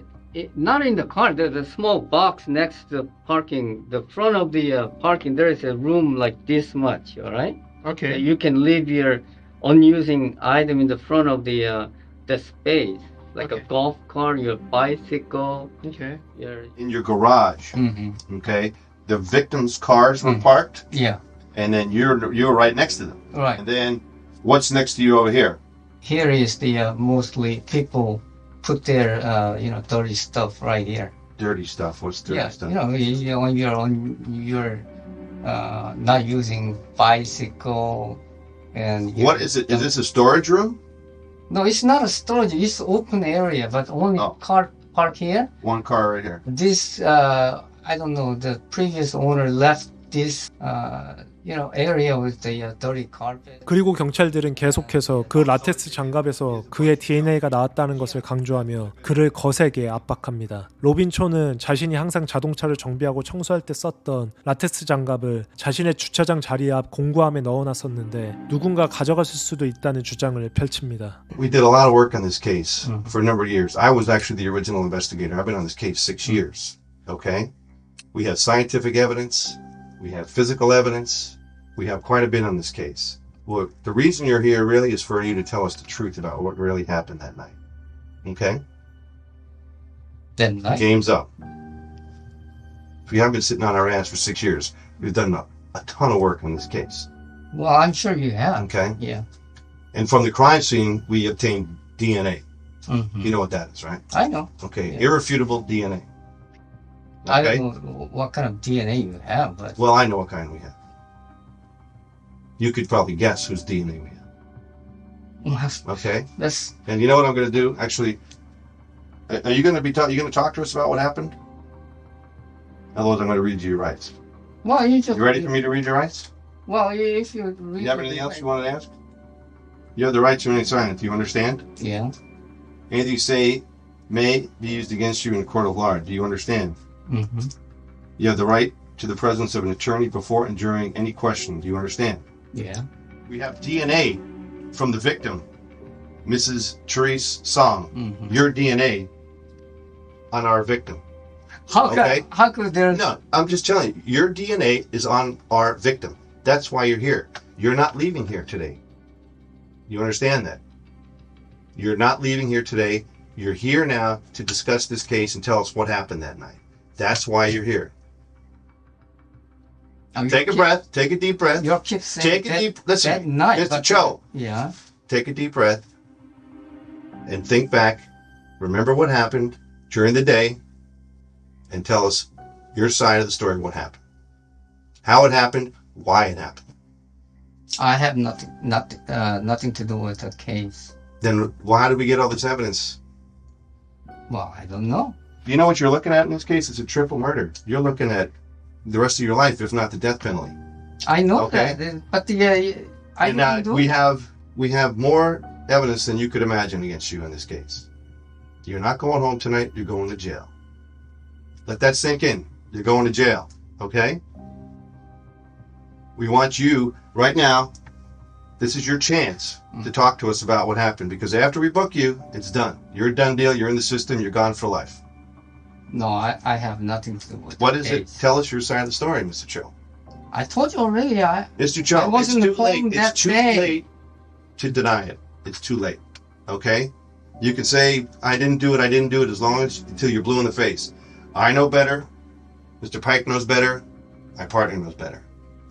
not in the car. There's a small box next to the parking. The front of the parking, there is a room like this much, all right? Okay. You can leave your unusing item in the front of the space, like a golf cart, your bicycle. Okay. In your garage. Okay. The victims' cars were parked. Yeah. And then you're right next to them. Right. And then what's next to you over here? Here is the mostly people put their dirty stuff right here. Dirty stuff. What's dirty stuff? When you're not using bicycle and What is it? Is this a storage room? No, it's not a storage. It's open area, but only car park here. One car right here. This I don't know. The previous owner left this area with the dirty carpet. 그리고 경찰들은 계속해서 그 라텍스 장갑에서 그의 DNA가 나왔다는 것을 강조하며 그를 거세게 압박합니다. 로빈 초는 자신이 항상 자동차를 정비하고 청소할 때 썼던 라텍스 장갑을 자신의 주차장 자리 앞 공구함에 넣어놨었는데 누군가 가져갔을 수도 있다는 주장을 펼칩니다. We did a lot of work on this case for a number of years. I was actually the original investigator. I've been on this case 6 years. Okay? We have scientific evidence. We have physical evidence. We have quite a bit on this case. Well, the reason you're here really is for you to tell us the truth about what really happened that night. Okay? That night? Game's up. We haven't been sitting on our ass for 6 years. We've done a ton of work on this case. Well, I'm sure you have. Okay? Yeah. And from the crime scene, we obtained DNA. You know what that is, right? I know. Okay. Yeah. Irrefutable DNA. I Okay? don't know what kind of DNA you have, but Well, I know what kind we have. You could probably guess whose DNA we have. Okay? That's And you know what I'm going to do? Actually, are you going to be you going to talk to us about what happened? Otherwise, I'm going to read you your rights. well. You just You ready for me to read your rights? Well, if you read You have anything else you want to ask? You have the right to remain silent. Do you understand? Yeah. Anything you say may be used against you in a court of law. Do you understand? Mm-hmm. You have the right to the presence of an attorney before and during any question. Do you understand? Yeah. We have DNA from the victim, Mrs. Therese Song. Your DNA on our victim. How Okay? how could there? No, I'm just telling you, your DNA is on our victim. That's why you're here. You're not leaving here today. You understand that? You're not leaving here today. You're here now to discuss this case and tell us what happened that night. That's why you're here. Take a breath. Take a deep breath. You keep saying Take a deep. Listen, that night, Mr. but- Cho. Yeah. Take a deep breath and think back. Remember what happened during the day, and tell us your side of the story. What happened? How it happened? Why it happened? I have nothing to do with the case. Then why did we get all this evidence? Well, I don't know. You know what you're looking at in this case? It's a triple murder. You're looking at the rest of your life, if not the death penalty. I know Okay. that, but I And didn't do we it. have more evidence than you could imagine against you in this case. You're not going home tonight. You're going to jail. Let that sink in. You're going to jail. Okay? We want you right now. This is your chance to talk to us about what happened, because after we book you, it's done. You're a done deal. You're in the system. You're gone for life. No, I have nothing to do with What the is it? case. Tell us your side of the story, Mr. Cho. I told you already. Mr. Cho, I wasn't it's too late. home that It's too day. late to deny it. It's too late. Okay? You can say, I didn't do it as long as until you're blue in the face. I know better. Mr. Pike knows better. My partner knows better.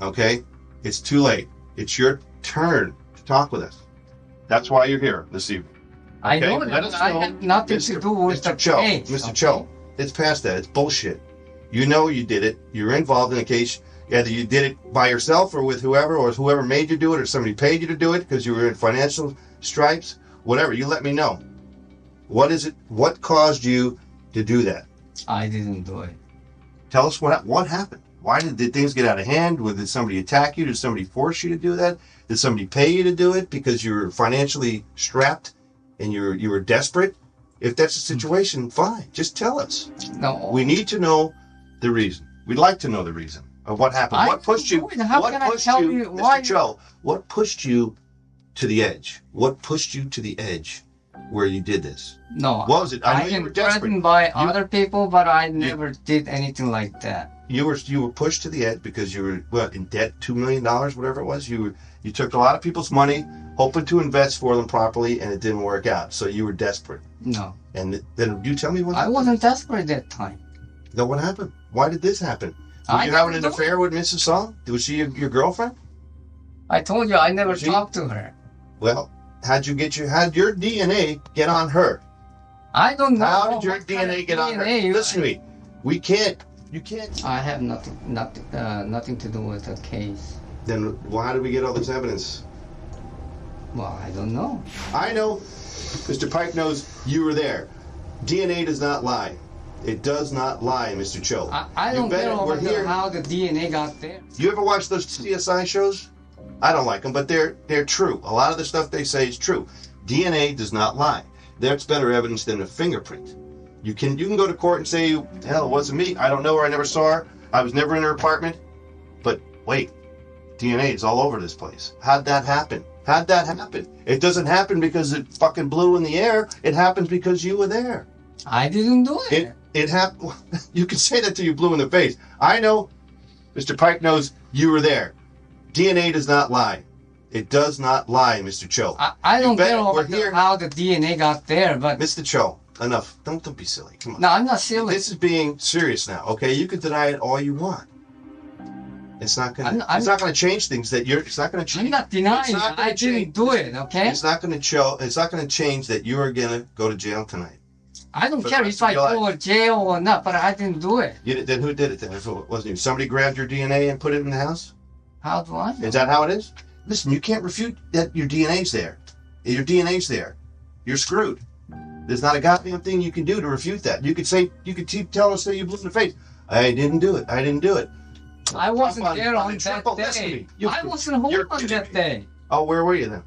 Okay? It's too late. It's your turn to talk with us. That's why you're here this evening. I Okay? know Let that us I know, had nothing to do with Mr. the Cho, case. Mr. okay? Cho, it's past that. It's bullshit. You know you did it. You're involved in the case. Either you did it by yourself or with whoever, or whoever made you do it, or somebody paid you to do it because you were in financial stripes, whatever, you let me know. What is it? What caused you to do that? I didn't do it. Tell us what happened. Why did things get out of hand? Did somebody attack you? Did somebody force you to do that? Did somebody pay you to do it because you were financially strapped and you were desperate? If that's the situation, fine. Just tell us. No. We need to know the reason. We'd like to know the reason of what happened. What pushed you? Mr. Joe, what pushed you to the edge? What pushed you to the edge where you did this? No. What was it? I know you were been desperate. threatened by other people, but I never did anything like that. You were pushed to the edge because you were in debt, $2 million, whatever it was. You took a lot of people's money, hoping to invest for them properly, and it didn't work out. So you were desperate. No. And then you tell me what I wasn't desperate at that time. Then what happened? Why did this happen? Were you having an affair with Mrs. Song? Was she your girlfriend? I told you I never talked to her. Well, how'd your DNA get on her? I don't know. How did your DNA get on her? Listen to me. You can't. I have nothing to do with the case. Then why did we get all this evidence? Well, I don't know. I know. Mr. Pike knows you were there. DNA does not lie. It does not lie, Mr. Cho. I don't know how the DNA got there. You ever watch those CSI shows? I don't like them, but they're true. A lot of the stuff they say is true. DNA does not lie. That's better evidence than a fingerprint. You can go to court and say, hell, it wasn't me. I don't know her. I never saw her. I was never in her apartment. But wait, DNA is all over this place. How'd that happen? It doesn't happen because it fucking blew in the air. It happens because you were there. I didn't do it. It happened. You can say that till you blew in the face. I know. Mr. Pike knows you were there. DNA does not lie. It does not lie, Mr. Cho. I don't know how the DNA got there, but Mr. Cho, enough. Don't be silly. Come on. No, I'm not silly. This is being serious now. Okay, you can deny it all you want. It's not gonna change things. It's not gonna change. I'm not denying. I didn't do it. Okay. It's not gonna change that you are gonna go to jail tonight. I don't care if I go to jail or not, but I didn't do it. Then who did it then? If it wasn't you, somebody grabbed your DNA and put it in the house? How do I know? Is that how it is? Listen, you can't refute that your DNA's there. Your DNA's there. You're screwed. There's not a goddamn thing you can do to refute that. You could keep telling us that you blew in the face. I didn't do it. I wasn't there on that day. I wasn't home on that day. Oh, where were you then?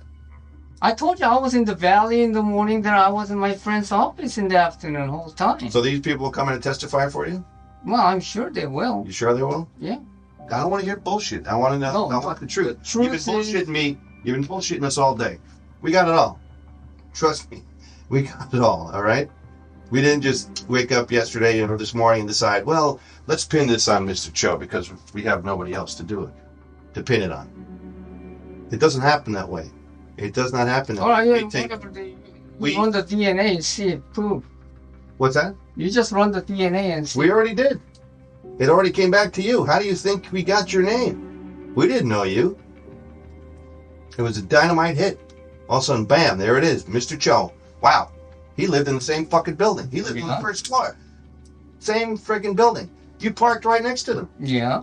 I told you I was in the valley in the morning, then I was in my friend's office in the afternoon whole time. So these people will come in and testify for you? Well, I'm sure they will. You sure they will? Yeah. I don't want to hear bullshit. I want to know. I want the truth. You've been bullshitting me. You've been bullshitting us all day. We got it all. Trust me. We got it all right? We didn't just wake up yesterday or this morning and decide, well, let's pin this on Mr. Cho because we have nobody else to do it, to pin it on. It doesn't happen that way. It does not happen that way. We run the DNA and see it proof. What's that? You just run the DNA and see. We already did. It already came back to you. How do you think we got your name? We didn't know you. It was a dynamite hit. All of a sudden, bam, there it is, Mr. Cho. Wow. He lived in the same fucking building. He lived on the first floor. Same friggin' building. You parked right next to them. Yeah.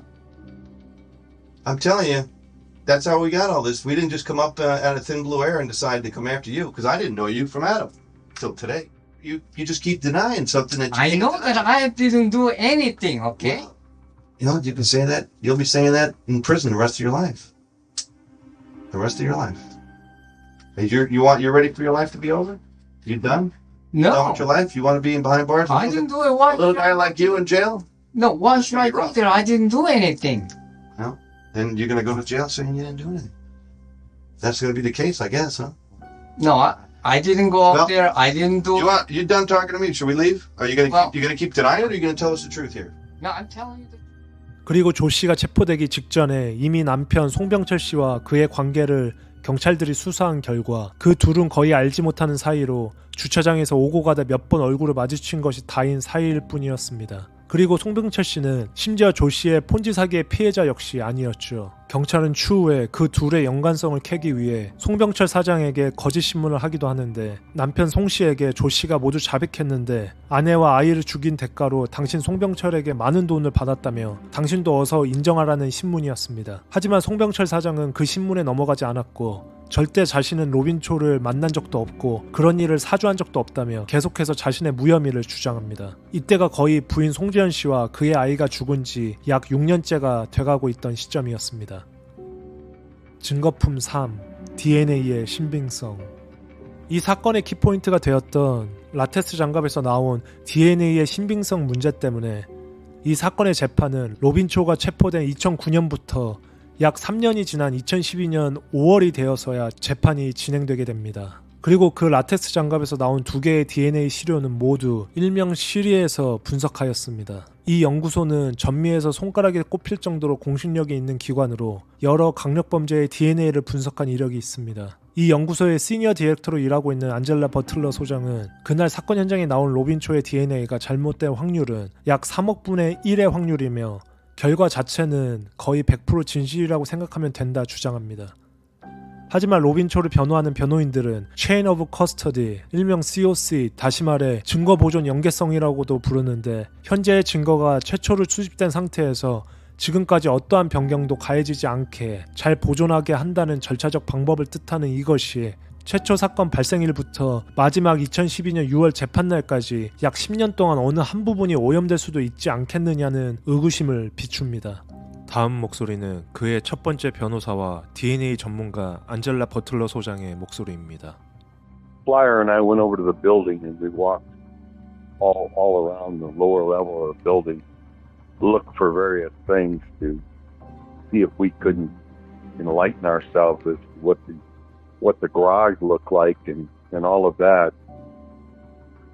I'm telling you, that's how we got all this. We didn't just come up out of thin blue air and decide to come after you, because I didn't know you from Adam till today. You just keep denying something that you I know that I didn't do anything, okay? Well, you know, you can say that. You'll be saying that in prison the rest of your life. The rest of your life. You're ready for your life to be over? You done? No. You done with your life? You want to be behind bars? I didn't do it. Why? A little guy like you in jail? No, why should I go there? I didn't do anything. No? Then you're going to go to jail saying you didn't do anything. That's going to be the case, I guess, huh? No, I didn't go up there. I didn't do it. You done talking to me? Should we leave? Are you going to keep denying it, or are you going to tell us the truth here? No, I'm telling you the truth. 그리고 조 씨가 체포되기 직전에 이미 남편 송병철 씨와 그의 관계를 경찰들이 수사한 결과 그 둘은 거의 알지 못하는 사이로 주차장에서 오고 가다 몇 번 얼굴을 마주친 것이 다인 사이일 뿐이었습니다. 그리고 송병철 씨는 심지어 조 씨의 폰지 사기의 피해자 역시 아니었죠. 경찰은 추후에 그 둘의 연관성을 캐기 위해 송병철 사장에게 거짓 신문을 하기도 하는데 남편 송 씨에게 조 씨가 모두 자백했는데 아내와 아이를 죽인 대가로 당신 송병철에게 많은 돈을 받았다며 당신도 어서 인정하라는 신문이었습니다. 하지만 송병철 사장은 그 신문에 넘어가지 않았고 절대 자신은 로빈초를 만난 적도 없고 그런 일을 사주한 적도 없다며 계속해서 자신의 무혐의를 주장합니다. 이때가 거의 부인 송지연 씨와 그의 아이가 죽은 지 약 6년째가 돼가고 있던 시점이었습니다. 증거품 3. DNA의 신빙성. 이 사건의 키포인트가 되었던 라텍스 장갑에서 나온 DNA의 신빙성 문제 때문에 이 사건의 재판은 로빈초가 체포된 2009년부터 약 3년이 지난 2012년 5월이 되어서야 재판이 진행되게 됩니다. 그리고 그 라텍스 장갑에서 나온 2개의 DNA 시료는 모두 일명 시리에서 분석하였습니다. 이 연구소는 전미에서 손가락에 꼽힐 정도로 공신력이 있는 기관으로 여러 강력범죄의 DNA를 분석한 이력이 있습니다. 이 연구소의 시니어 디렉터로 일하고 있는 안젤라 버틀러 소장은 그날 사건 현장에 나온 로빈초의 DNA가 잘못된 확률은 약 3억 분의 1의 확률이며 결과 자체는 거의 100% 진실이라고 생각하면 된다 주장합니다. 하지만 로빈초를 변호하는 변호인들은 Chain of Custody, 일명 COC, 다시 말해 증거 보존 연계성이라고도 부르는데 현재의 증거가 최초로 수집된 상태에서 지금까지 어떠한 변경도 가해지지 않게 잘 보존하게 한다는 절차적 방법을 뜻하는 이것이 최초 사건 발생일부터 마지막 2012년 6월 재판날까지 약 10년 동안 어느 한 부분이 오염될 수도 있지 않겠느냐는 의구심을 비춥니다. 다음 목소리는 그의 첫 번째 변호사와 DNA 전문가 안젤라 버틀러 소장의 목소리입니다. Flyer and I went over to the building and we walked all around the lower level of the building, looked for various things to see if we couldn't enlighten ourselves as to what the garage looked like and all of that.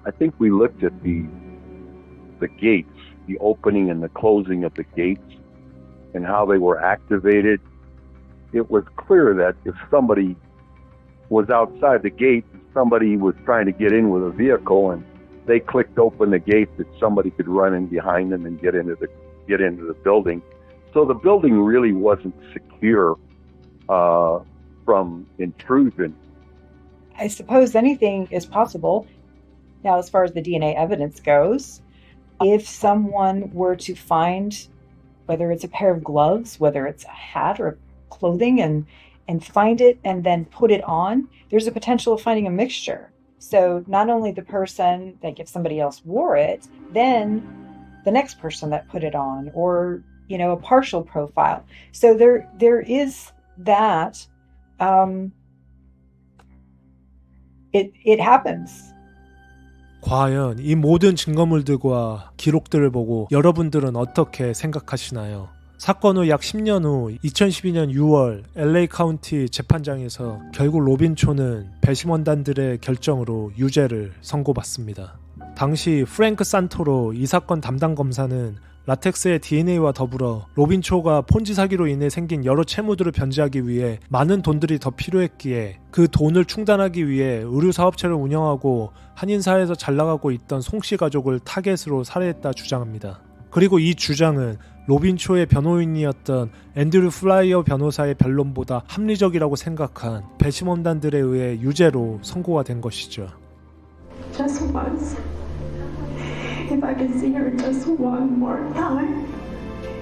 I think we looked at the gates, the opening and the closing of the gates, and how they were activated. It was clear that if somebody was outside the gate, somebody was trying to get in with a vehicle and they clicked open the gate, that somebody could run in behind them and get into the building. So the building really wasn't secure from intrusion. I suppose anything is possible. Now, as far as the DNA evidence goes, if someone were to find, whether it's a pair of gloves, whether it's a hat or clothing, and find it and then put it on, there's a potential of finding a mixture. So not only the person, like if somebody else wore it, then the next person that put it on, or a partial profile. So there is that. It happens. 과연 이 모든 증거물들과 기록들을 보고 여러분들은 어떻게 생각하시나요? 사건 후 약 10년 후 2012년 6월 LA 카운티 재판장에서 결국 로빈초는 배심원단들의 결정으로 유죄를 선고받습니다. 당시 프랭크 산토로 이 사건 담당 검사는 라텍스의 DNA와 더불어 로빈초가 폰지 사기로 인해 생긴 여러 채무들을 변제하기 위해 많은 돈들이 더 필요했기에 그 돈을 충당하기 위해 의류 사업체를 운영하고 한인사회에서 잘 나가고 있던 송씨 가족을 타겟으로 살해했다 주장합니다. 그리고 이 주장은 로빈초의 변호인이었던 앤드류 플라이어 변호사의 변론보다 합리적이라고 생각한 배심원단들에 의해 유죄로 선고가 된 것이죠. Just once. If I can see her just one more time.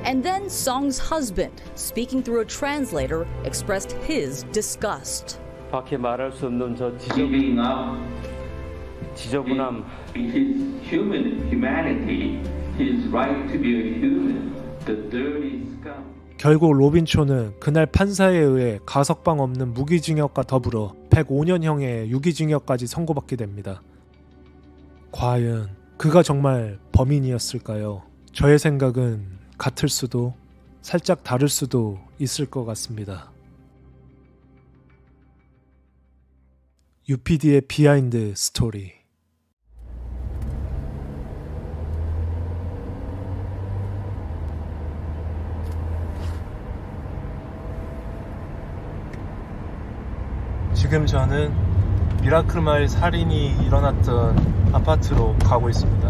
And then Song's husband, speaking through a translator, expressed his disgust. 밖에 말할 수 없는 저 지저분함. His humanity, his right to be a human, the dirty scum. 결국 로빈초는 그날 판사에 의해 가석방 없는 무기징역과 더불어 105년형의 유기징역까지 선고받게 됩니다. 과연 그가 정말 범인이었을까요? 저의 생각은 같을 수도 살짝 다를 수도 있을 것 같습니다. UPD의 비하인드 스토리. 지금 저는 미라클마일 살인이 일어났던 아파트로 가고 있습니다.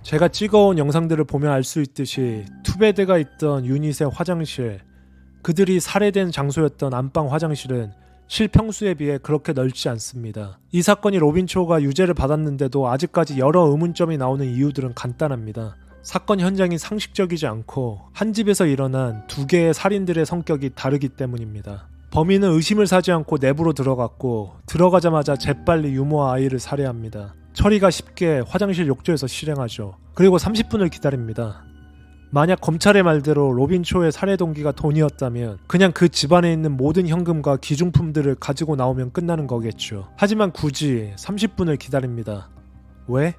제가 찍어온 영상들을 보면 알 수 있듯이 투베드가 있던 유닛의 화장실, 그들이 살해된 장소였던 안방 화장실은 실평수에 비해 그렇게 넓지 않습니다. 이 사건이 로빈 초가 유죄를 받았는데도 아직까지 여러 의문점이 나오는 이유들은 간단합니다. 사건 현장이 상식적이지 않고 한 집에서 일어난 두 개의 살인들의 성격이 다르기 때문입니다. 범인은 의심을 사지 않고 내부로 들어갔고 들어가자마자 재빨리 유모와 아이를 살해합니다. 처리가 쉽게 화장실 욕조에서 실행하죠. 그리고 30분을 기다립니다. 만약 검찰의 말대로 로빈 초의 살해 동기가 돈이었다면 그냥 그 집안에 있는 모든 현금과 기중품들을 가지고 나오면 끝나는 거겠죠. 하지만 굳이 30분을 기다립니다. 왜?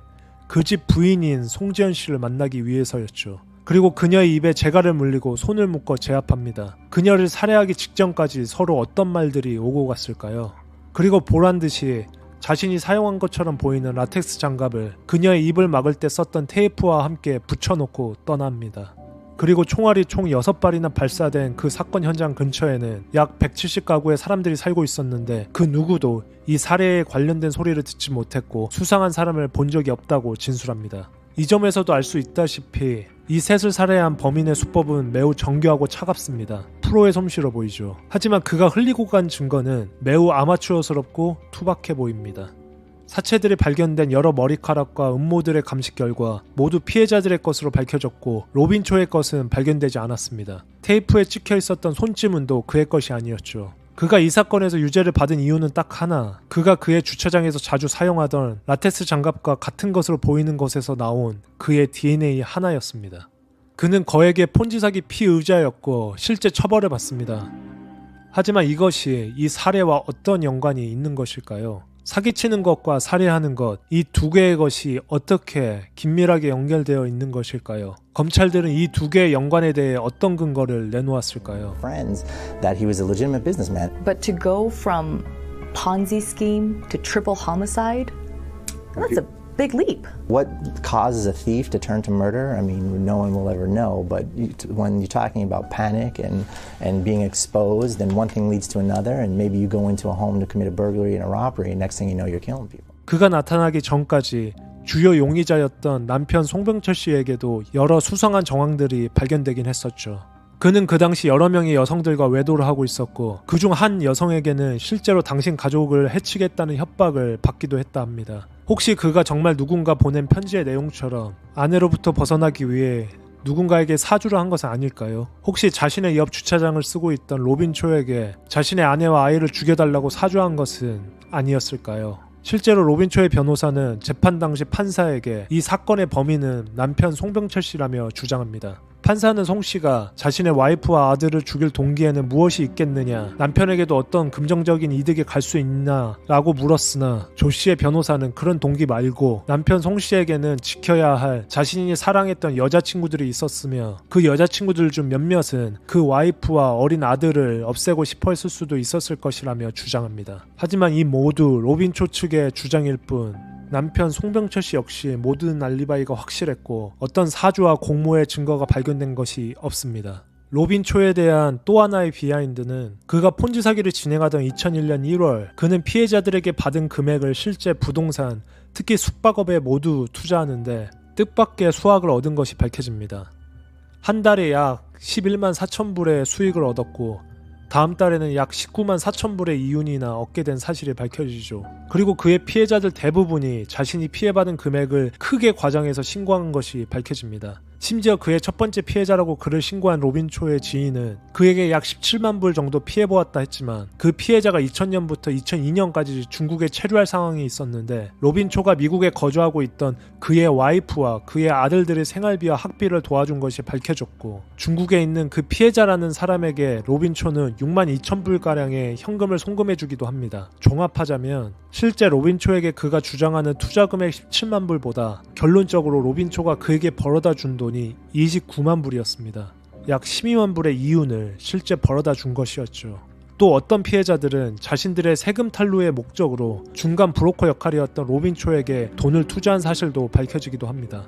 그 집 부인인 송지연 씨를 만나기 위해서였죠. 그리고 그녀의 입에 재갈을 물리고 손을 묶어 제압합니다. 그녀를 살해하기 직전까지 서로 어떤 말들이 오고 갔을까요? 그리고 보란듯이 자신이 사용한 것처럼 보이는 라텍스 장갑을 그녀의 입을 막을 때 썼던 테이프와 함께 붙여놓고 떠납니다. 그리고 총알이 총 6발이나 발사된 그 사건 현장 근처에는 약 170가구의 사람들이 살고 있었는데 그 누구도 이 살해에 관련된 소리를 듣지 못했고 수상한 사람을 본 적이 없다고 진술합니다. 이 점에서도 알 수 있다시피 이 셋을 살해한 범인의 수법은 매우 정교하고 차갑습니다. 프로의 솜씨로 보이죠. 하지만 그가 흘리고 간 증거는 매우 아마추어스럽고 투박해 보입니다. 사체들이 발견된 여러 머리카락과 음모들의 감식 결과 모두 피해자들의 것으로 밝혀졌고 로빈 초의 것은 발견되지 않았습니다. 테이프에 찍혀 있었던 손찌문도 그의 것이 아니었죠. 그가 이 사건에서 유죄를 받은 이유는 딱 하나, 그가 그의 주차장에서 자주 사용하던 라텍스 장갑과 같은 것으로 보이는 것에서 나온 그의 DNA 하나였습니다. 그는 거액의 폰지 사기 피의자였고 실제 처벌을 받습니다. 하지만 이것이 이 살해와 어떤 연관이 있는 것일까요? 사기치는 것과 살해하는 것, 이 두 개의 것이 어떻게 긴밀하게 연결되어 있는 것일까요? 검찰들은 이 두 개의 연관에 대해 어떤 근거를 내놓았을까요? Friends that he was a legitimate businessman. But to go from Ponzi scheme to triple homicide, that's a big leap. What causes a thief to turn to murder? I mean, no one will ever know, but when you're talking about panic and being exposed, then one thing leads to another, and maybe you go into a home to commit a burglary and a robbery, and next thing you know, you're killing people. 그가 나타나기 전까지 주요 용의자였던 남편 송병철 씨에게도 여러 수상한 정황들이 발견되긴 했었죠. 그는 그 당시 여러 명의 여성들과 외도를 하고 있었고 그중 한 여성에게는 실제로 당신 가족을 해치겠다는 협박을 받기도 했다 합니다. 혹시 그가 정말 누군가 보낸 편지의 내용처럼 아내로부터 벗어나기 위해 누군가에게 사주를 한 것은 아닐까요? 혹시 자신의 옆 주차장을 쓰고 있던 로빈 초에게 자신의 아내와 아이를 죽여달라고 사주한 것은 아니었을까요? 실제로 로빈 초의 변호사는 재판 당시 판사에게 이 사건의 범인은 남편 송병철 씨라며 주장합니다. 판사는 송 씨가 자신의 와이프와 아들을 죽일 동기에는 무엇이 있겠느냐, 남편에게도 어떤 금전적인 이득이 갈 수 있나 라고 물었으나 조 씨의 변호사는 그런 동기 말고 남편 송 씨에게는 지켜야 할 자신이 사랑했던 여자친구들이 있었으며 그 여자친구들 중 몇몇은 그 와이프와 어린 아들을 없애고 싶어 했을 수도 있었을 것이라며 주장합니다. 하지만 이 모두 로빈 초 측의 주장일 뿐 남편 송병철 씨 역시 모든 알리바이가 확실했고 어떤 사주와 공모의 증거가 발견된 것이 없습니다. 로빈 초에 대한 또 하나의 비하인드는 그가 폰지 사기를 진행하던 2001년 1월 그는 피해자들에게 받은 금액을 실제 부동산, 특히 숙박업에 모두 투자하는데 뜻밖의 수확을 얻은 것이 밝혀집니다. 한 달에 약 11만 4천 불의 수익을 얻었고 다음 달에는 약 19만 4천 불의 이윤이나 얻게 된 사실이 밝혀지죠. 그리고 그의 피해자들 대부분이 자신이 피해받은 금액을 크게 과장해서 신고한 것이 밝혀집니다. 심지어 그의 첫 번째 피해자라고 그를 신고한 로빈 초의 지인은 그에게 약 17만 불 정도 피해보았다 했지만 그 피해자가 2000년부터 2002년까지 중국에 체류할 상황이 있었는데 로빈 초가 미국에 거주하고 있던 그의 와이프와 그의 아들들의 생활비와 학비를 도와준 것이 밝혀졌고 중국에 있는 그 피해자라는 사람에게 로빈 초는 6만 2천 불가량의 현금을 송금해주기도 합니다. 종합하자면 실제 로빈 초에게 그가 주장하는 투자금액 17만 불보다 결론적으로 로빈 초가 그에게 벌어다 준 돈이 29만 불이었습니다. 약 12만 불의 이윤을 실제 벌어다 준 것이었죠. 또 어떤 피해자들은 자신들의 세금 탈루의 목적으로 중간 브로커 역할이었던 로빈 초에게 돈을 투자한 사실도 밝혀지기도 합니다.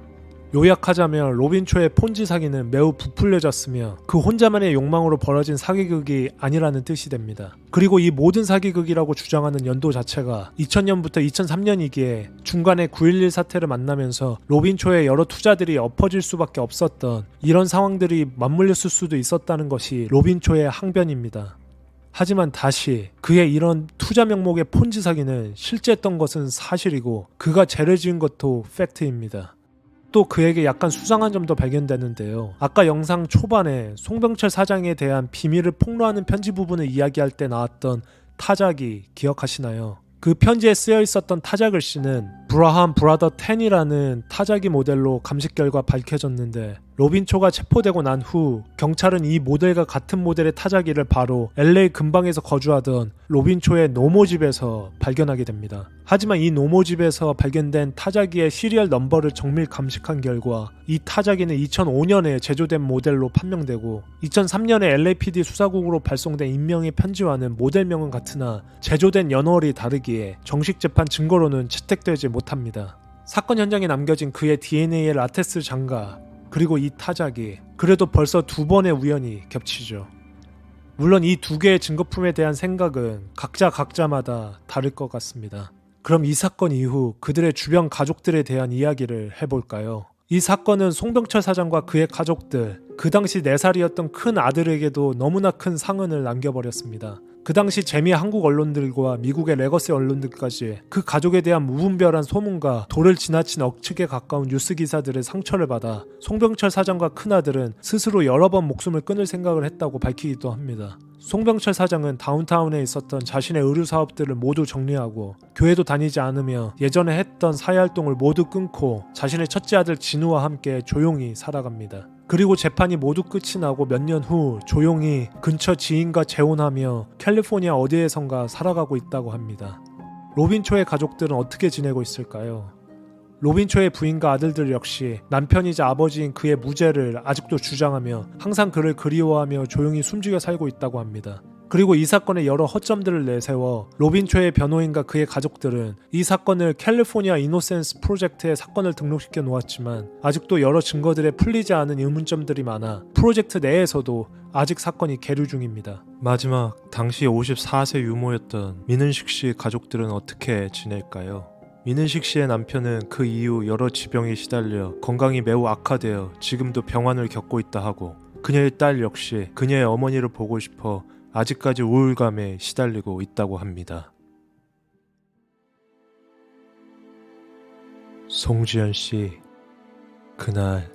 요약하자면 로빈 초의 폰지 사기는 매우 부풀려졌으며 그 혼자만의 욕망으로 벌어진 사기극이 아니라는 뜻이 됩니다. 그리고 이 모든 사기극이라고 주장하는 연도 자체가 2000년부터 2003년이기에 중간에 9.11 사태를 만나면서 로빈 초의 여러 투자들이 엎어질 수밖에 없었던 이런 상황들이 맞물렸을 수도 있었다는 것이 로빈 초의 항변입니다. 하지만 다시 그의 이런 투자 명목의 폰지 사기는 실제했던 것은 사실이고 그가 죄를 지은 것도 팩트입니다. 또 그에게 약간 수상한 점도 발견되는데요. 아까 영상 초반에 송병철 사장에 대한 비밀을 폭로하는 편지 부분을 이야기할 때 나왔던 타자기 기억하시나요? 그 편지에 쓰여 있었던 타자 글씨는 브라함 브라더 10이라는 타자기 모델로 감식 결과 밝혀졌는데 로빈 초가 체포되고 난 후 경찰은 이 모델과 같은 모델의 타자기를 바로 LA 근방에서 거주하던 로빈 초의 노모집에서 발견하게 됩니다. 하지만 이 노모집에서 발견된 타자기의 시리얼 넘버를 정밀 감식한 결과 이 타자기는 2005년에 제조된 모델로 판명되고 2003년에 LAPD 수사국으로 발송된 인명의 편지와는 모델명은 같으나 제조된 연월이 다르기에 정식 재판 증거로는 채택되지 못합니다. 사건 현장에 남겨진 그의 DNA의 라테스 장갑 그리고 이 타자기, 그래도 벌써 2번의 우연이 겹치죠. 물론 이 2개의 증거품에 대한 생각은 각자마다 다를 것 같습니다. 그럼 이 사건 이후 그들의 주변 가족들에 대한 이야기를 해볼까요? 이 사건은 송병철 사장과 그의 가족들, 그 당시 4살이었던 큰 아들에게도 너무나 큰 상흔을 남겨버렸습니다. 그 당시 재미 한국 언론들과 미국의 레거시 언론들까지 그 가족에 대한 무분별한 소문과 도를 지나친 억측에 가까운 뉴스 기사들의 상처를 받아 송병철 사장과 큰아들은 스스로 여러 번 목숨을 끊을 생각을 했다고 밝히기도 합니다. 송병철 사장은 다운타운에 있었던 자신의 의류 사업들을 모두 정리하고 교회도 다니지 않으며 예전에 했던 사회활동을 모두 끊고 자신의 첫째 아들 진우와 함께 조용히 살아갑니다. 그리고 재판이 모두 끝이 나고 몇 년 후 조용히 근처 지인과 재혼하며 캘리포니아 어디에선가 살아가고 있다고 합니다. 로빈 초의 가족들은 어떻게 지내고 있을까요? 로빈 초의 부인과 아들들 역시 남편이자 아버지인 그의 무죄를 아직도 주장하며 항상 그를 그리워하며 조용히 숨죽여 살고 있다고 합니다. 그리고 이 사건의 여러 허점들을 내세워 로빈 초의 변호인과 그의 가족들은 이 사건을 캘리포니아 이노센스 프로젝트에 사건을 등록시켜 놓았지만 아직도 여러 증거들에 풀리지 않은 의문점들이 많아 프로젝트 내에서도 아직 사건이 계류 중입니다. 마지막, 당시 54세 유모였던 민은식 씨 가족들은 어떻게 지낼까요? 민은식 씨의 남편은 그 이후 여러 지병에 시달려 건강이 매우 악화되어 지금도 병환을 겪고 있다 하고 그녀의 딸 역시 그녀의 어머니를 보고 싶어 아직까지 우울감에 시달리고 있다고 합니다. 송지연 씨, 그날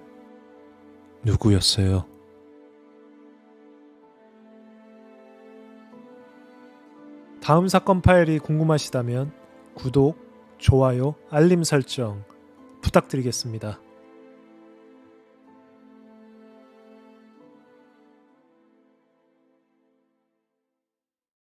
누구였어요? 다음 사건 파일이 궁금하시다면 구독, 좋아요, 알림 설정 부탁드리겠습니다.